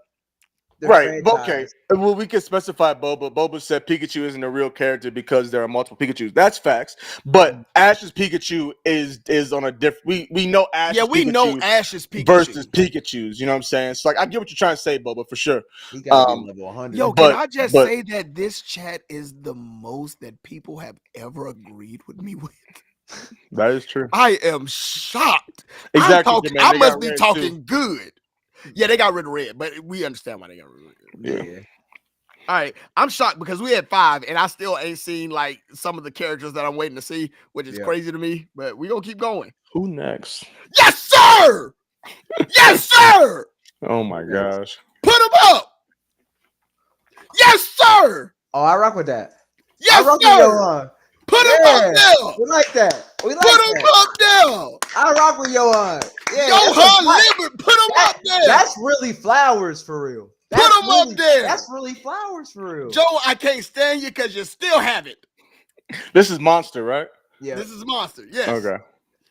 Right. Okay. Well, we can specify Boba. Boba said Pikachu isn't a real character because there are multiple Pikachus. That's facts. But Ash's Pikachu is on a different. We know Ash. Yeah, we Pikachu know Ash's Pikachu versus Pikachu's. You know what I'm saying? So like, I get what you're trying to say, Boba, for sure. He got to be level 100. Yo, can I just say that this chat is the most that people have ever agreed with me with? That is true. I am shocked. Exactly. I must be talking good. Yeah, they got rid of red, but we understand why they got rid of red. Yeah. All right. I'm shocked because we had 5 and I still ain't seen like some of the characters that I'm waiting to see, which is crazy to me, but we gonna keep going. Who next? Yes, sir. Yes, sir. Oh my gosh. Put him up. Yes, sir. Oh, I rock with that. Yes, sir. Put him up there. We like that. We like Put him up there. I rock with Johan. Yeah, Put him up there. That's really flowers for real. Put him up there. That's really flowers for real. Joe, I can't stand you because you still have it. This is Monster, right? Yeah. This is Monster. Yes. Okay.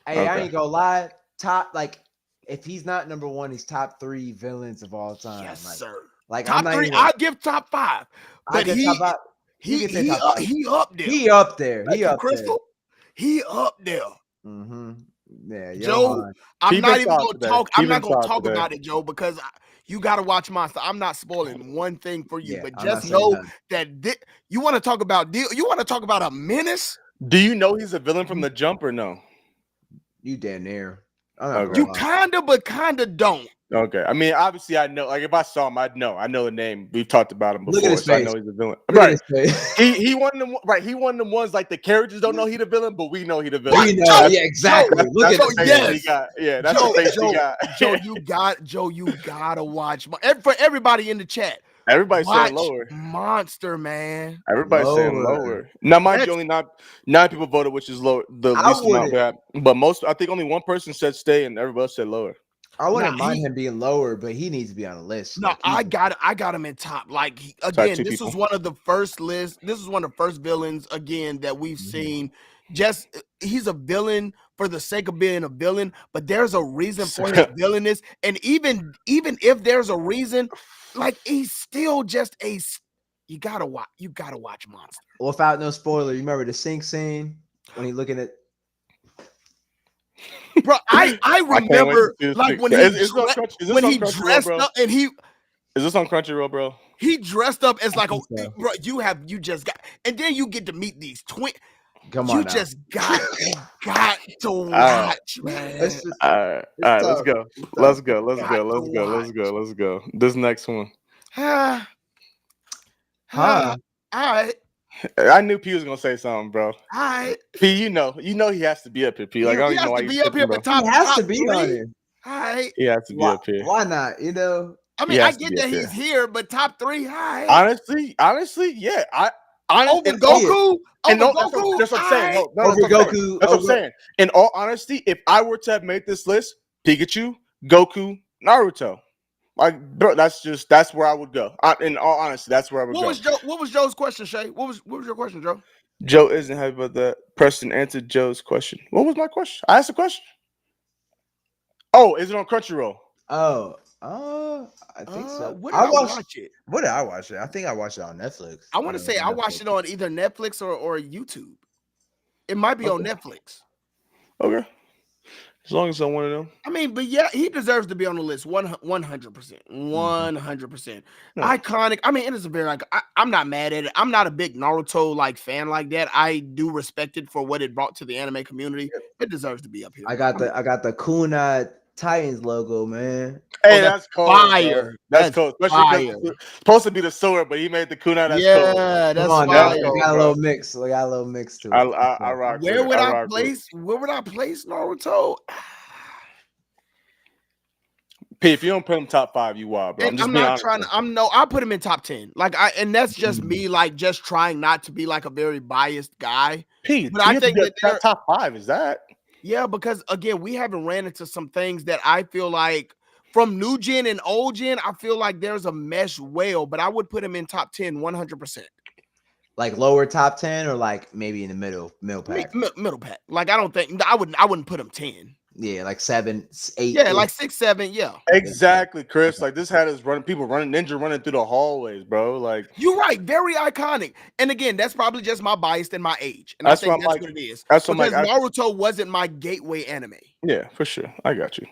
Hey, I ain't gonna lie. If he's not number 1, he's top 3 villains of all time. Yes, sir. Like top 3, I'll give top 5. But he up there. He up there. He up Crystal. He up there. Mm-hmm. Yeah, Joe. I'm not even gonna talk. I'm not gonna talk about it, Joe, because you gotta watch Monster. I'm not spoiling one thing for you, but just know that you want to talk about you want to talk about a menace. Do you know he's a villain from the jump or no? You damn near. You kinda, but kinda don't. Okay, I mean, obviously, I know. Like, if I saw him, I'd know. I know the name. We've talked about him before, Look at his so face. I know he's a villain. Look Right? at his face. He one of them. Right? He one of them ones like the characters don't know he the villain, but we know he the villain. We know, yeah, exactly. Look Look at at the face he got. Yeah, that's the face he got. Joe, you gotta watch. For everybody in the chat, everybody's saying lower. Monster, man. Everybody's saying lower. Now, mind you, only 9 people voted, which is lower. The least amount bad. But I think only one person said stay, and everybody else said lower. I wouldn't mind him being lower, but he needs to be on the list. No, I got him in top. Like again, this was one of the first lists. This is one of the first villains again that we've seen. Just he's a villain for the sake of being a villain, but there's a reason for his villainous. And even if there's a reason, like he's still just a. You gotta watch Monster. Without no spoiler, you remember the sink scene when he looking at. Bro, I remember like when he dressed up and he. Is this on Crunchyroll, bro? He dressed up as like bro. You just got, and then you get to meet these twins. Come on, you just got to watch, man. All right, let's go. This next one. All right. I knew P was gonna say something, bro. All right. P, you know he has to be up here. P, like I don't even know why he has to be up here, but he has to be on here. All right. He has to be up here. Why not? You know. I mean, I get that he's here, but top 3. All right. Honestly, yeah. Over Goku. That's what I'm saying. Goku. That's what I'm saying. In all honesty, if I were to have made this list, Pikachu, Goku, Naruto. Like, bro, that's where I would go. In all honesty, that's where I would go. What was Joe's question, Shay? What was your question, Joe? Joe isn't happy about that. Preston answered Joe's question. What was my question? I asked a question. Oh, is it on Crunchyroll? I think so. I watch it. What did I watch it? I think I watched it on Netflix. I want to say I watched it on either Netflix or YouTube. It might be on Netflix. Okay. As long as I'm one of them. I mean, but yeah, he deserves to be on the list 100%. 100%. Iconic. I mean, it is a very I'm not mad at it. I'm not a big Naruto like fan like that. I do respect it for what it brought to the anime community. It deserves to be up here. I got the Kunai Titans logo, man. Hey, that's cool. Fire. That's cool. Especially it's supposed to be the sword, but he made the Kunai. That's cool. Yeah, that's fire. We got a little mix. We got a little mix too. I rock. Where would I place Naruto? P, if you don't put him top 5, you wild, bro. I'm not trying to. I'll put him in top 10. And that's just me, like just trying not to be like a very biased guy. P, but I think that top 5 is that. Yeah, because again, we haven't ran into some things that I feel like from new gen and old gen, I feel like there's a mesh well, but I would put him in top 10 100%. Like lower top 10 or like maybe in the middle pack? Middle pack. Like I don't think I wouldn't put him 10. like 7, 8. Yeah, like 6, 7. Yeah, exactly, Chris. Like this had us running, people running, ninja running through the hallways, bro. Like you're right, very iconic. And again, that's probably just my bias and my age, and that's I think what that's what it is. That's what because Naruto wasn't my gateway anime. Yeah, for sure. I got you.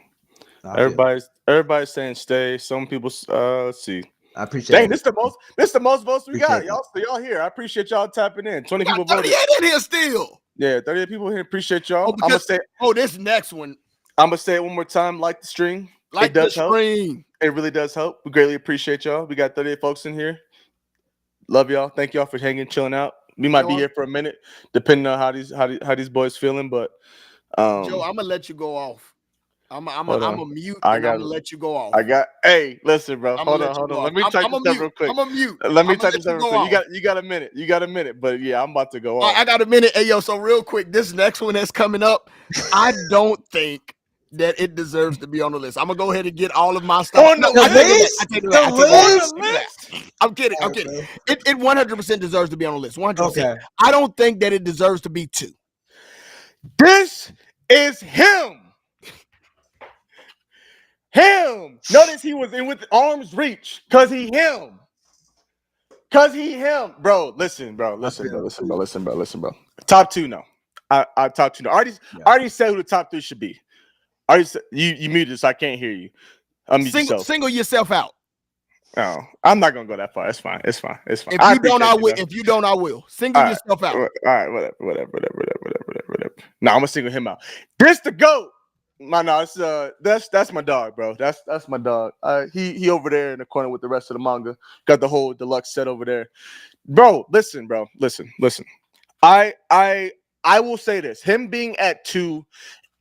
Everybody's saying stay. Some people, let's see. I appreciate. Dang, this the most votes we got. Y'all here. I appreciate y'all tapping in. 20 people voted. 38 in here still. Yeah, 38 people here. Appreciate y'all. I'm gonna say. Oh, this next one. I'm gonna say it one more time. Like the stream. Like the stream. It really does help. We greatly appreciate y'all. We got 38 folks in here. Love y'all. Thank y'all for hanging, chilling out. We might be here for a minute, depending on how these boys feeling. But Joe, I'm gonna let you go off. I'm a mute. I'm gonna let you go off. Hey, listen, bro. Hold on. Let me type this up real quick. I'm a mute. Let me type this up real quick. You got a minute. You got a minute. But yeah, I'm about to go off. I got a minute. Hey, yo. So real quick, this next one that's coming up, I don't think that it deserves to be on the list. I'm gonna go ahead and get all of my stuff. On the list. I'm kidding. It 100% deserves to be on the list. 100%. Okay. I don't think that it deserves to be 2. This is him. Notice he was in with arm's reach because he him. Bro, listen, bro. Top 2, no. I top 2 no. I already said who the top 3 should be. You muted, so I can't hear you. Single yourself out. Oh, I'm not gonna go that far. It's fine. If you don't, I will. If you don't, I will. Single yourself out. All right, whatever. No, I'm gonna single him out. This the GOAT. That's my dog, bro. That's my dog. He over there in the corner with the rest of the manga. Got the whole deluxe set over there. Bro, listen. I will say this. Him being at 2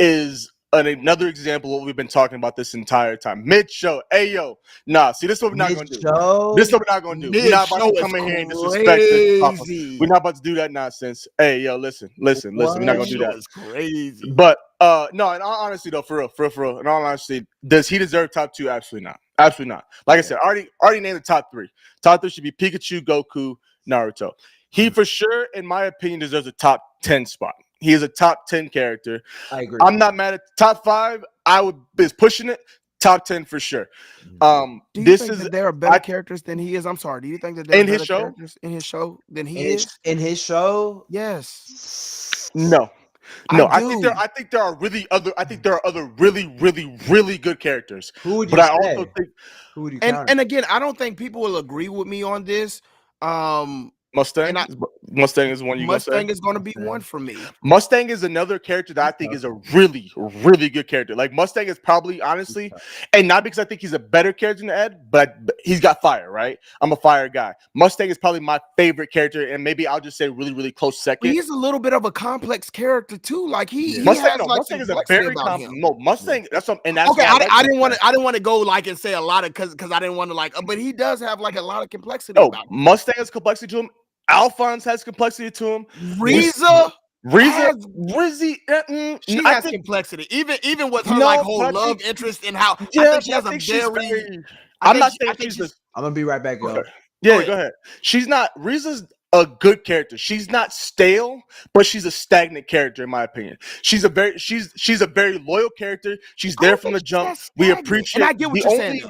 is another example of what we've been talking about this entire time. Mid-show. Hey, yo. Nah, see, this is what we're not going to do. We're not about to come in here and disrespect this. We're not about to do that nonsense. Hey, yo, listen. We're not going to do that. It's crazy. But, no, in all honesty, though, for real, in all honesty, does he deserve top 2? Absolutely not. Like I said, already named the top 3. Top 3 should be Pikachu, Goku, Naruto. He, for sure, in my opinion, deserves a top 10 spot. He is a top 10 character. I agree. I'm not mad at top 5. Is pushing it. Top 10 for sure. Do you think that there are better characters than he is? I'm sorry. Do you think that there are better characters in his show than he is? In his show? Yes. No. I think there are other really good characters. Who would you say? I also think and again, I don't think people will agree with me on this. Mustang is one you Mustang is going to be one for me. Mustang is another character that I think is a really good character. Like Mustang is probably honestly, and not because I think he's a better character than Ed, but he's got fire, right? I'm a fire guy. Mustang is probably my favorite character, and maybe I'll just say really close second. He's a little bit of a complex character too. Like Mustang is a very complex. No, Mustang. That's what, and that's okay. I didn't want to go like and say a lot of because I didn't want to like, but he does have like a lot of complexity. No, Mustang has complexity to him. Alphonse has complexity to him. Riza she has complexity. Even with her like whole love interest in how I think she has a very. I'm not saying she's just. I'm gonna be right back, yo. Yeah, go ahead. She's not. Riza's a good character. She's not stale, but she's a stagnant character in my opinion. She's a very loyal character. She's there from the jump. We appreciate. And I get what you're saying.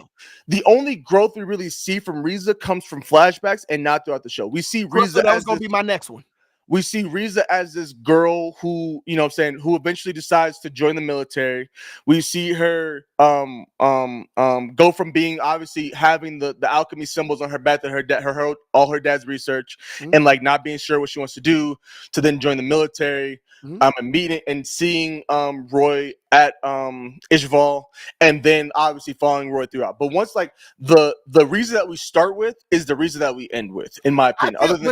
The only growth we really see from Riza comes from flashbacks and not throughout the show. We see Riza. That was going to be my next one. We see Riza as this girl who, you know what I'm saying, who eventually decides to join the military. We see her go from being obviously having the alchemy symbols on her back that all her dad's research and like not being sure what she wants to do to then join the military. And meeting and seeing Roy at Ishval and then obviously following Roy throughout. But once like the reason that we start with is the reason that we end with, in my opinion. I don't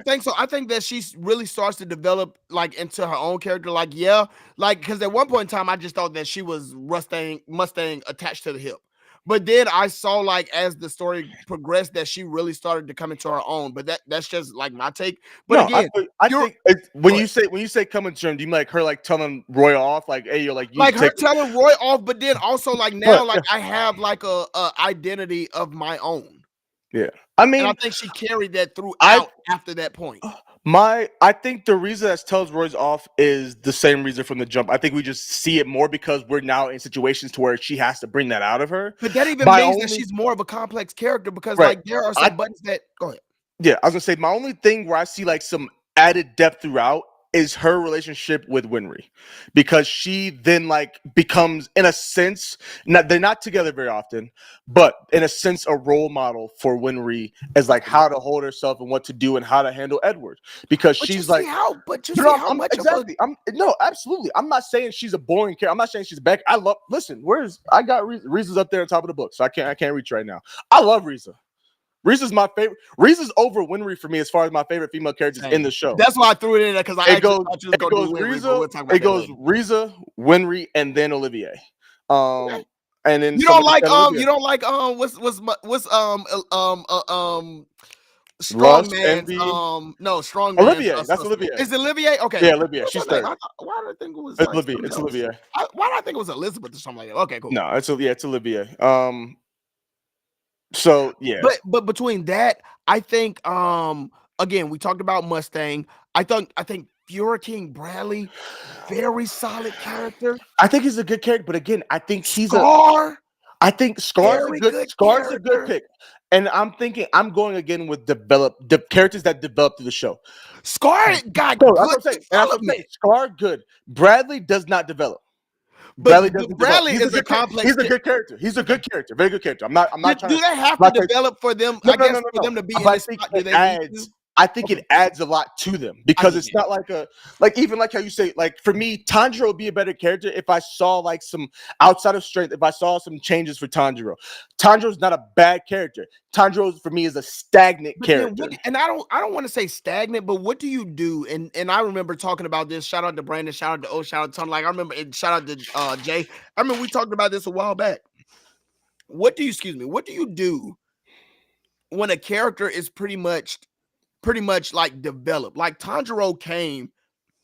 think so. I think that she really starts to develop like into her own character. Like because at one point in time I just thought that she was Mustang attached to the hip. But then I saw like as the story progressed that she really started to come into her own. But that's just like my take. But no, again, I think when you say come into term, do you mean like her like telling Roy off like hey you're like you like her telling Roy off, but then also like now like I have like a identity of my own. Yeah, I mean, and I think she carried that throughout after that point. I think the reason that tells Roy's off is the same reason from the jump. I think we just see it more because we're now in situations to where she has to bring that out of her. But that even means that she's more of a complex character because like there are some buttons that go ahead. Yeah, I was gonna say my only thing where I see like some added depth throughout is her relationship with Winry, because she then like becomes, in a sense, they're not together very often, but in a sense, a role model for Winry as like how to hold herself and what to do and how to handle Edward, because she's like, exactly. No, absolutely. I'm not saying she's a boring character. I'm not saying she's back. I got Riza's up there on top of the book, so I can't reach right now. I love Riza. Riza's my favorite. Riza's over Winry for me as far as my favorite female characters in the show. That's why I threw it in there because it goes Riza, Winry, and then Olivier. And then you don't like Strong Man. No, Strong Man. Olivier. That's Olivier. Is it Olivier? Okay. Yeah, Olivier. She's third. Why did I think it was Olivier? It's Olivier. Why did I think it was Elizabeth or something like that? Okay, cool. No, it's Olivier. So yeah, but between that, I think again we talked about Mustang. I think Fury King Bradley, very solid character. I think he's a good character, but again, I think Scar. I think Scar's a good pick, and I'm thinking I'm going again with the characters that develop through the show. Scar got good development. Scar good. Bradley does not develop. Bradley is a complex. He's a good character. He's a good character. Very good character. I'm not trying. Do they have to develop for them? I guess for them to be in this spot, do they need to? I think it adds a lot to them because it's not like even like how you say, like for me, Tanjiro would be a better character if I saw like some outside of strength, if I saw some changes for Tanjiro. Tanjiro's not a bad character. Tanjiro for me is a stagnant character. And I don't want to say stagnant, but what do you do? And I remember talking about this. Shout out to Brandon, shout out to O, shout out to Tom. Like I remember, and shout out to Jay. I remember we talked about this a while back. What do you do when a character is pretty much like developed? Like Tanjiro came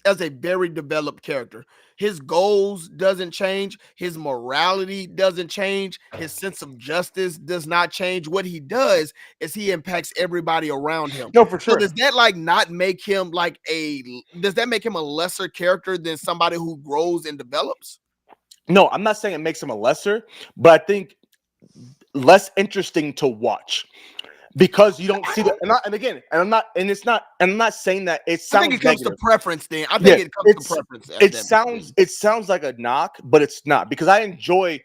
as a very developed character. His goals doesn't change. His morality doesn't change. His sense of justice does not change. What he does is he impacts everybody around him. No, for sure. So does that like not make him does that make him a lesser character than somebody who grows and develops? No, I'm not saying it makes him a lesser, but I think less interesting to watch. Because you don't see the I'm not saying that it sounds. I think it comes to preference. Then I think it comes to preference. It sounds like a knock, but it's not, because I enjoy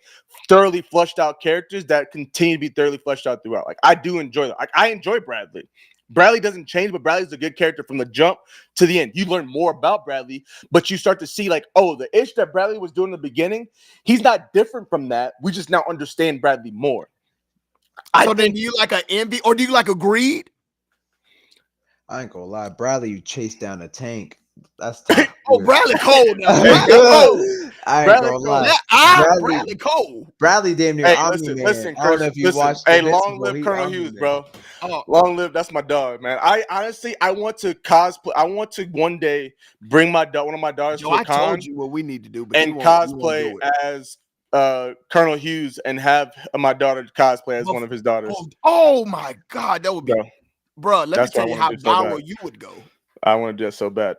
thoroughly fleshed out characters that continue to be thoroughly fleshed out throughout. Like I do enjoy that. Like I enjoy Bradley. Bradley doesn't change, but Bradley's a good character from the jump to the end. You learn more about Bradley, but you start to see like, oh, the ish that Bradley was doing in the beginning, he's not different from that. We just now understand Bradley more. Then do you like an envy or do you like a greed? I ain't gonna lie, Bradley, you chased down a tank. That's Bradley cold now. I ain't gonna lie. Bradley cold. Bradley damn near listen, I don't know if you watched. Hey, long live Colonel Hughes, bro. Long live. That's my dog, man. I honestly, I want to cosplay. I want to one day bring one of my daughters to a con. I told you what we need to do, but and cosplay as Colonel Hughes and have my daughter cosplay as one of his daughters. Oh my God, that would be, bro. Let me tell you how viral you would go. I want to do it so bad.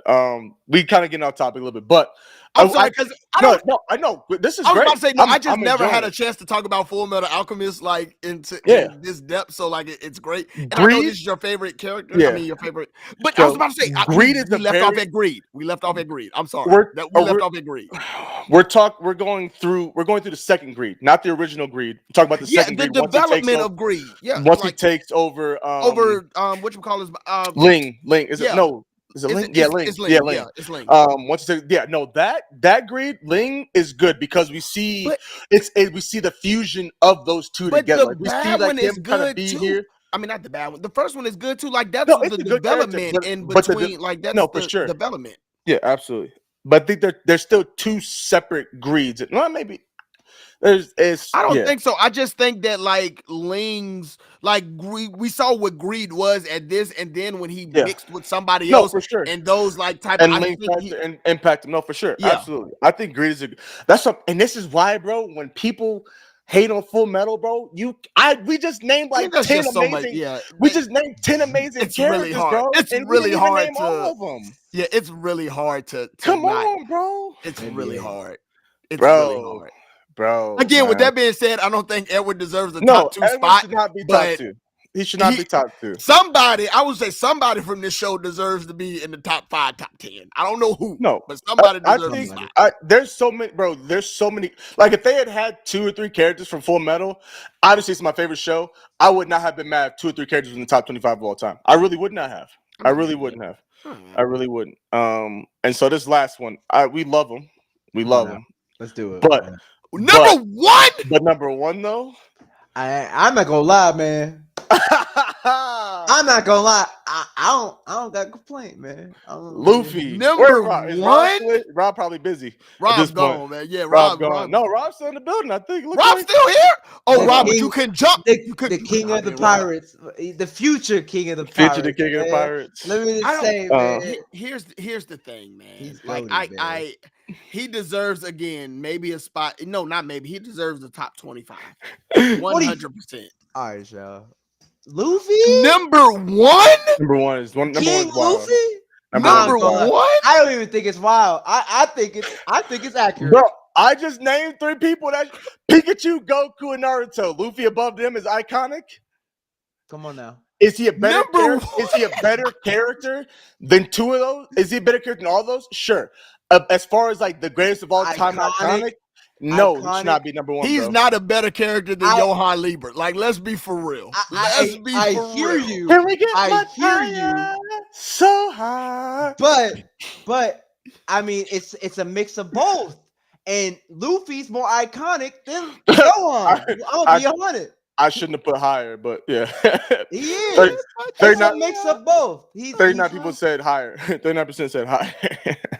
We kind of getting off topic a little bit, but I'm sorry because I know this is. I was great. about to say I just never had a chance to talk about Full Metal Alchemist like in this depth. So like it's great. And I know this is your favorite character. Yeah. I mean your favorite. But I was about to say Greed is we left off at Greed. We left off at Greed. I'm sorry. We left off at Greed. We're going through the second Greed, not the original Greed. We're talking about the second Greed. The development of Greed. Yeah. Once he takes over what you call his Ling. Is it no? Is it Ling? Ling. It's Ling. Yeah, it's Ling. Once you say, that Greed Ling is good because we see we see the fusion of those two together. But the bad one is good too. Here. I mean, not the bad one. The first one is good too. Like that's the development in between. Like that's for sure development. Yeah, absolutely. But I think there's still two separate Greeds. Well, maybe. I don't think so. I just think that like Ling's like we saw what Greed was at this, and then when he mixed with somebody else, for sure, and those like type and of and impact him. No, for sure, absolutely. I think Greed is and this is why, bro. When people hate on Full Metal, bro. We just named like 10 amazing. We just named 10 amazing characters, really hard. bro. It's and really we didn't hard even name all of them. Yeah, it's really hard to come on, bro. It's really hard. It's bro, really hard, bro. Again, man. with that being said, I don't think Edward deserves the no, top 2 Edward spot. should not be top 2. He should not be top 2. Somebody, I would say somebody from this show deserves to be in the top 5, top 10. I don't know who. No, but somebody deserves I think, to be. there's so many, bro. There's so many. Like, if they had 2 or 3 characters from Full Metal, obviously it's my favorite show. I would not have been mad if 2 or 3 characters in the top 25 of all time. I really would not have. I really wouldn't have. I really wouldn't. And so this last one, we love him. We love him. Let's do it. But number 1. But number 1 though, I'm not gonna lie, man. I'm not gonna lie. I don't got a complaint, man. Luffy. Number Rob? 1. Rob probably busy. Rob's gone, man. Yeah, Rob's gone. No, Rob's still in the building. I think. Rob's still here. Oh, Rob, but you couldn't jump. The king of the pirates, the future king of the pirates. The king of the pirates. Let me just say, man. Here's the thing, man. He's like loaded, he deserves again maybe a spot. No, not maybe. He deserves the top 25. 100%. All right, y'all. Luffy number 1. Number 1 is one. King Luffy. Number 1. I don't even think it's wild. I think it's accurate. Bro, I just named 3 people that Pikachu, Goku, and Naruto. Luffy above them is iconic. Come on now. Is he a better character than 2 of those? Is he a better character than all those? Sure. As far as like the greatest of all time, iconic. No, he should not be number 1. He's not a better character than Johann Liebert. Like, let's be for real. I hear you. Can we get I hear you. So high. But I mean, it's a mix of both. And Luffy's more iconic than Johann. I'll be on it. I shouldn't have put higher, but yeah. He is. It's a mix of both. 39 people said higher. 39% said higher.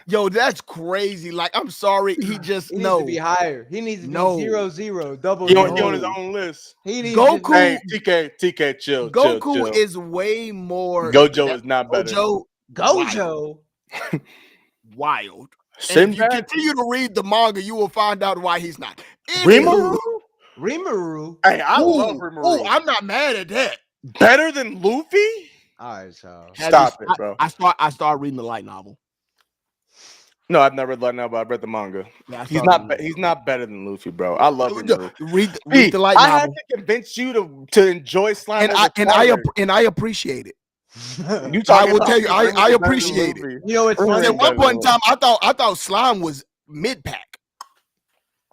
Yo, that's crazy. Like, I'm sorry. He just needs to be higher. He needs to be 0-0, double. He on his own list. He needs Goku. Hey, TK, chill. Goku is way more. Gojo is not better. Gojo. Wild. And if you continue to read the manga, you will find out why he's not. Rimuru. Hey, I love Rimuru. Oh, I'm not mad at that. Better than Luffy? All right, so stop it, bro. I started reading the light novel. No, I've never read the light novel. I've read the manga. Yeah, he's not better than Luffy, bro. I love Rimuru. Read the light novel. I had to convince you to enjoy slime. And I appreciate it. I will tell you, I appreciate it. You know, it's funny. At one point in time, I thought slime was mid-pack.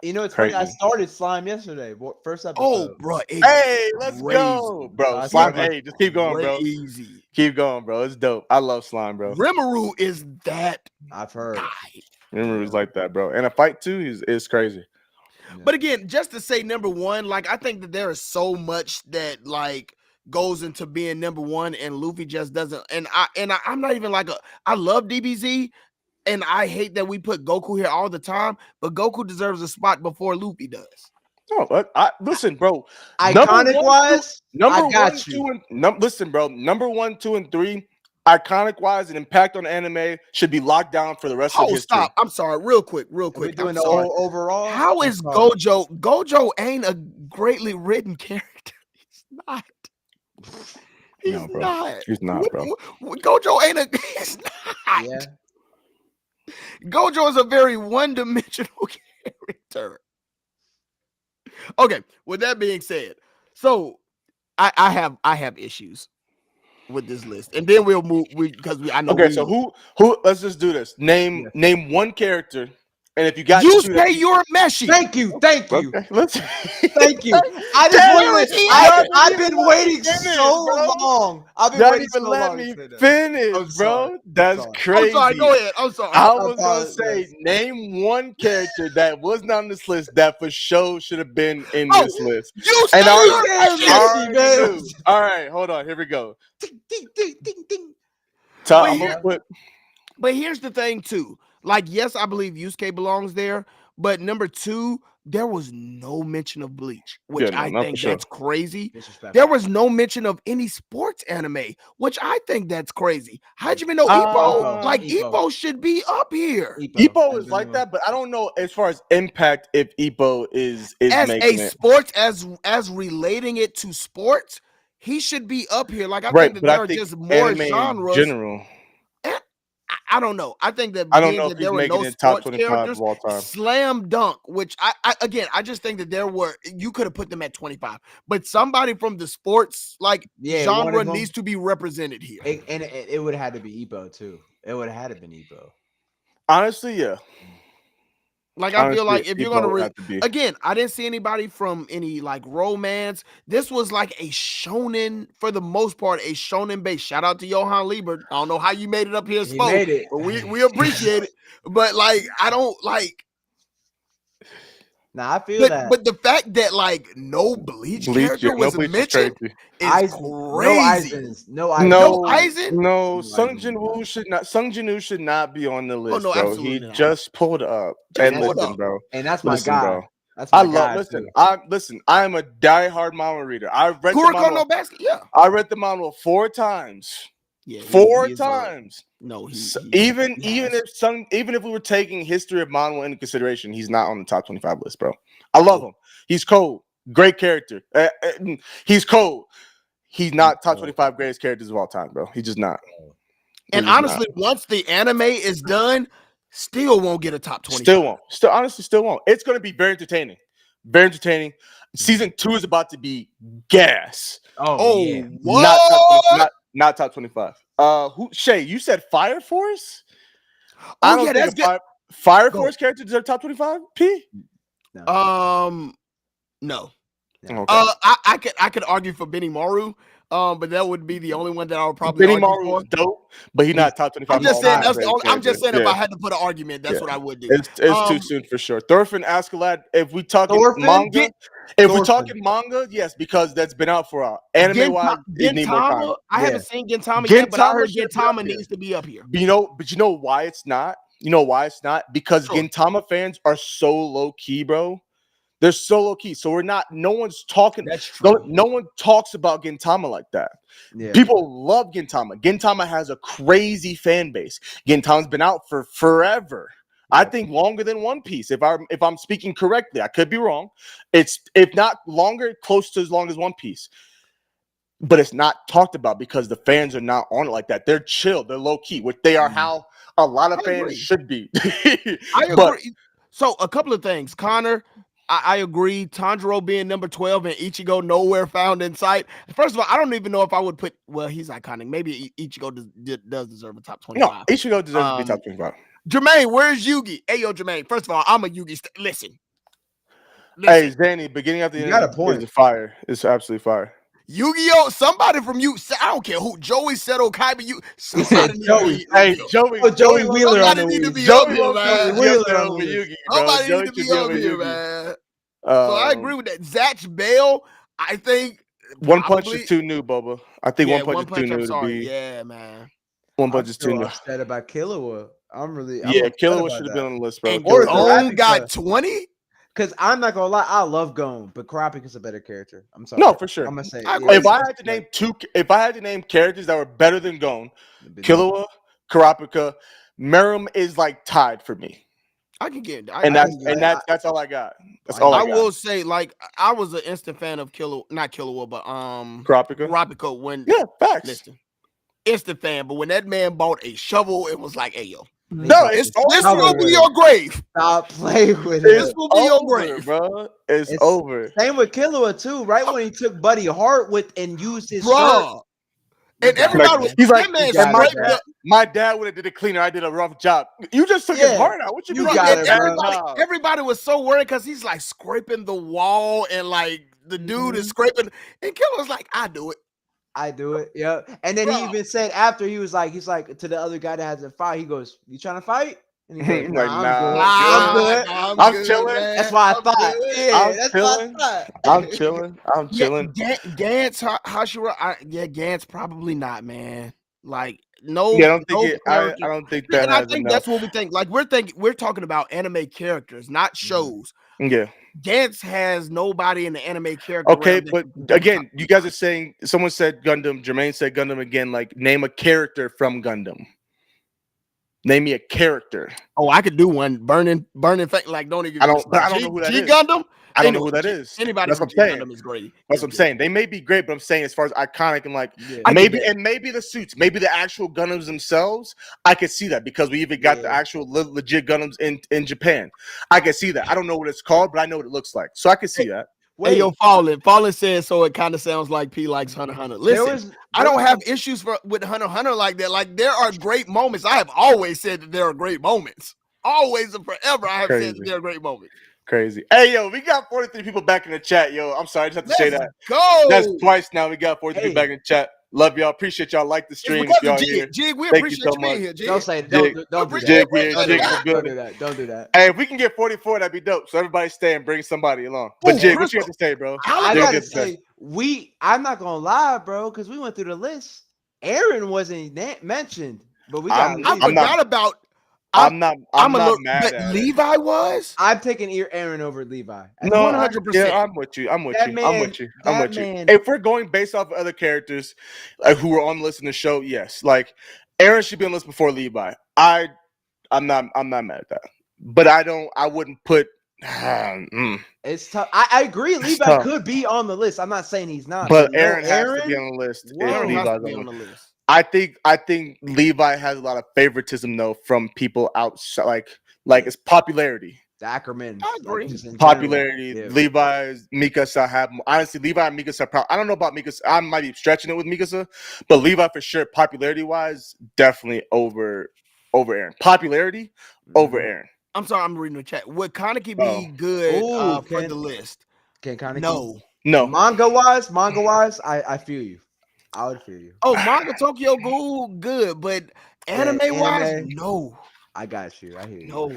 You know, it's funny. I started slime yesterday. First episode. Oh, bro. Hey, let's go, bro. Slime. Hey, just keep going, bro. Easy. Keep going, bro. It's dope. I love slime, bro. Rimuru is that. I've heard. Rimuru like that, bro. And a fight too is crazy. Yeah. But again, just to say number 1, like I think that there is so much that like goes into being number 1, and Luffy just doesn't. And I'm not even like I love DBZ. And I hate that we put Goku here all the time, but Goku deserves a spot before Luffy does. No, listen, bro. Iconic wise, number 1, 2, and listen, bro. Number 1, 2, and 3, iconic wise, and impact on anime should be locked down for the rest of history. Stop! I'm sorry, real quick. We're doing the overall. How is Gojo? Gojo ain't a greatly written character. He's not. He's not. He's not, bro. Gojo ain't a. He's not. Yeah. Gojo is a very one-dimensional character. Okay, with that being said, so I have issues with this list, and then we'll move because I know. Okay, so who? Let's just do this. Name 1 character. And if you got you're Meshi. Thank you. Okay, Thank you. I've been waiting so long. I've been waiting so long. Let me finish, bro. That's crazy. I'm sorry. Go ahead. I'm sorry. I was gonna say name 1 character that was not on this list that for sure should have been in this list. And all right, hold on. Here we go. But here's the thing too. Like, yes, I believe Yusuke belongs there, but number 2, there was no mention of Bleach, which I think that's crazy. There was no mention of any sports anime, which I think that's crazy. How'd you even know Ippo? Like Ippo should be up here. Ippo is like that, but I don't know as far as impact if Ippo is as making a sports as relating it to sports. He should be up here. Like I think that there are just more genres. In general. I don't know. I think that I don't know if there were no sports characters, of all time. Slam dunk, which I just think that you could have put them at 25, but somebody from the sports genre needs to be represented here. It would have had to be Ippo too. It would have had to been Ippo. Honestly, yeah. Like I feel like if you're gonna again, I didn't see anybody from any like romance. This was like a shonen for the most part, a shonen base. Shout out to Johan Liebert. I don't know how you made it up here, but we appreciate it. But like, I don't like. Nah, I feel that. But the fact that like no Bleach character was mentioned is crazy. No Aizen. No, Sung Jin-woo should not be on the list. Oh, no, bro. absolutely He not. just pulled up. Bro. And that's my guy. Bro. That's my guy. I am a diehard manga reader. I read Kuroko no Basket. Yeah, I read the manga 4 times. Yeah, four times. No, even if we were taking history of manga into consideration, he's not on the top 25 list, bro. I love him. He's cold. Great character. He's cold. He's not top 25 greatest characters of all time, bro. He's just not. And honestly, once the anime is done, still won't get a top 25. Still won't. It's going to be very entertaining. Very entertaining. Season 2 is about to be gas. Yeah. What? Not top 25. Shay, you said Fire Force? I don't think Fire Force character deserve top 25? P? No. Okay. I could argue for Benny Maru, but that would be the only one that I would probably Benny Maru is dope, but he's not top 25. I'm just saying I'm just saying if I had to put an argument, that's what I would do. It's too soon for sure. Thorfinn Askeladd, if we talking manga, yes, because that's been out for a while. Anime wise, Gintama, I haven't seen Gintama yet, but I heard Gintama needs to be up here. But you know why it's not? You know why it's not? Because Gintama fans are so low key, bro. They're so low key. So no one's talking. That's true. No one talks about Gintama like that. Yeah. People love Gintama. Gintama has a crazy fan base. Gintama's been out for forever. Yeah. I think longer than One Piece. If I'm speaking correctly, I could be wrong. It's if not longer, close to as long as One Piece. But it's not talked about because the fans are not on it like that. They're chill. They're low key, which they are how a lot of fans should be. I agree. So a couple of things, Connor. I agree. Tanjiro being number 12 and Ichigo nowhere found in sight. First of all, I don't even know if I would put. Well, he's iconic. Maybe Ichigo does deserve a top 25. No, Ichigo deserves to be top 25. Jermaine, where's Yugi? Hey, yo, Jermaine. First of all, I'm a Yugi. Listen. Hey, Zanny, beginning of the end, got a point. Is fire. It's absolutely fire. Yu-Gi-Oh! Somebody from you. I don't care who. Joey Seto Kaiba. Joey Wheeler on the Wii. Joey Wheeler on the Yugi. Somebody needs to be up here, man. So I agree with that. Zatch Bell, I think One Punch is too new, Boba. I think One Punch is too new to be. Yeah, man. One Punch is too new. Upset about Killua. Killua should have been on the list, bro. And Gon got 20. Because I'm not gonna lie, I love Gon, but Kurapika's a better character. I'm sorry. No, for sure. I'm gonna say if I had to name characters that were better than Gon, Killua, Kurapika, Meruem is like tied for me. I can get that's all I got. That's all I got. will say, like, I was an instant fan of not Killua, but Kurapika when facts. Listen, instant fan, but when that man bought a shovel, it was like, hey yo. No, this will be your grave. Stop playing with it. This will be your grave, bro. It's over. Same with Killua too, right? When he took Buddy Hart and used his shirt. And everybody was like, my dad would have did a cleaner. I did a rough job. You just took his heart out. What you doing? Everybody was so worried because he's like scraping the wall and like the dude is scraping. And Killua's like, I do it. Yeah. And then he even said after he's like to the other guy that has a fight, he goes, "You trying to fight?" And he goes, I'm good. I'm chilling. That's why I thought. I'm chilling. Geass, Geass probably not, man. Like no. Yeah, I don't think that. And I think that's what we think. Like we're talking about anime characters, not shows. Yeah. Geass has nobody in the anime character. Okay, but again, you guys are saying someone said Gundam. Jermaine said Gundam again. Like, name a character from Gundam. Name me a character. Oh, I could do one. Burning. Like, don't even. I don't know who that is. Gundam. I don't know who that is. Anybody That's from what I'm saying. Gundam is great. That's what I'm saying. They may be great, but I'm saying as far as iconic and like maybe the suits, maybe the actual Gundams themselves, I could see that because we even got the actual legit Gundams in Japan. I can see that. I don't know what it's called, but I know what it looks like, so I can see that. Hey, yo, Fallen says so. It kind of sounds like P likes Hunter x Hunter. Listen, I don't have issues with Hunter x Hunter like that. Like, there are great moments. I have always said that there are great moments. Always and forever, I have said that there are great moments. Crazy. Hey, yo, we got 43 people back in the chat, yo. I'm sorry, I just have to say that. Go. That's twice now. We got 43 back in the chat. Love y'all. Appreciate y'all. Like the stream. Y'all here. Jig, we appreciate you being here, Jig. Don't say don't do that. Don't do that. Hey, if we can get 44, that'd be dope. So everybody stay and bring somebody along. But Jig, what you have to say, bro? I gotta say, I'm not gonna lie, bro, because we went through the list. Aaron wasn't mentioned, but we got. I forgot about. I'm not mad at it. Levi was. I'm taking Aaron over Levi. No, 100%. Yeah, I'm with you. I'm with you. If we're going based off of other characters like who were on the list in the show, yes. Like Aaron should be on the list before Levi. I'm not mad at that. But I wouldn't put It's tough. I agree. Levi could be on the list. I'm not saying he's not. But Aaron has to be on the list. Aaron has to be on the list. I think Levi has a lot of favoritism though from people outside, like it's popularity. The Ackerman. I agree. Popularity. Yeah. Levi's Mikasa have honestly Levi and Mikasa. I don't know about Mikasa. I might be stretching it with Mikasa, but Levi for sure, popularity wise, definitely over Aaron. Popularity over Aaron. I'm sorry, I'm reading the chat. Would Kaneki be good for the list? Can Kaneki? No. Manga wise, I feel you. I would feel you. Oh, manga Tokyo Ghoul, good, but anime wise, no. I got you. I hear you. No.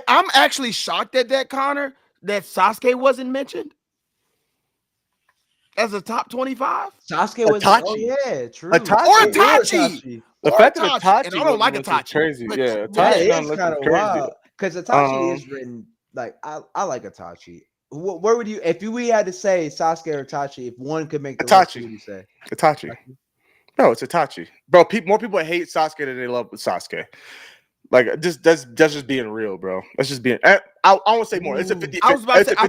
I'm actually shocked at that, Connor, that Sasuke wasn't mentioned as a top 25. Sasuke was true. Or Itachi. The fact that Itachi, and I don't like Itachi. Crazy. Yeah, Itachi is kind of wild because Itachi is written like I like Itachi. Where would you, if we had to say Sasuke or Itachi, if one could make the list, what would you say? Itachi. No, it's Itachi. Bro, more people hate Sasuke than they love Sasuke. Like, that's just being real, bro. That's just being. I won't say more. It's a 50. I was about to say. I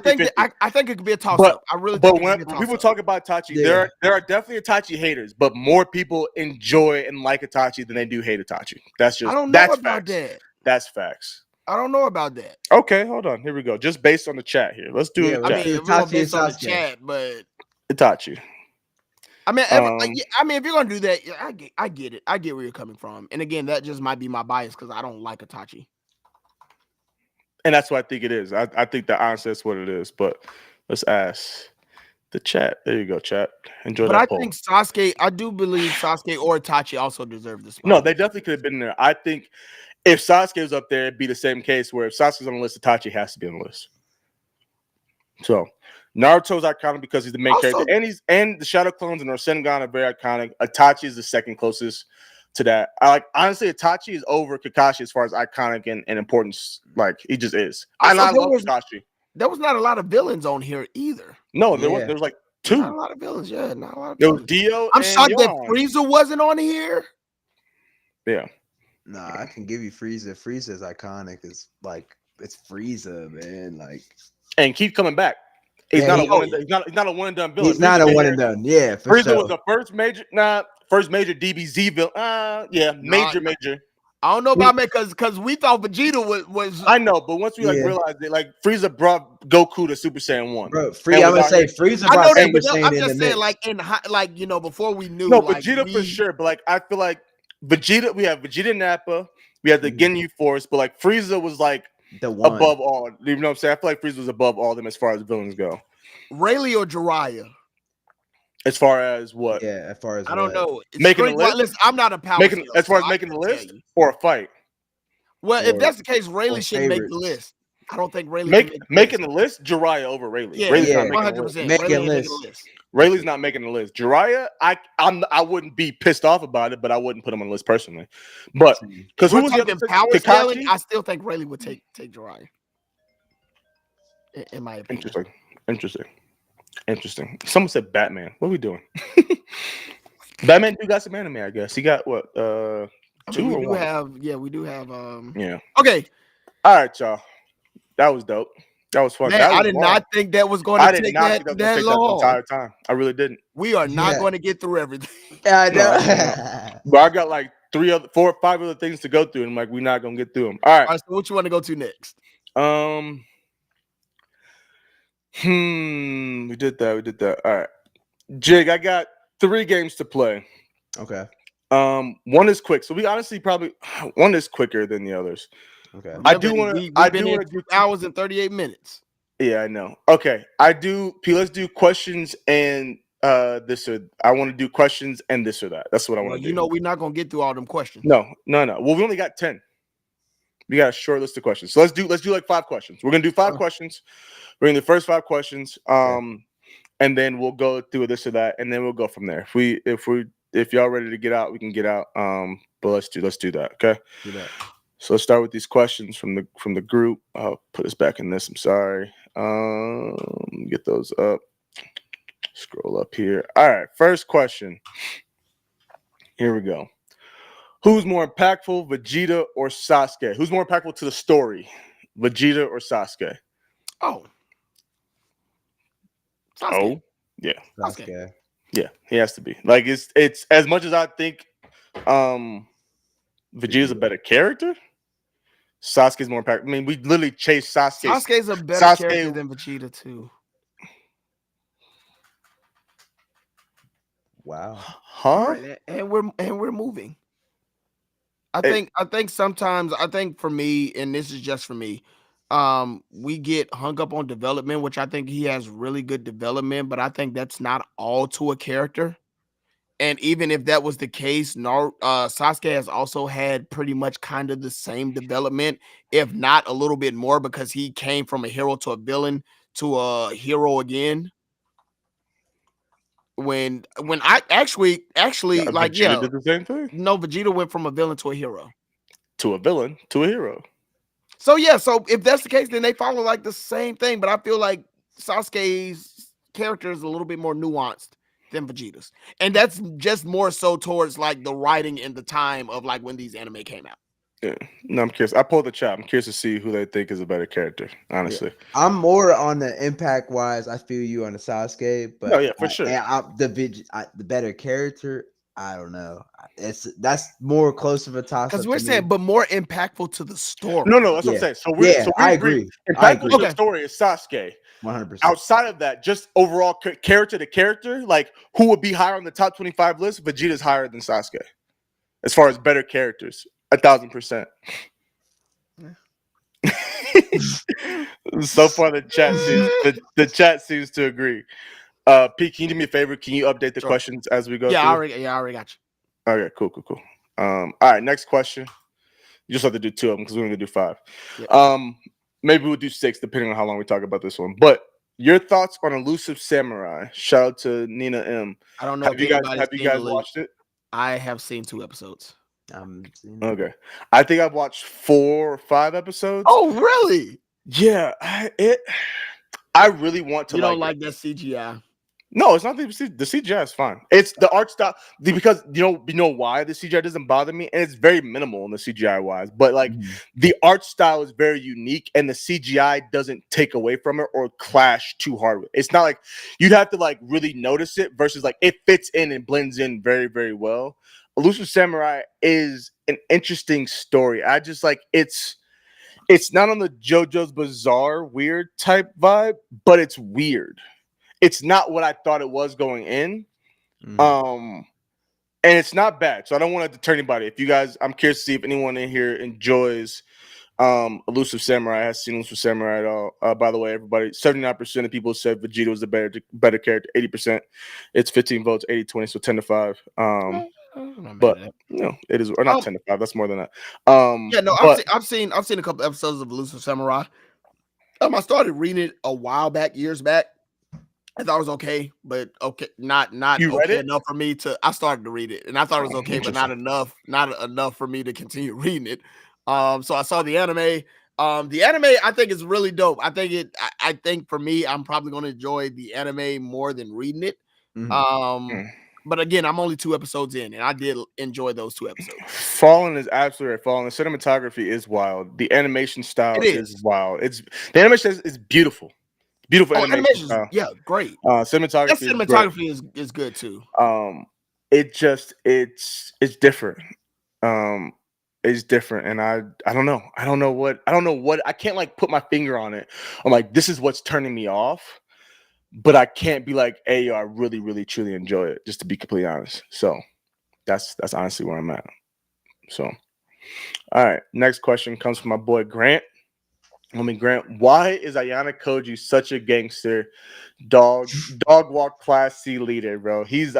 think it could be a toss up. I really. But when people talk about Itachi, there are definitely Itachi haters, but more people enjoy and like Itachi than they do hate Itachi. That's just. I don't know about that. That's facts. I don't know about that. Okay, hold on. Here we go. Just based on the chat here. Let's do it. I mean, Itachi based on the chat, but Itachi. I mean, if you're gonna do that, I get it. I get where you're coming from. And again, that just might be my bias because I don't like Itachi. And that's what I think it is. I think that honestly that's what it is. But let's ask the chat. There you go, chat. Enjoy that poll. But I think Sasuke. I do believe Sasuke or Itachi also deserve this. No, they definitely could have been there. I think. If Sasuke was up there, it'd be the same case where if Sasuke's on the list, Itachi has to be on the list. So Naruto's iconic because he's the main character, and the Shadow Clones and Rasengan are very iconic. Itachi is the second closest to that. Honestly, Itachi is over Kakashi as far as iconic and importance. Like, he just is. I love Kakashi. There was not a lot of villains on here either. No, there was like two. Not a lot of villains. Yeah, not a lot of. There was Dio. I'm shocked that Frieza wasn't on here. Yeah. Nah, I can give you Frieza. Frieza's iconic. It's like it's Frieza, man. Like, and keep coming back. He's not a one and done villain. He's not a one and done. Yeah, Frieza was the first major DBZ villain. Major. I don't know about me because we thought Vegeta was. I know, but once we realized it, like Frieza brought Goku to Super Saiyan 1. Bro, I would say Frieza brought Super Saiyan. I'm just saying, before we knew. No, Vegeta for sure. But I feel like Vegeta, we have Vegeta Nappa, we have the Ginyu Force, but like Frieza was like the one above all. You know what I'm saying? I feel like Frieza was above all of them as far as villains go. Rayleigh or Jiraiya? As far as what? Yeah, as far as I don't know. Making the list. Listen, I'm not a power. As far as making the list or a fight. Well, if that's the case, Rayleigh should make the list. I don't think Rayleigh making the list. Jiraiya over Rayleigh. Yeah, 100%. Making list. Rayleigh's not making the list. Jiraiya, I wouldn't be pissed off about it, but I wouldn't put him on the list personally. But because who was the power scaling, I still think Rayleigh would take Jiraiya. in my opinion. Interesting. Someone said Batman. What are we doing? Batman do got some anime, I guess. He got what? Two we or do one? we do have. Yeah. Okay. All right, y'all. That was dope. That was fun. Man, that was I did long. not think that was going to take that long. the entire time. I really didn't. We are not going to get through everything. Yeah, I know. But I got like 4 or 5 other things to go through, and I'm like, we're not gonna get through them. All right. So what you want to go to next? We did that. All right. Jig, I got 3 games to play. Okay. One is quick. So we honestly probably one is quicker than the others. Okay. Remember, I do want to do hours and 38 minutes. Yeah, I know. Okay. Let's do questions and this or I want to do questions and this or that. That's what I want to do. You know, we're not gonna get through all them questions. No. Well, we only got 10. We got a short list of questions. So let's do like 5 questions. We're gonna do 5 questions. We're in the first 5 questions. And then we'll go through this or that, and then we'll go from there. If y'all ready to get out, we can get out. But let's do that. Okay. Do that. So let's start with these questions from the group. I'll put us back in this. I'm sorry. Get those up. Scroll up here. All right. First question. Here we go. Who's more impactful, Vegeta or Sasuke? Who's more impactful to the story, Vegeta or Sasuke? Oh. Sasuke. Oh, yeah. Sasuke. Yeah, he has to be. Like it's as much as I think Vegeta's a better character. Sasuke's more impactful. I mean, we literally chased Sasuke. Sasuke's a better character than Vegeta too. Wow. Huh? Right, and we're moving. I think sometimes for me, and this is just for me, we get hung up on development, which I think he has really good development, but I think that's not all to a character. And even if that was the case, Sasuke has also had pretty much kind of the same development, if not a little bit more, because he came from a hero to a villain to a hero again. When I actually like Vegeta did the same thing. No, Vegeta went from a villain to a hero. To a villain to a hero. So yeah, so if that's the case, then they follow like the same thing. But I feel like Sasuke's character is a little bit more nuanced than Vegeta's, and that's just more so towards like the writing and the time of like when these anime came out. Yeah, no, I'm curious. I pulled the chat. I'm curious to see who they think is a better character. Honestly, yeah. I'm more on the impact wise. I feel you on the Sasuke, but yeah, for sure. The better character. I don't know. That's more close of a toss because we're saying, but more impactful to the story. No, that's what I'm saying. So we I agree. Impactful to the story is Sasuke. 100%. Outside of that, just overall character to character, like who would be higher on the top 25 list? Vegeta's higher than Sasuke, as far as better characters. 1,000%. So far, the chat seems to agree. Pete, can you do me a favor? Can you update the questions as we go? Yeah, I already got you. Okay, cool. All right, next question. You just have to do 2 of them because we're going to do 5. Yeah. Maybe we'll do 6 depending on how long we talk about this one. But your thoughts on Elusive Samurai? Shout out to Nina M. I don't know. Have you guys watched it? I have seen 2 episodes. Okay, I think I've watched 4 or 5 episodes. Oh, really? Yeah, I really want to. You don't like that CGI? No, it's not the CGI is fine. It's the art style because you know why the CGI doesn't bother me, and it's very minimal in the CGI wise. But like the art style is very unique, and the CGI doesn't take away from it or clash too hard with it. It's not like you'd have to like really notice it versus like it fits in and blends in very, very well. Elusive Samurai is an interesting story. I just like it's not on the JoJo's Bizarre weird type vibe, but it's weird. It's not what I thought it was going in. And it's not bad. So I don't want to deter anybody. If you guys, I'm curious to see if anyone in here enjoys Elusive Samurai, has seen Elusive Samurai at all. By the way, everybody, 79% of people said Vegeta was the better character. 80%. It's 15 votes, 80-20, so 10-5. But no, it is or not 10-5. That's more than that. I've seen a couple episodes of Elusive Samurai. I started reading it a while back, years back. I thought it was okay, but not okay enough for me to. I started to read it, and I thought it was okay, but not enough for me to continue reading it. So I saw the anime. The anime I think is really dope. I think I think for me, I'm probably going to enjoy the anime more than reading it. But again, I'm only 2 episodes in, and I did enjoy those 2 episodes. Fallen is absolutely right. Fallen. The cinematography is wild. The animation style is wild. The animation is beautiful. Beautiful animation style. Yeah, great. Cinematography is good too. It's different. It's different, and I don't know. I don't know what. I can't like put my finger on it. I'm like, this is what's turning me off. But I can't be like, hey, I really, really, truly enjoy it, just to be completely honest. So that's honestly where I'm at. So, all right. Next question comes from my boy Grant. Grant, why is Ayana Koji such a gangster dog walk class C leader, bro? He's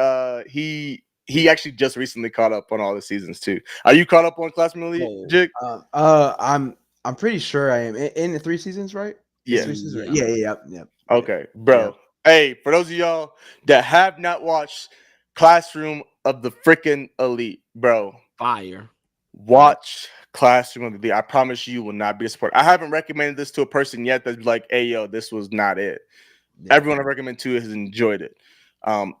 he actually just recently caught up on all the seasons too. Are you caught up on Classroom Elite, Jig? I'm pretty sure I am in the 3 seasons, right? Yeah. Yep. Okay, bro. Yep. Hey, for those of y'all that have not watched Classroom of the freaking Elite, bro, fire. Watch Classroom of the Elite. I promise you will not be disappointed. I haven't recommended this to a person yet that's like, hey, yo, this was not it. Yeah. Everyone I recommend to has enjoyed it.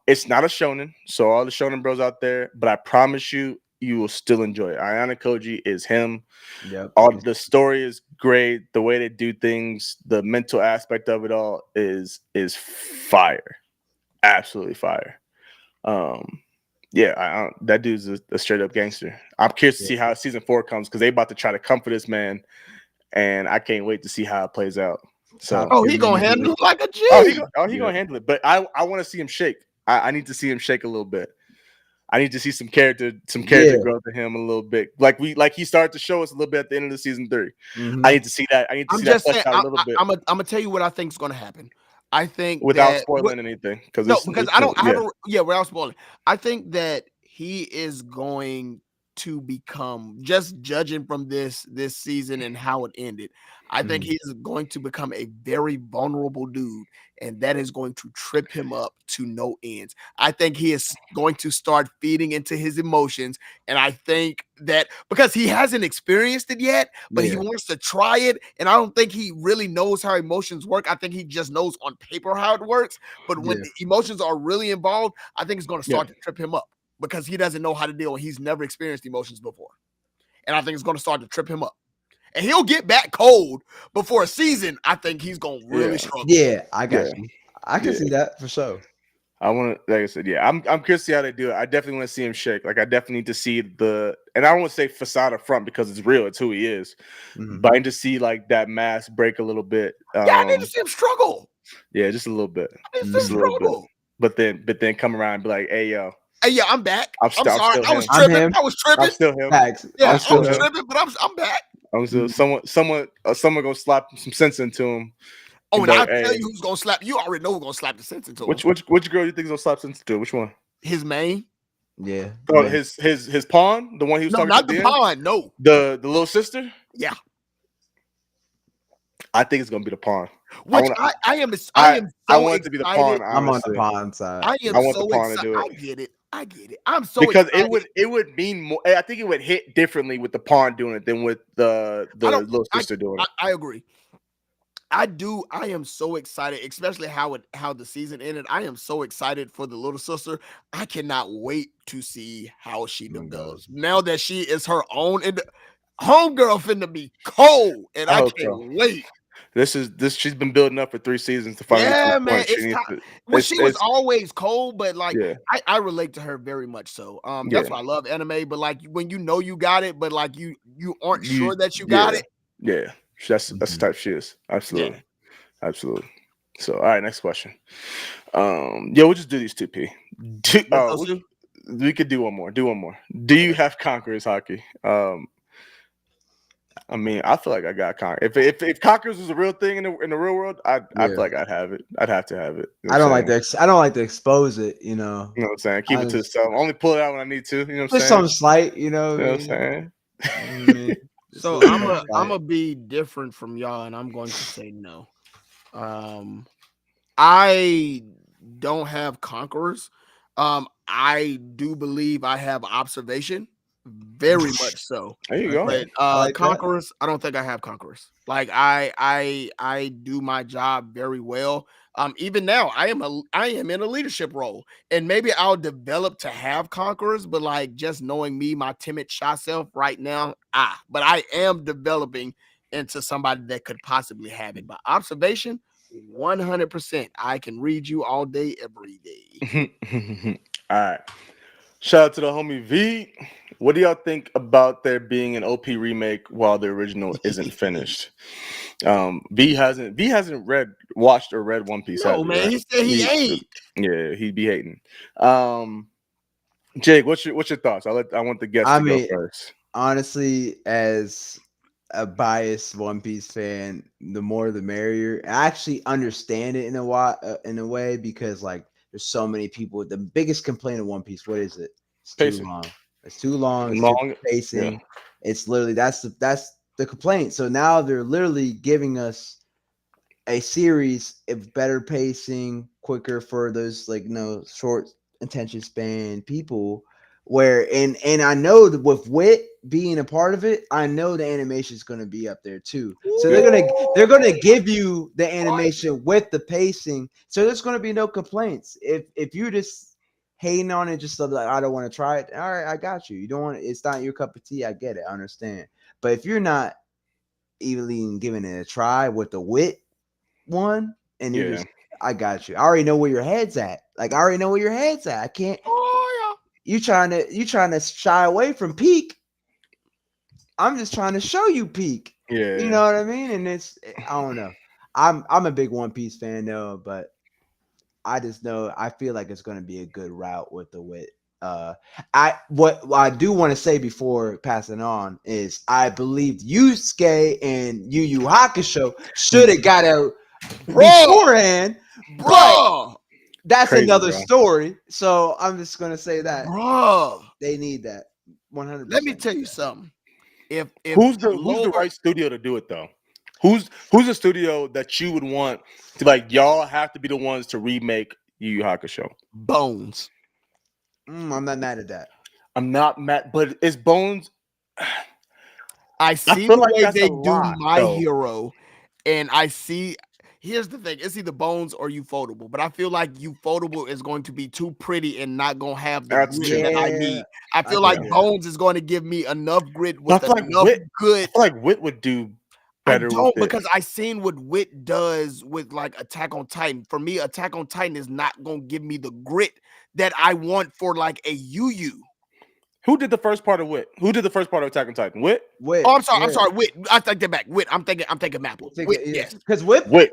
It's not a shonen, so all the shonen bros out there, but I promise you, you will still enjoy it. Ayana Koji is him. Yep. All the story is great. The way they do things, the mental aspect of it all is fire. Absolutely fire. Yeah, that dude's a straight up gangster. I'm curious to see how season 4 comes because they about to try to comfort this man, and I can't wait to see how it plays out. So, he gonna handle it like a G. He gonna handle it. But I want to see him shake. I need to see him shake a little bit. I need to see some character growth in him a little bit. Like he started to show us a little bit at the end of the season 3. I need to see that. I need to see that fleshed out a little bit. I'm gonna tell you what I think is gonna happen. I think without spoiling anything, without spoiling. I think that he is going to become, just judging from this season and how it ended, I think he's going to become a very vulnerable dude, and that is going to trip him up to no ends. I think he is going to start feeding into his emotions, and I think that because he hasn't experienced it yet, but he wants to try it, and I don't think he really knows how emotions work. I think he just knows on paper how it works, but when the emotions are really involved, I think it's going to start to trip him up because he doesn't know how to deal. He's never experienced emotions before, and I think it's going to start to trip him up. And he'll get back cold before a season. I think he's gonna really struggle. Yeah, I got you. I can see that for sure. I want to, like I said, I'm curious to see how they do it. I definitely want to see him shake. Like I definitely need to see and I don't want to say facade up front because it's real. It's who he is. But I need to see like that mask break a little bit. I need to see him struggle. Yeah, just a little bit. Just a little bit. But then come around and be like, hey, yo. Hey, yeah, I'm back. I'm sorry. I was tripping. I'm still him. Yeah, I was tripping, but I'm back. I'm still someone gonna slap some sense into him. Oh, and I'll tell you who's gonna slap. You already know who's gonna slap the sense into him. Which girl you think is gonna slap sense into? Which one? His main. Yeah. Oh, his pawn, the one he was talking about. Not the pawn. No. The little sister. Yeah. I think it's gonna be the pawn. Which I am so I want it to be the pawn. I'm on the pawn side. I want the pawn to do it. I get it. I'm so because excited. it would mean more. I think it would hit differently with the pawn doing it than with the little sister doing it. I agree. I am so excited, especially how the season ended. I am so excited for the little sister. I cannot wait to see how she does now that she is her own. And homegirl finna be cold, and I can't wait. She's been building up for 3 seasons to finally. Yeah, man. She was always cold, but like I relate to her very much. So that's why I love anime. But like when you know you got it, but like you aren't sure that you got it. Yeah, that's the type she is. Absolutely, absolutely. So all right, next question. We'll just do these 2P. We could do one more. Do you have Conquerors hockey? I mean, I feel like I got Conquerors. If Conquerors was a real thing in the real world, I feel like I'd have it. I'd have to have it. I don't like to expose it. You know. You know what I'm saying? Keep it to yourself. Only pull it out when I need to. You know what I'm saying? Just something slight. You know. You know what I'm saying? So I'm gonna be different from y'all, and I'm going to say no. I don't have Conquerors. I do believe I have Observation. Very much so. There you go. But like Conquerors, I don't think I have Conquerors. Like I do my job very well. Even now, I am in a leadership role, and maybe I'll develop to have Conquerors. But like just knowing me, my timid shy self right now, but I am developing into somebody that could possibly have it. By observation, 100%, I can read you all day, every day. All right. Shout out to the homie V. What do y'all think about there being an OP remake while the original isn't finished? V hasn't watched or read One Piece. No, man, right? he said he ain't. Yeah, he'd be hating. Jake, what's your thoughts? I want the guests to go first. Honestly, as a biased One Piece fan, the more the merrier. I actually understand it in a way because like there's so many people. The biggest complaint of One Piece, what is it? It's pacing. Too long. It's too long. It's too pacing. Yeah. It's literally that's the complaint. So now they're literally giving us a series of better pacing, quicker for those like short attention span people. Where and I know that with Wit being a part of it, I know the animation is going to be up there too. So they're gonna give you the animation with the pacing. So there's going to be no complaints. If you just hating on it, just like I don't want to try it. All right, I got you. You don't want it. It's not your cup of tea. I get it. I understand. But if you're not even giving it a try with the Wit one, and you're just, I got you. I already know where your head's at. Like I already know where your head's at. I can't. You trying to shy away from peak. I'm just trying to show you peak. Yeah. You know what I mean? And I don't know. I'm a big One Piece fan though, but I just know I feel like it's going to be a good route with the Wit. What I do want to say before passing on is I believe Yusuke and Yu Yu Hakusho should have got out beforehand, but that's crazy, another story. So I'm just gonna say that, they need that 100%. Let me tell you something. If who's the right studio to do it though? Who's the studio that you would want to like? Y'all have to be the ones to remake Yu Yu Hakusho. Bones. I'm not mad at that. I'm not mad, but it's Bones. I see the way they do My Hero, and I see. Here's the thing: it's either Bones or Ufotable, but I feel like Ufotable is going to be too pretty and not going to have the grit that I need. I feel like Bones is going to give me enough grit with enough good. I feel like Wit would do better. I don't because I seen what Wit does with like Attack on Titan. For me, Attack on Titan is not going to give me the grit that I want for like a Yu. Who did the first part of Wit? Who did the first part of Attack on Titan? Wit. Oh, I'm sorry. Wit. I take that back. Wit. I'm thinking Mapple. Wit. Yes. Because Wit would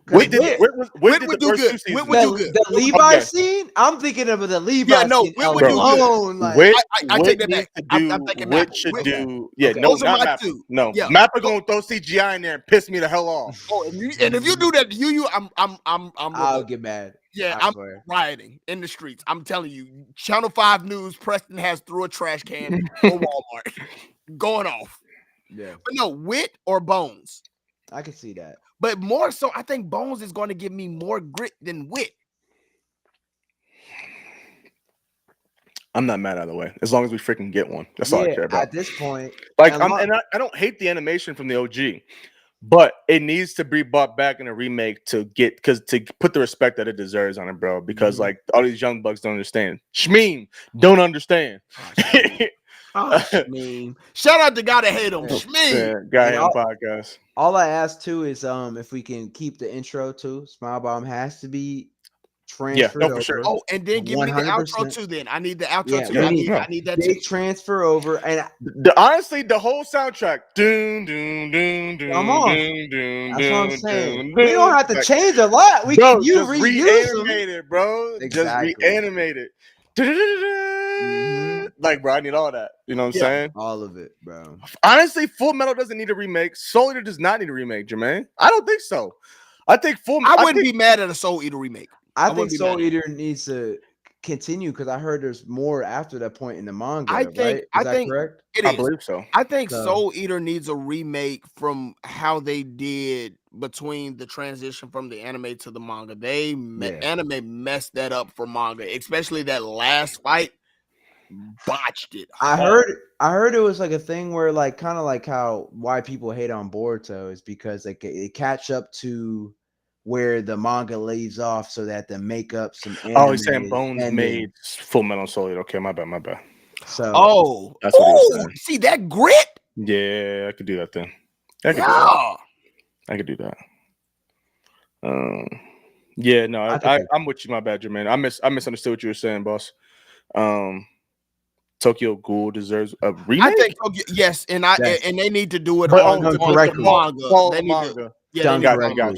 do good. Wit would do good. The Levi scene. I'm thinking of the Levi. Yeah, no. Scene Wit would do good. Like, I take that back. I'm thinking Mapple. Wit should do. Yeah, no, not Mapple. No, Mapple gonna throw CGI in there and piss me the hell off. Oh, and if you do that to Yu, I'll get mad. Yeah, I'm rioting in the streets. I'm telling you, Channel 5 News, Preston has threw a trash can for Walmart. Going off. Yeah. But no, Wit or Bones. I can see that. But more so, I think Bones is going to give me more grit than Wit. I'm not mad either way. As long as we freaking get one. That's all I care about. At this point. Like, I don't hate the animation from the OG. But it needs to be brought back in a remake to put the respect that it deserves on it, bro. Because like all these young bucks don't understand. Shmeem don't understand. Shmeem. Shout out to guy that hate him. Shmeem. Guy on podcast. All I ask too is if we can keep the intro too. Smile Bomb has to be transferred over. For sure. Oh, and then give 100%. Me the outro too. Then I need the outro too. I need that too. Transfer over, and honestly, the whole soundtrack. Doom, doom, doom, doom. Come on, doom, doom, that's doom, what I'm saying. Doom, we don't have to change a lot. We can reanimate it, bro. Exactly. Just reanimate it. Like, bro, I need all that. You know what I'm saying? All of it, bro. Honestly, Full Metal doesn't need a remake. Soul Eater does not need a remake, Jermaine. I don't think so. I think I wouldn't be mad at a Soul Eater remake. I think Soul Eater needs to continue because I heard there's more after that point in the manga. I think correct? It is. I believe so. I think Soul Eater needs a remake from how they did between the transition from the anime to the manga. Anime messed that up for manga, especially that last fight. botched it. I heard it was like a thing where like kind of like why people hate on Boruto is because like it catch up to where the manga leaves off so that the make up some he's saying Bones made Full Metal Solid. Okay, my bad. So that's what he was saying. See that grit? Yeah, I could do that then. I could do that. Yeah, no, I'm with you, my bad, man. I misunderstood what you were saying, boss. Tokyo Ghoul deserves a remake. I think yes, and they need to do it on the manga.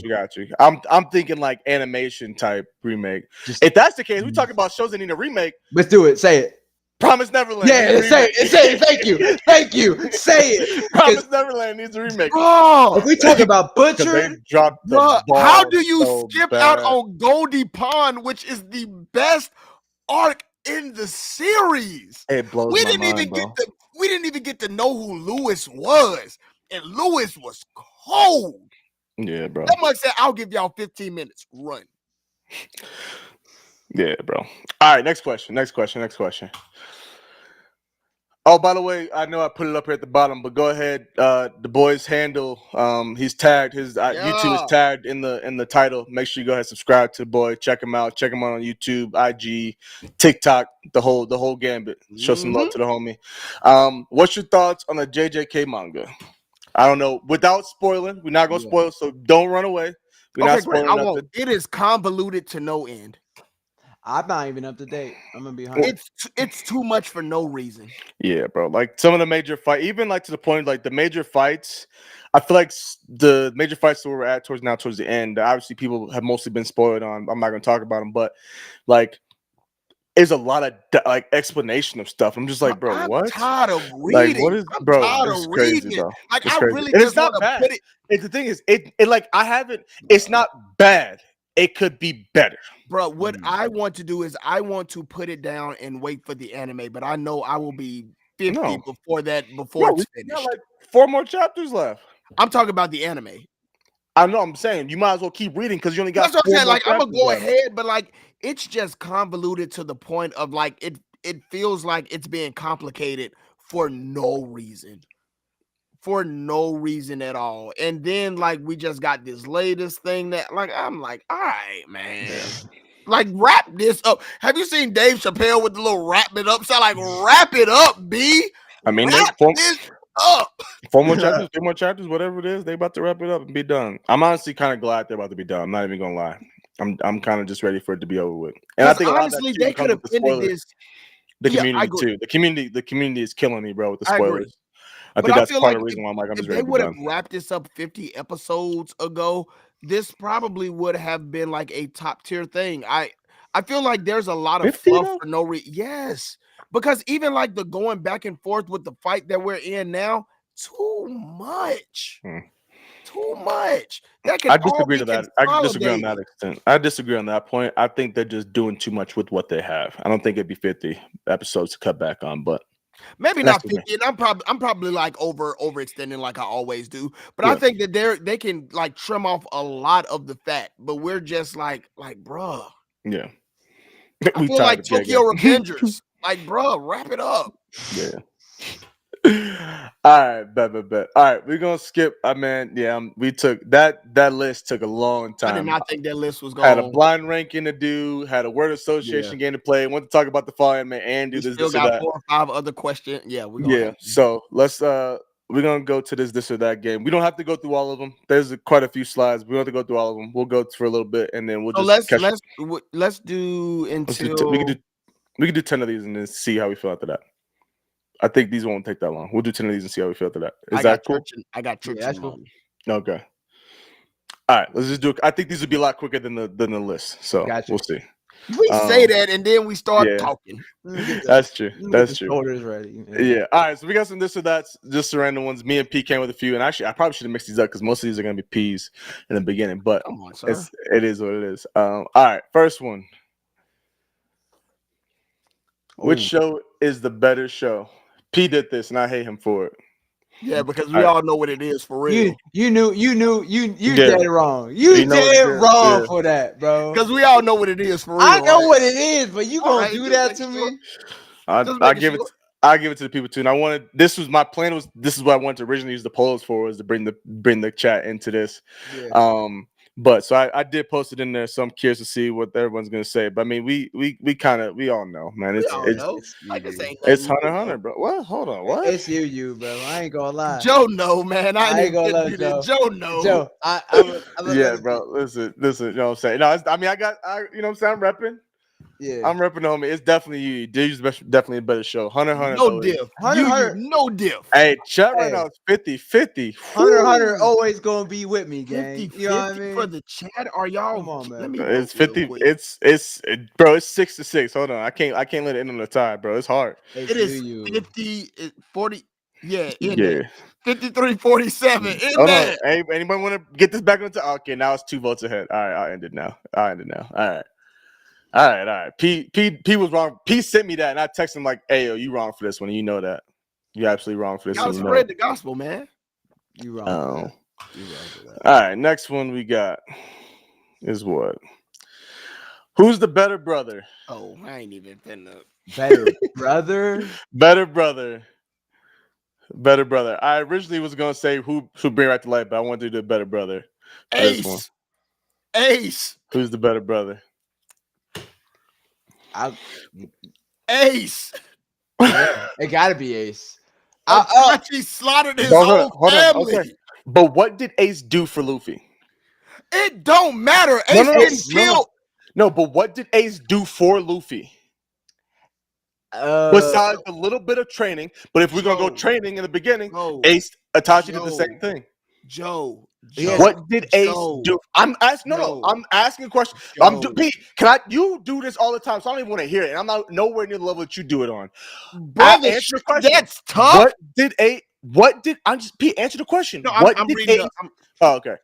Got you. I'm thinking like animation type remake. If that's the case, we talking about shows that need a remake. Let's do it. Say it. Promise Neverland. Yeah, say it. Thank you. Say it. Promise Neverland needs a remake. Bro, if we talk about Butcher, how do you skip out on Goldie Pond, which is the best arc in the series? It blows we my didn't mind, even bro. we didn't even get to know who Lewis was, and Lewis was cold. Yeah, bro. That much said, I'll give y'all 15 minutes. Run. Yeah, bro. All right, next question. Oh, by the way, I know I put it up here at the bottom, but go ahead. The boy's handle, he's tagged. His YouTube is tagged in the title. Make sure you go ahead and subscribe to the boy. Check him out. Check him out on YouTube, IG, TikTok, the whole gambit. Show some love to the homie. What's your thoughts on the JJK manga? I don't know. Without spoiling, we're not gonna spoil, so don't run away. We're not spoiling nothing. It is convoluted to no end. I'm not even up to date. I'm gonna be honest. It's too much for no reason. Yeah, bro. Like some of the major fight, even like to the point, like the major fights. I feel like the major fights that we're at towards the end. Obviously, people have mostly been spoiled on. I'm not gonna talk about them, but like, there's a lot of like explanation of stuff. I'm just like, bro, I'm what? Tired of reading. Like, what is, I'm bro? tired It's of crazy, reading. bro. Like, it's I crazy. really And just it's not want bad. to put it. The thing is, it like I haven't. It's not bad. It could be better. Bro, what I want to do is I want to put it down and wait for the anime, but I know I will be 50 before it's finished. Got like 4 more chapters left. I'm talking about the anime. I know. I'm saying you might as well keep reading because you only got. That's what I'm saying. Like, I'm gonna go left. ahead, but like it's just convoluted to the point of like it feels like it's being complicated for no reason. For no reason at all. And then like we just got this latest thing that like I'm like, all right, man. Like wrap this up. Have you seen Dave Chappelle with the little wrap it up? Sound like wrap it up, B. I mean, wrap this up. 4 more chapters, 3 more chapters, whatever it is, they about to wrap it up and be done. I'm honestly kind of glad they're about to be done. I'm not even gonna lie. I'm kind of just ready for it to be over with. And I think honestly they could have ended this. The community too. The community is killing me, bro, with the spoilers. I think that's part of the reason why I'm like, I'm just ready to be done. If they would have wrapped this up 50 episodes ago, this probably would have been like a top tier thing. I feel like there's a lot of fluff for no reason. Yes, because even like the going back and forth with the fight that we're in now, too much. Too much. I disagree to that. I disagree on that extent. I disagree on that point. I think they're just doing too much with what they have. I don't think it'd be 50 episodes to cut back on, but maybe not 50. And I'm probably like overextending like I always do. But I think that they can like trim off a lot of the fat. But we're just like bruh. Yeah. I feel like Tokyo Revengers. Like, bruh, wrap it up. Yeah. All right, bet. All right, we're gonna skip. We took that list took a long time. I did not think that list was going. Had a blind ranking to do, had a word association game to play. Want to talk about the fall anime and do this or that. 4 or 5 other questions. Yeah, So let's we're gonna go to this or that game. We don't have to go through all of them. There's quite a few slides. We don't have to go through all of them. We'll go for a little bit and then we'll just let's do until we can do 10 of these and then see how we feel after that. I think these won't take that long. We'll do 10 of these and see how we feel after that. Is that cool? I got church. Yeah, that's cool. Okay. All right, let's just do it. I think these would be a lot quicker than the list. So we'll see. We say that and then we start talking. That's true. That's true. Orders ready. Yeah. All right. So we got some this or that's, just some random ones. Me and P came with a few, and actually, I probably should have mixed these up because most of these are gonna be P's in the beginning. But it is what it is. All right. First one. Which show is the better show? P did this, and I hate him for it. Yeah, because we all know what it is for real. You dead wrong. You dead wrong for that, bro. Because we all know what it is for real. I know what it is, but you gonna do that to me? I give it. I give it to the people too. And I wanted. This was my plan. This is what I wanted to originally use the polls for, was to bring the chat into this. Yeah. But so I did post it in there, so I'm curious to see what everyone's gonna say. But I mean, we all know, man. It's Hunter, bro. What? Hold on, what? It's you, bro. I ain't gonna lie. Joe, no, man. I ain't gonna lie, Joe. Joe, no. Joe, yeah, bro. Listen. You know what I'm saying? No, you know what I'm saying. I'm repping. Yeah, I'm repping, homie. It's definitely you. Definitely a better show. Hunter. No diff. Hunter. No diff. Hey, chat right now is 50-50. Hunter always gonna be with me, gang. 50-50 you know what I mean? for the chat. Are y'all? Come on, man. It's 50. It's bro. It's 6-6. Hold on. I can't let it end on the tie, bro. It's hard. It is 50, 40. Yeah. 53-47. Hold on. Anybody want to get this back on the tie? Okay, now it's 2 votes ahead. All right, I'll end it now. All right. P was wrong. P sent me that, and I texted him like, "Hey, yo, you wrong for this one. And you know that. You're absolutely wrong for this one. Y'all spread the gospel, man. You wrong. All right, next one we got is what? Who's the better brother? Oh, I ain't even been up. Better brother. Better brother. I originally was gonna say who should bring right to life, but I wanted to do the better brother. Ace. Who's the better brother? Ace. Yeah, it gotta be Ace. He slaughtered his whole family. Okay. But what did Ace do for Luffy? It don't matter. Ace didn't kill. No, but what did Ace do for Luffy? Besides a little bit of training, but if we're gonna go training in the beginning, Ace Itachi did the same thing. Joe, what did Ace do? I'm asking. I'm asking a question. Pete, you do this all the time, so I don't even want to hear it. And I'm not nowhere near the level that you do it on. Brother, answer the question. That's tough. Pete, answer the question. No, I'm reading Ace, okay.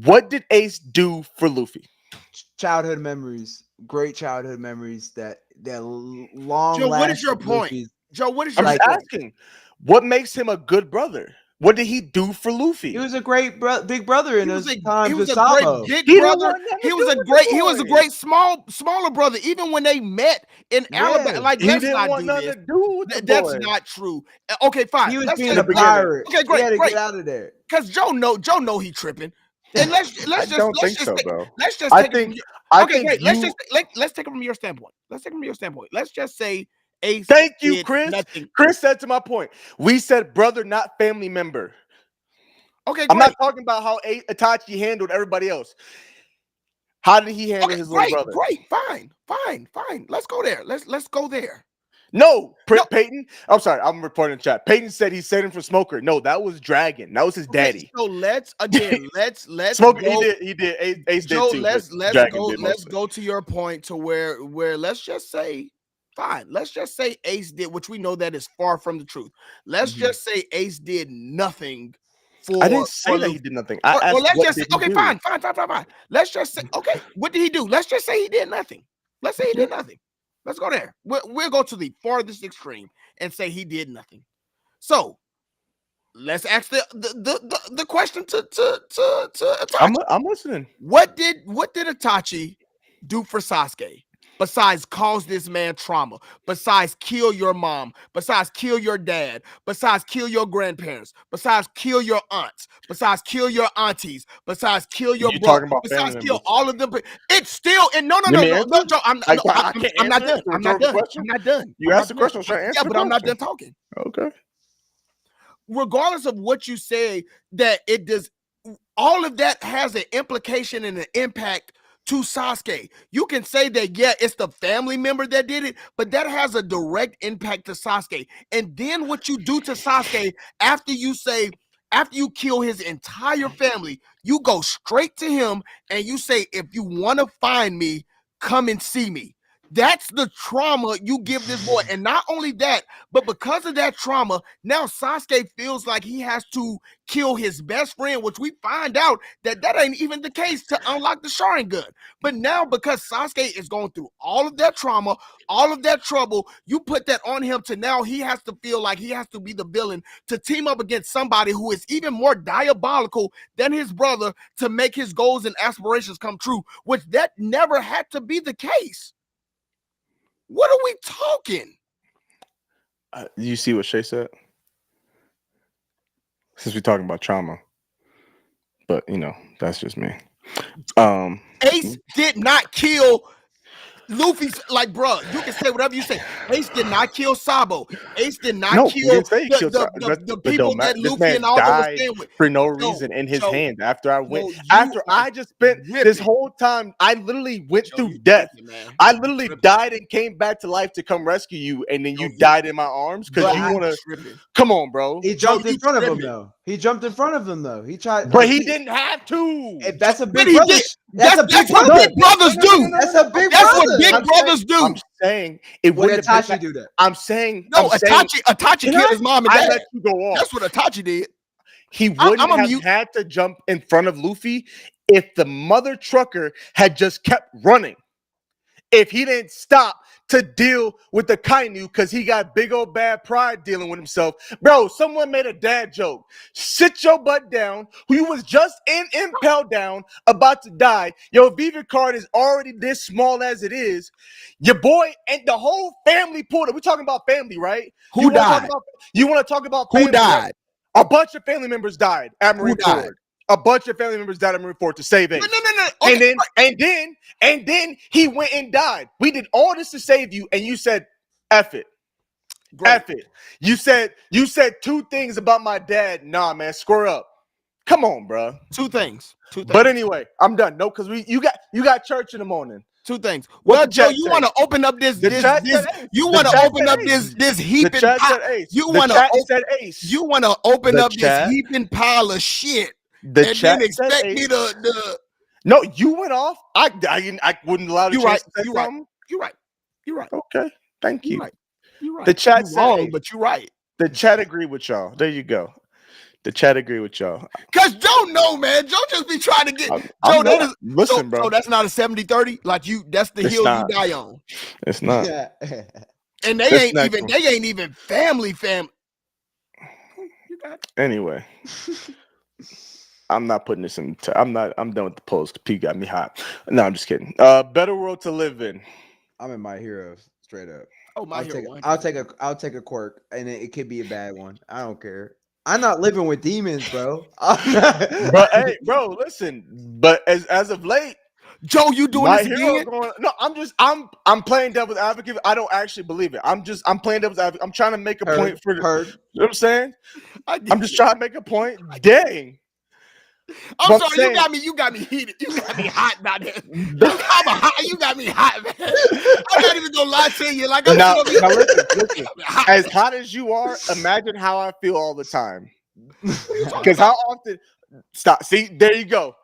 What did Ace do for Luffy? Childhood memories, great childhood memories that long. Joe, what is your point? Joe, what is your point? I'm just asking. What makes him a good brother? What did he do for Luffy? He was a great big brother in his times with Sabo. He was a great smaller brother. Even when they met in Alabama, like he didn't want nothing to do with the That's not true. Okay, fine. He was being a pirate. Okay, great. He had to get out of there. Because Joe know he tripping. And let's take it from your standpoint. Let's just say Ace. Thank you, Chris. Nothing. Chris said to my point. We said brother, not family member. Okay, I'm not talking about how Itachi handled everybody else. How did he handle his little brother? Great, fine. Let's go there. Let's go there. No, Peyton. I'm sorry, I'm reporting in chat. Peyton said he set him for Smoker. No, that was Dragon. That was his daddy. So let's Smoker. He did. Ace Joe, did too. Let's go to your point to where let's just say. Fine. Let's just say Ace did, which we know that is far from the truth. Let's just say Ace did nothing for. I didn't say that he did nothing. Fine. Let's just say, okay, what did he do? Let's just say he did nothing. Let's say he did nothing. Let's go there. We'll go to the farthest extreme and say he did nothing. So let's ask the question to Itachi. I'm listening. What did Itachi do for Sasuke? Besides cause this man trauma, besides kill your mom, besides kill your dad, besides kill your grandparents, besides kill your aunts, besides kill your aunties, besides kill your brother, besides kill all of them. It's still and no, Joe, I'm not done. You asked the question, but I'm not done talking. Okay. Regardless of what you say, that it does, all of that has an implication and an impact to Sasuke. You can say that, yeah, it's the family member that did it, but that has a direct impact to Sasuke. And then what you do to Sasuke after you kill his entire family, you go straight to him and you say, if you want to find me, come and see me. That's the trauma you give this boy. And not only that, but because of that trauma, now Sasuke feels like he has to kill his best friend, which we find out that ain't even the case to unlock the Sharingan. But now because Sasuke is going through all of that trauma, all of that trouble, you put that on him to now he has to feel like he has to be the villain to team up against somebody who is even more diabolical than his brother to make his goals and aspirations come true, which that never had to be the case. What are we talking? You see what Shay said? Since we're talking about trauma, but that's just me. Ace did not kill Luffy's, like, bro, you can say whatever you say. Ace did not kill Sabo. Ace did not kill the people that Luffy and all them were staying with for no reason in his hand. After I went, after I just spent this whole time, I literally went through death. I literally died and came back to life to come rescue you, and then you died in my arms because you want to. Come on, bro. He jumped in front of him though. He jumped in front of them though. He tried, but he didn't have to. That's a big brother. That's what big brothers do. That's a big brother. That's what big brothers do. I'm saying it wouldn't Itachi do that. I'm saying no. Itachi killed his mom and dad. I let you go off. That's what Itachi did. He wouldn't have had to jump in front of Luffy if the mother trucker had just kept running. If he didn't stop to deal with the Kainu because he got big old bad pride dealing with himself. Bro, someone made a dad joke. Sit your butt down. You was just in Impel Down, about to die. Your Viva card is already this small as it is. Your boy and the whole family pulled it. We're talking about family, right? Who died? You want to talk about family? Who died? A bunch of family members died at Marineford. A bunch of family members died at Marineford to save Ace. No. Okay. And then he went and died. We did all this to save you, and you said, "F it, F it." You said two things about my dad. Nah, man, square up. Come on, bro. Two things. But anyway, I'm done. No, because you got church in the morning. Two things. Well, Joe, you want to open up this heaping pot. You want to open up this heaping pile of shit. The chat then expect me to. No, you went off. I wouldn't allow you to say something. You're right. Okay, thank you. You're right. The chat said wrong, but you're right. The chat agree with y'all. There you go. The chat agree with y'all. Cause Joe know, man. Joe just be trying to get. Listen, bro. So that's not a 70-30. Like that's the hill you die on. It's not. And they ain't even family. Anyway. I'm not putting this in. I'm done with the polls. P got me hot. No, I'm just kidding. Better world to live in. I'm in My Hero, straight up. Oh, My Hero. I'll take a quirk, and it could be a bad one. I don't care. I'm not living with demons, bro. But hey, bro, listen. But as of late, Joe, you doing My this Hero again? I'm playing devil's advocate. I don't actually believe it. I'm playing devil's advocate. I'm trying to make a point for. You know what I'm saying? I'm just trying to make a point. Dang. I'm sorry, you got me heated. You got me hot about this. You got me hot, man. I'm not even gonna lie to you. Like, now listen. As hot as you are, imagine how I feel all the time. Because how often? Stop. See, there you go.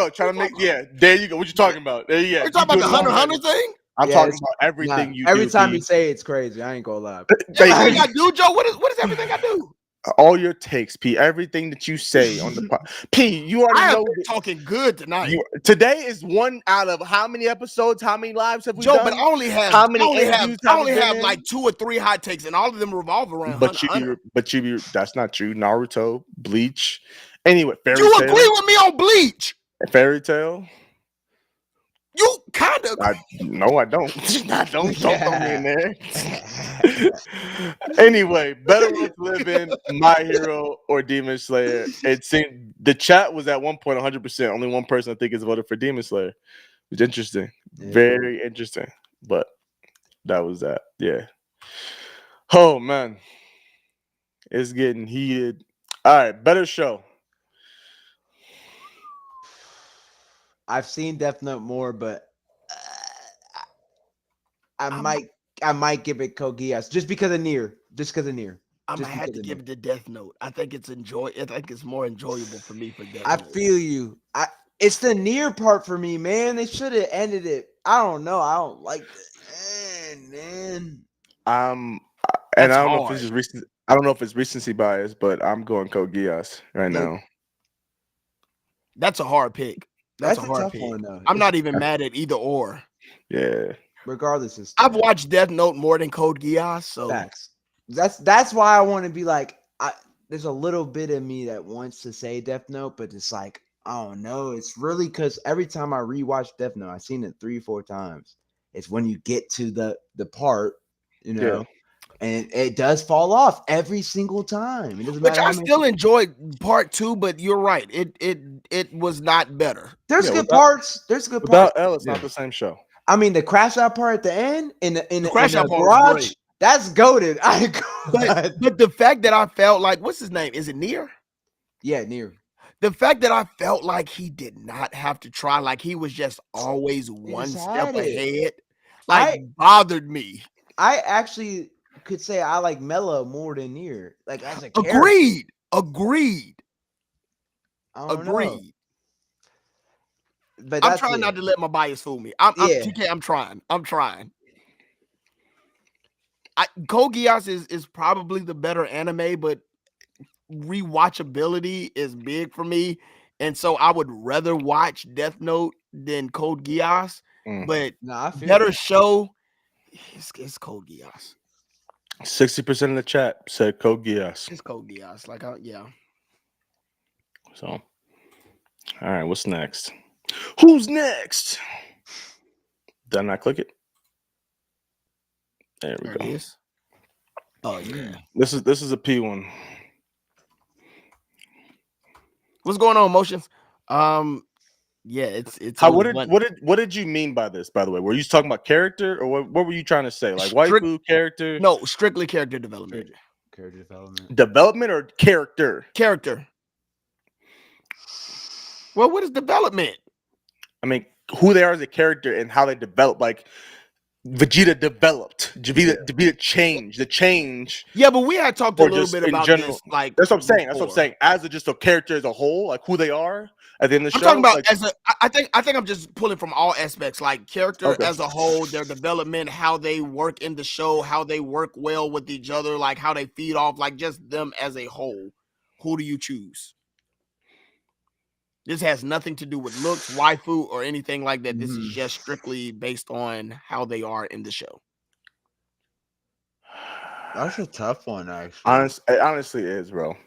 Trying to make there you go. What you talking about? There you go. You talking about the Hunter thing? I'm talking about everything you do. Every time you say it's crazy. I ain't gonna lie. Everything I do, Joe. What is everything I do? All your takes, P. Everything that you say on the pod. P, you already know. Talking good tonight. Today is one out of how many episodes? How many lives have we done? But I only have how many? I only have like 2 or 3 hot takes, and all of them revolve around. Hunter. That's not true. Naruto, Bleach. Anyway, Fairy Tail. You agree with me on Bleach? Fairy Tail. You kind of. No, I don't. I don't throw me in there. Anyway, better world to live in, My Hero or Demon Slayer. It seemed the chat was at one point 100%. Only one person I think is voted for Demon Slayer. It's interesting, very interesting. But that was that. Yeah. Oh man, it's getting heated. All right, better show. I've seen Death Note more, but I might give it Code Geass just because of Nier. I'm gonna have to give it to Death Note. I think it's more enjoyable for me for Death Note. I feel you. It's the Nier part for me, man. They should have ended it. I don't know. I don't like it, man. And I don't know if it's just recent. I don't know if it's recency bias, but I'm going Code Geass right now. That's a hard pick. That's a hard pick. One, though. I'm not even mad at either or. Yeah. Regardless, I've watched Death Note more than Code Geass, so that's why I want to be like. There's a little bit of me that wants to say Death Note, but it's like I don't know. It's really because every time I rewatch Death Note, I've seen it 3-4 times. It's when you get to the part, you know. And it does fall off every single time. It doesn't Which matter. I still enjoyed part 2, but you're right. It was not better. There's good parts. There's good parts. Without L, it's not the same show. I mean, the crash out part at the end in the crash out part garage, was great. that's goated. But the fact that I felt like, what's his name? Is it Nier? Yeah, Nier. The fact that I felt like he did not have to try, like he was just always one step ahead, bothered me. I actually could say I like Mela more than Nier. Like as a Agreed. But I'm trying not to let my bias fool me. I'm trying. Code Geass is probably the better anime, but rewatchability is big for me, and so I would rather watch Death Note than Code Geass. But better show is Code Geass. 60% of the chat said Code Geass. It's Code Geass. Yeah. So, all right, what's next? Who's next? Did I not click it? There we go. Oh yeah. This is a P one. What's going on, Motions? Yeah, it's how what did you mean by this, by the way? Were you talking about character, or what were you trying to say? Like waifu character? No, strictly character development. Character development. Development or character? Character. Well, what is development? I mean, who they are as a character and how they develop. Like Vegeta developed. Vegeta changed. The change. Yeah, but we had talked a little bit about this. Like that's what I'm saying. That's what I'm saying. As just a character as a whole, like who they are at the end of the show. I'm talking about like, I think I'm just pulling from all aspects, like character as a whole, their development, how they work in the show, how they work well with each other, like how they feed off, like just them as a whole. Who do you choose? This has nothing to do with looks, waifu, or anything like that. This is just strictly based on how they are in the show. That's a tough one, actually. It honestly is, bro.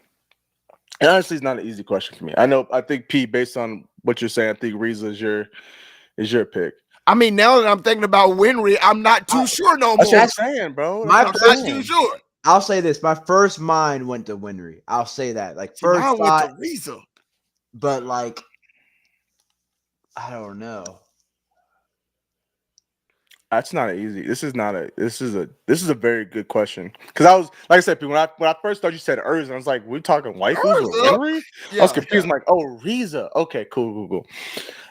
It honestly is not an easy question for me. I think P, based on what you're saying, I think Riza is your pick. I mean, now that I'm thinking about Winry, I'm not too sure no more. That's what I'm saying, bro. I'm not too sure. I'll say this: my first mind went to Winry. I'll say that. Like first thought, went to Riza. But like, I don't know. That's not easy. This is a very good question. Because I was, like I said, when I first thought you said Urza, I was like, we're talking waifus or Winry? Yeah, I was confused. I'm like, oh, Riza. Okay, cool.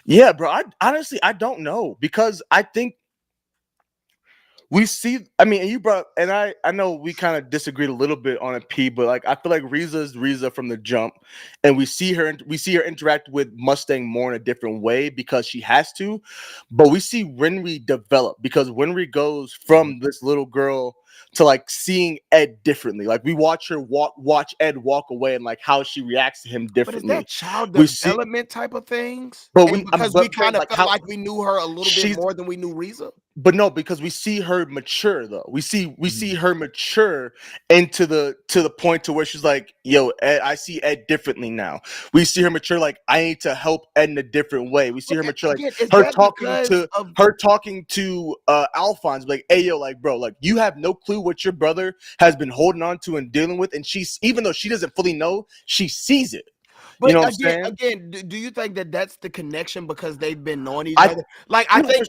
Yeah, bro. I honestly don't know, because I think we see, I mean, and you brought, and I know we kind of disagreed a little bit on a P, but like I feel like Riza is Riza from the jump, and we see her interact with Mustang more in a different way because she has to, but we see Winry develop because Winry goes from this little girl to like seeing Ed differently. Like we watch her watch Ed walk away and like how she reacts to him differently. But is that child development type of things? But we kind of felt like we knew her a little bit more than we knew Riza. But no, because we see her mature though. We see her mature into the point to where she's like, yo, Ed, I see Ed differently now. We see her mature, like I need to help Ed in a different way. We see her mature, like her talking to Alphonse, like, hey yo, like bro, like you have no clue what your brother has been holding on to and dealing with, and she's, even though she doesn't fully know, she sees it. But you know again, do you think that that's the connection because they've been knowing each other? Like I think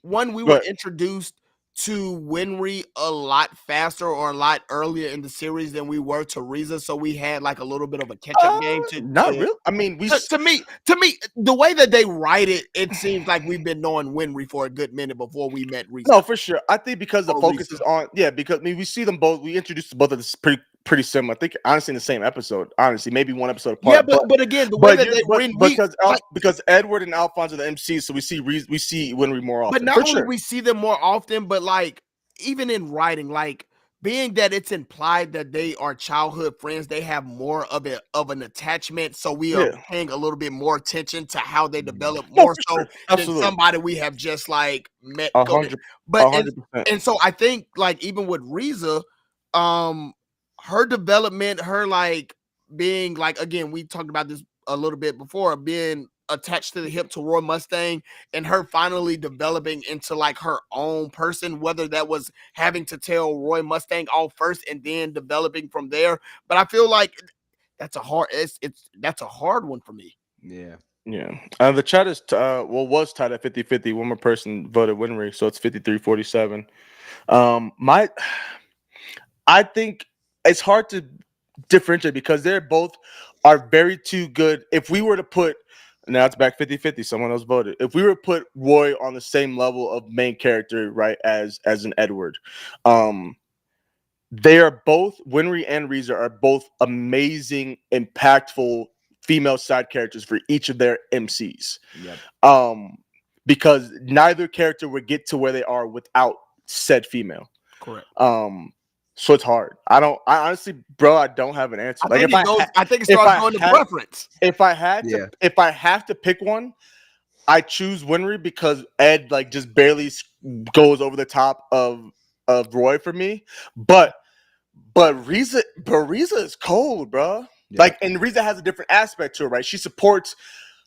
one we were introduced to Winry a lot faster or a lot earlier in the series than we were to Riza, so we had like a little bit of a catch-up game. Not really. I mean, to me, the way that they write it, it seems like we've been knowing Winry for a good minute before we met Riza. No, for sure. I think because the focus is on, because I mean we see them both. We introduced both of this pretty similar. I think honestly in the same episode. Honestly, maybe one episode apart. Yeah, but again, the way that they because Edward and Alphonse are the MCs, so we see Winry more often. But not only we see them more often, but like even in writing, like being that it's implied that they are childhood friends, they have more of an attachment. So we are paying a little bit more attention to how they develop more than somebody we have just like met. 100%. And so I think like even with Riza, her development, her like being like, again, we talked about this a little bit before, being attached to the hip to Roy Mustang and her finally developing into like her own person, whether that was having to tell Roy Mustang off first and then developing from there. But I feel like that's a hard one for me. Yeah. Yeah. The chat is was tied at 50-50. One more person voted Winry, so it's 53-47. I think it's hard to differentiate because they're both are very too good. If we were to put now it's back 50-50, someone else voted. If we were to put Roy on the same level of main character, right, as an Edward, they are both Winry and Reza are both amazing, impactful female side characters for each of their MCs. Yep. Because neither character would get to where they are without said female. Correct. So it's hard. I honestly, bro, I don't have an answer. I think it starts going to preference. If I have to pick one, I choose Winry because Ed like just barely goes over the top of Roy for me. But Reza is cold, bro. Yeah. Like, and Reza has a different aspect to it, right? She supports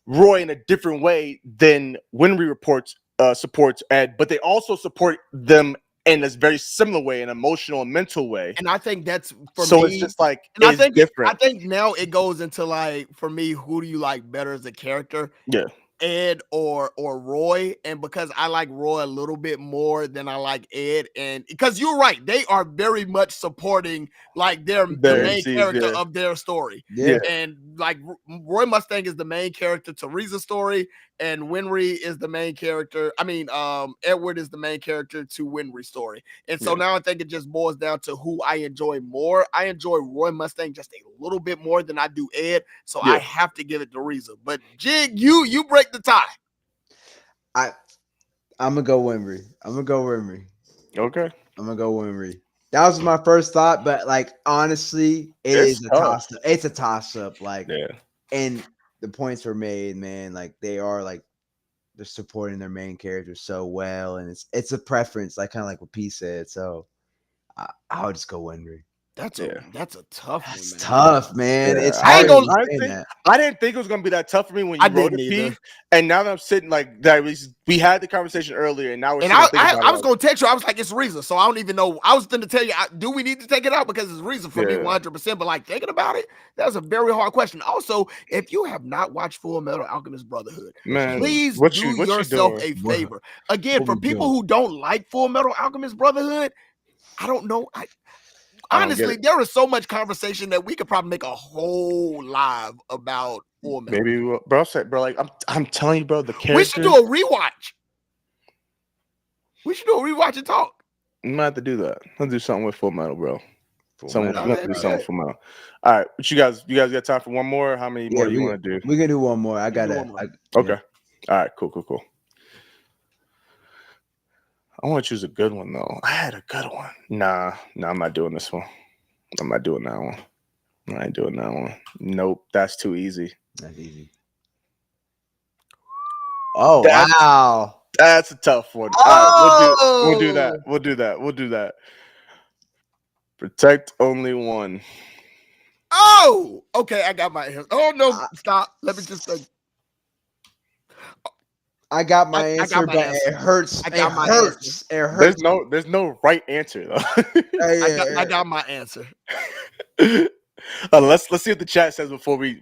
Roy in a different way than Winry supports Ed, but they also support them in a very similar way, an emotional and mental way. And I think that's for so me. It's just like different. I think now it goes into like, for me, who do you like better as a character? Yeah. Ed or Roy, and because I like Roy a little bit more than I like Ed, and because you're right, they are very much supporting like the main character of their story. Yeah, and like Roy Mustang is the main character to Riza's story, and Winry is the main character. I mean, Edward is the main character to Winry's story, and so now I think it just boils down to who I enjoy more. I enjoy Roy Mustang just a little bit more than I do Ed, so I have to give it to Riza. But Jig, you break the tie. I'm gonna go Winry. Okay. I'm gonna go Winry. That was my first thought, but like honestly, it's a toss up. It's a toss up. Like, and the points were made, man. Like they're supporting their main characters so well, and it's a preference, like kind of like what P said. So I would just go Winry. That's a tough one, man. Tough, man. Yeah. It's I didn't think it was gonna be that tough for me when you wrote it, P. And now that I'm sitting like that, we had the conversation earlier, and now we're I was gonna text you. I was like, it's Riza, so I don't even know. I was gonna tell you, do we need to take it out because it's Riza for me 100%? But like thinking about it, that was a very hard question. Also, if you have not watched Full Metal Alchemist Brotherhood, man, please do yourself a favor. Again, for people who don't like Full Metal Alchemist Brotherhood, I don't know. Honestly, there is so much conversation that we could probably make a whole live about Full Metal. Maybe, bro. Like I'm telling you, bro. The character. We should do a rewatch. And talk. We might have to do that. Let's do something with Full Metal, bro. Do something with Full Metal. All right, but you guys got time for one more? How many more do you want to do? We can do one more. I got it. Okay. All right. Cool. I want to choose a good one though. I had a good one. Nah, I'm not doing this one. I'm not doing that one. I ain't doing that one. Nope, that's too easy. That's easy. Oh, wow. That's a tough one. All right, we'll do that. Protect only one. Oh, okay. I got my answer. Oh no, stop. Let me just say. I got my answer, but it hurts. It hurts. There's no right answer though. I got my answer. Let's see what the chat says before we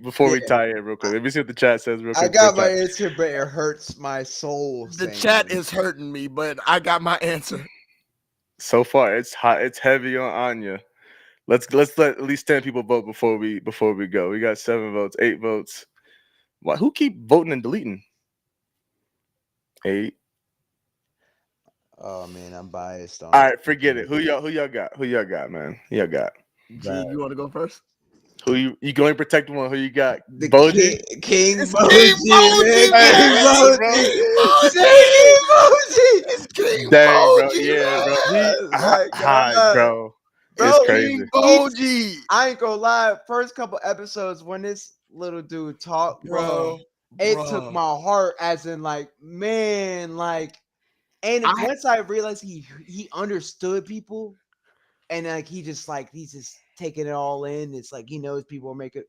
tie in real quick. Let me see what the chat says real quick. I got my answer, but it hurts my soul. The chat is hurting me, but I got my answer. So far, it's hot. It's heavy on Anya. Let's let at least 10 people vote before we go. We got 7 votes, 8 votes. Why? Who keep voting and deleting? 8. Oh man, I'm biased. All right, forget it. Who y'all got? Who y'all got, man? Who y'all got? G, you want to go first? Who you going to protect one? Who you got? The Boji? King Boji. It's King Dang, Boji. Bro. It's crazy. Boji. I ain't gonna lie. First couple episodes when this little dude talked, bro. It took my heart, as in like, man, like, and once I realized he understood people, and like he's just taking it all in. It's like he knows people are making,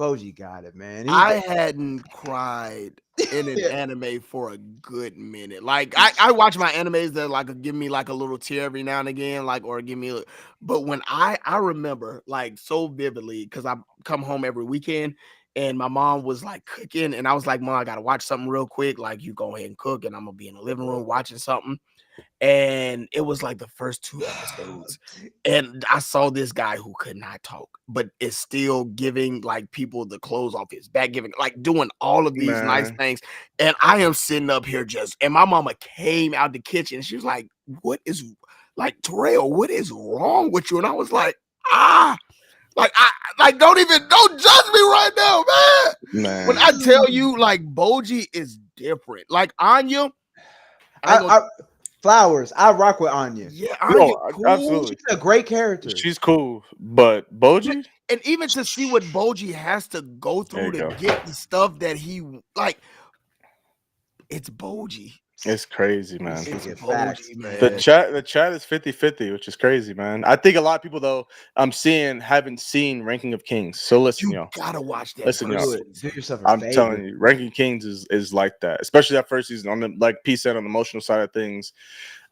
Boji got it, man. I hadn't cried in an anime for a good minute. Like I watch my animes that like give me like a little tear every now and again, like or give me. But when I remember like so vividly because I come home every weekend and my mom was like cooking and I was like, Mom, I gotta watch something real quick. Like you go ahead and cook and I'm gonna be in the living room watching something. And it was like the first 2 episodes. And I saw this guy who could not talk, but is still giving like people the clothes off his back, giving like doing all of these nice things. And I am sitting up here and my mama came out the kitchen and she was like, what is like Terrell, what is wrong with you? And I was like, like don't judge me right now, man. When I tell you like Boji is different, like Anya, Flowers. I rock with Anya. Yeah, Anya, cool. Absolutely. She's a great character. She's cool, but Boji, and even to see what Boji has to go through to get the stuff that he like, it's Boji. It's crazy, man. It's Boji, man. The chat is 50-50, which is crazy, man. I think a lot of people though I'm seeing haven't seen Ranking of Kings. So listen, you gotta watch that. Listen, y'all. Do yourself a I'm favor. telling you, Ranking Kings is like that, especially that first season on the like P said on the emotional side of things,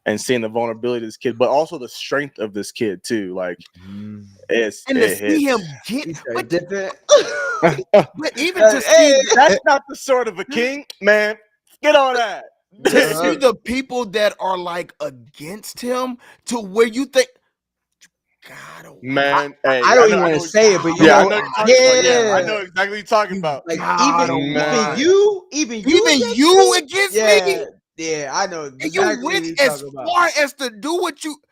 and seeing the vulnerability of this kid, but also the strength of this kid too. Like it's and to see him get but even to see that's not the sort of a king, man. Get on that. To see the people that are like against him to where you think, God, man, hey, I don't even want to say it, but I know exactly what you're talking about. Like even you against me. Yeah, I know. Exactly you went as far as to do what you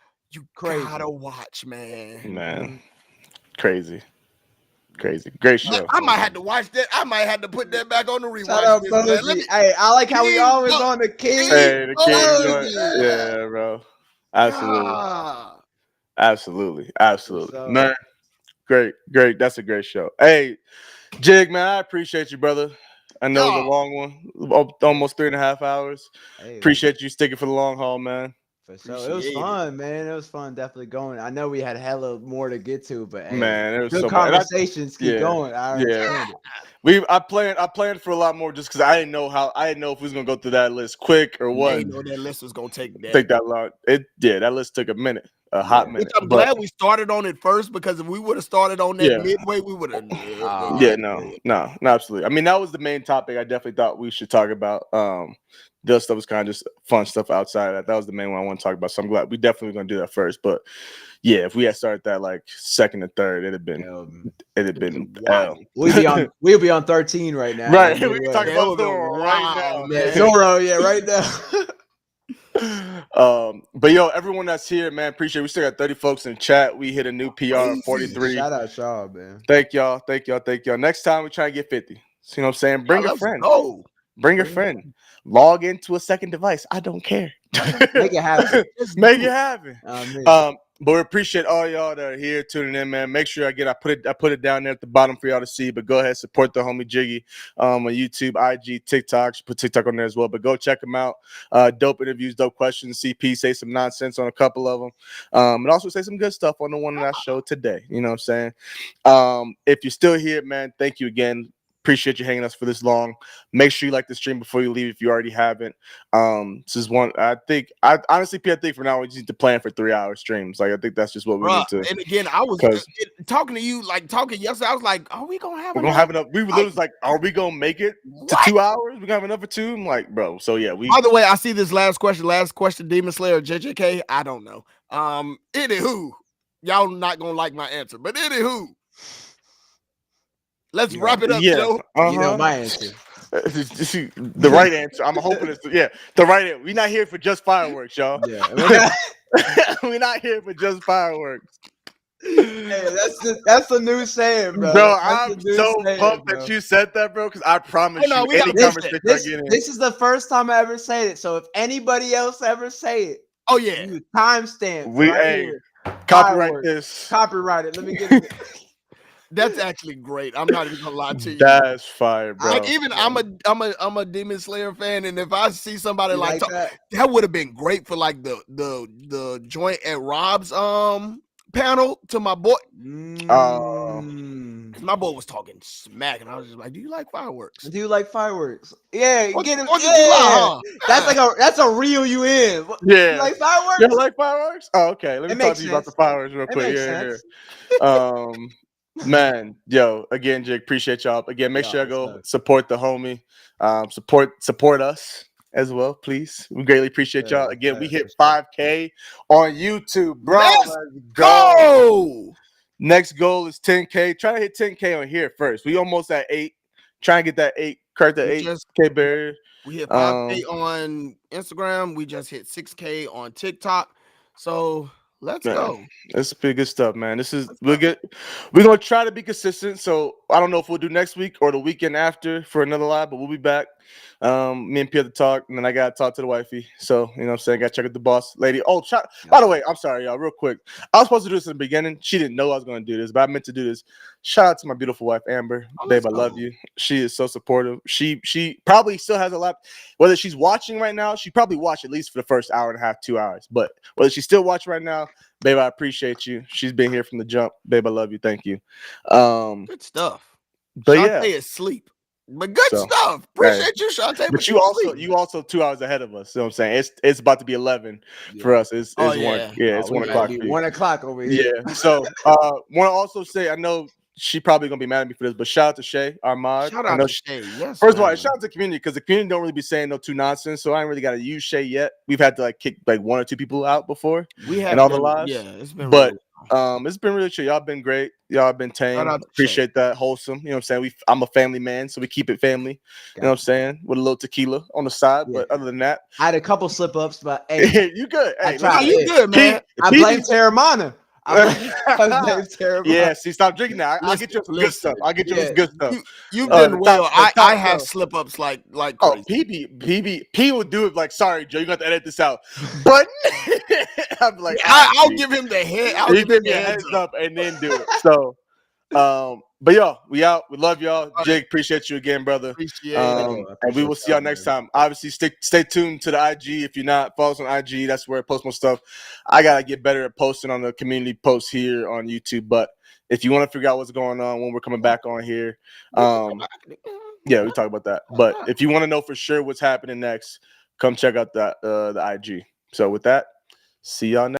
gotta watch, man. Man, crazy. Great show. I might have to watch that. I might have to put that back on the rewatch. Shout out, hey, I like how we always on the king. Hey, the king joint. Yeah, bro. Absolutely. Man, great. That's a great show. Hey, Jig, man, I appreciate you, brother. I know it was a long one, almost 3.5 hours. Hey, appreciate you sticking for the long haul, man. So it was fun, man. It was fun, definitely going. I know we had hella more to get to, but hey, man, it was good so conversations. Keep going. I understand it. I planned for a lot more just because I didn't know if we was gonna go through that list quick or what. I didn't know that list was gonna take that long. That list took a minute. A hot minute. Which I'm glad we started on it first because if we would have started on that midway, we would have. No, absolutely. I mean, that was the main topic I definitely thought we should talk about. The other stuff was kind of just fun stuff outside of that. That was the main one I want to talk about. So I'm glad we definitely going to do that first. But yeah, if we had started that like second or third, it'd have been we'll be on 13 right now. Right. We can talk about Zoro right now, man. Zoro, right now. But yo, everyone that's here, man, appreciate it. We still got 30 folks in chat. We hit a new PR of 43. Shout out y'all, man. Thank y'all. Next time we try to get 50. So, you know what I'm saying? Bring a friend. Bring a friend. Log into a second device. I don't care. Make it happen. Make it happen. But we appreciate all y'all that are here tuning in, man. Make sure I put it down there at the bottom for y'all to see. But go ahead, support the homie Jiggy on YouTube, IG, TikTok. Should put TikTok on there as well. But go check him out. Dope interviews, dope questions. CP say some nonsense on a couple of them, and also say some good stuff on the one that I showed today. You know what I'm saying? If you're still here, man, thank you again. Appreciate you hanging us for this long. Make sure you like the stream before you leave if you already haven't. This is one I think for now we just need to plan for 3-hour streams. Like I think that's just what we need to. And again, I was talking to you, like talking yesterday. I was like, "Are we gonna have? We're gonna have enough." We were literally like, "Are we gonna make it to 2 hours? We gonna have enough for 2?" I'm like, "Bro." So yeah, we. By the way, I see this last question. Demon Slayer, JJK. I don't know. Anywho, y'all not gonna like my answer, but anywho. Let's wrap it up, Joe. You know my answer. The right answer. I'm hoping it's the right answer. We're not here for just fireworks, y'all. Yeah, we're not here for just fireworks. Hey, that's a new saying, bro. Bro, I'm so pumped that you said that, bro. Because I promise you, any conversation I get in. This is the first time I ever said it. So if anybody else ever say it, you timestamp. Here. Copyright this. Copyright it. Let me get it. That's actually great. I'm not even gonna lie to you. That's fire, bro. Like even I'm a Demon Slayer fan, and if I see somebody like that would have been great for like the joint at Rob's panel to my boy. Because my boy was talking smack, and I was just like, "Do you like fireworks? Do you like fireworks? Yeah, get him. July, huh? That's a real you in. Yeah, you like fireworks? You like fireworks? Oh, okay. Let me It talk makes to you about the sense. fireworks real It quick. makes Yeah, sense. yeah. Man, yo, again, Jake, appreciate y'all. Again, make sure I go support the homie. Support us as well, please. We greatly appreciate y'all. Again, we hit 5K on YouTube, bro. Let's go. Next goal is 10K. Try to hit 10K on here first. We almost at 8. Try and get that 8. Crack the 8K barrier. We hit 5K on Instagram. We just hit 6K on TikTok. So let's go. That's pretty good stuff, man. We're gonna try to be consistent. So I don't know if we'll do next week or the weekend after for another live, but we'll be back. Me and Pierre to talk, and then I gotta talk to the wifey. So you know what I'm saying, gotta check out the boss lady. Oh, by the way, I'm sorry, y'all, real quick. I was supposed to do this in the beginning. She didn't know I was gonna do this, but I meant to do this. Shout out to my beautiful wife, Amber. Babe, I love you. She is so supportive. She probably still has a lot. Whether she's watching right now, she probably watched at least for the first hour and a half, 2 hours. But whether she's still watching right now, babe, I appreciate you. She's been here from the jump. Babe, I love you. Thank you. Good stuff. But Shantae is asleep. But good stuff. Appreciate you, Shantae. But you also 2 hours ahead of us. You know what I'm saying? It's about to be 11 for us. It's 1. Yeah, it's 1 o'clock. 1 o'clock over here. Yeah. So want to also say, I know she probably gonna be mad at me for this, but shout out to Shay, our mod. Shout out to Shay. Yes. First of all, shout out to the community, because the community don't really be saying no too nonsense. So I ain't really got to use Shay yet. We've had to kick 1 or 2 people out before. We have in all the lives. Yeah, it's been. But it's been really chill. Y'all been great. Y'all been tame. Appreciate that. Wholesome. You know what I'm saying? I'm a family man, so we keep it family. You know what I'm saying? With a little tequila on the side. Yeah. But other than that, I had a couple slip ups, but hey, you good. Hey, you good, man. I blame Terramana. Yeah, see, stop drinking now. I'll get you some good stuff. I'll get you some good stuff. You've been well. I have slip ups like crazy. P will do it sorry, Joe, you got to edit this out. But I'm like, I'll give him the head. I'll give him the heads up and then do it. So, but y'all, we out. We love y'all. Jake, appreciate you again, brother. Appreciate it. And we will see y'all next time. Obviously, stay tuned to the IG. If you're not, follow us on IG. That's where I post more stuff. I gotta get better at posting on the community posts here on YouTube. But if you want to figure out what's going on when we're coming back on here, yeah, we talk about that. But if you want to know for sure what's happening next, come check out the IG. So with that, see y'all next.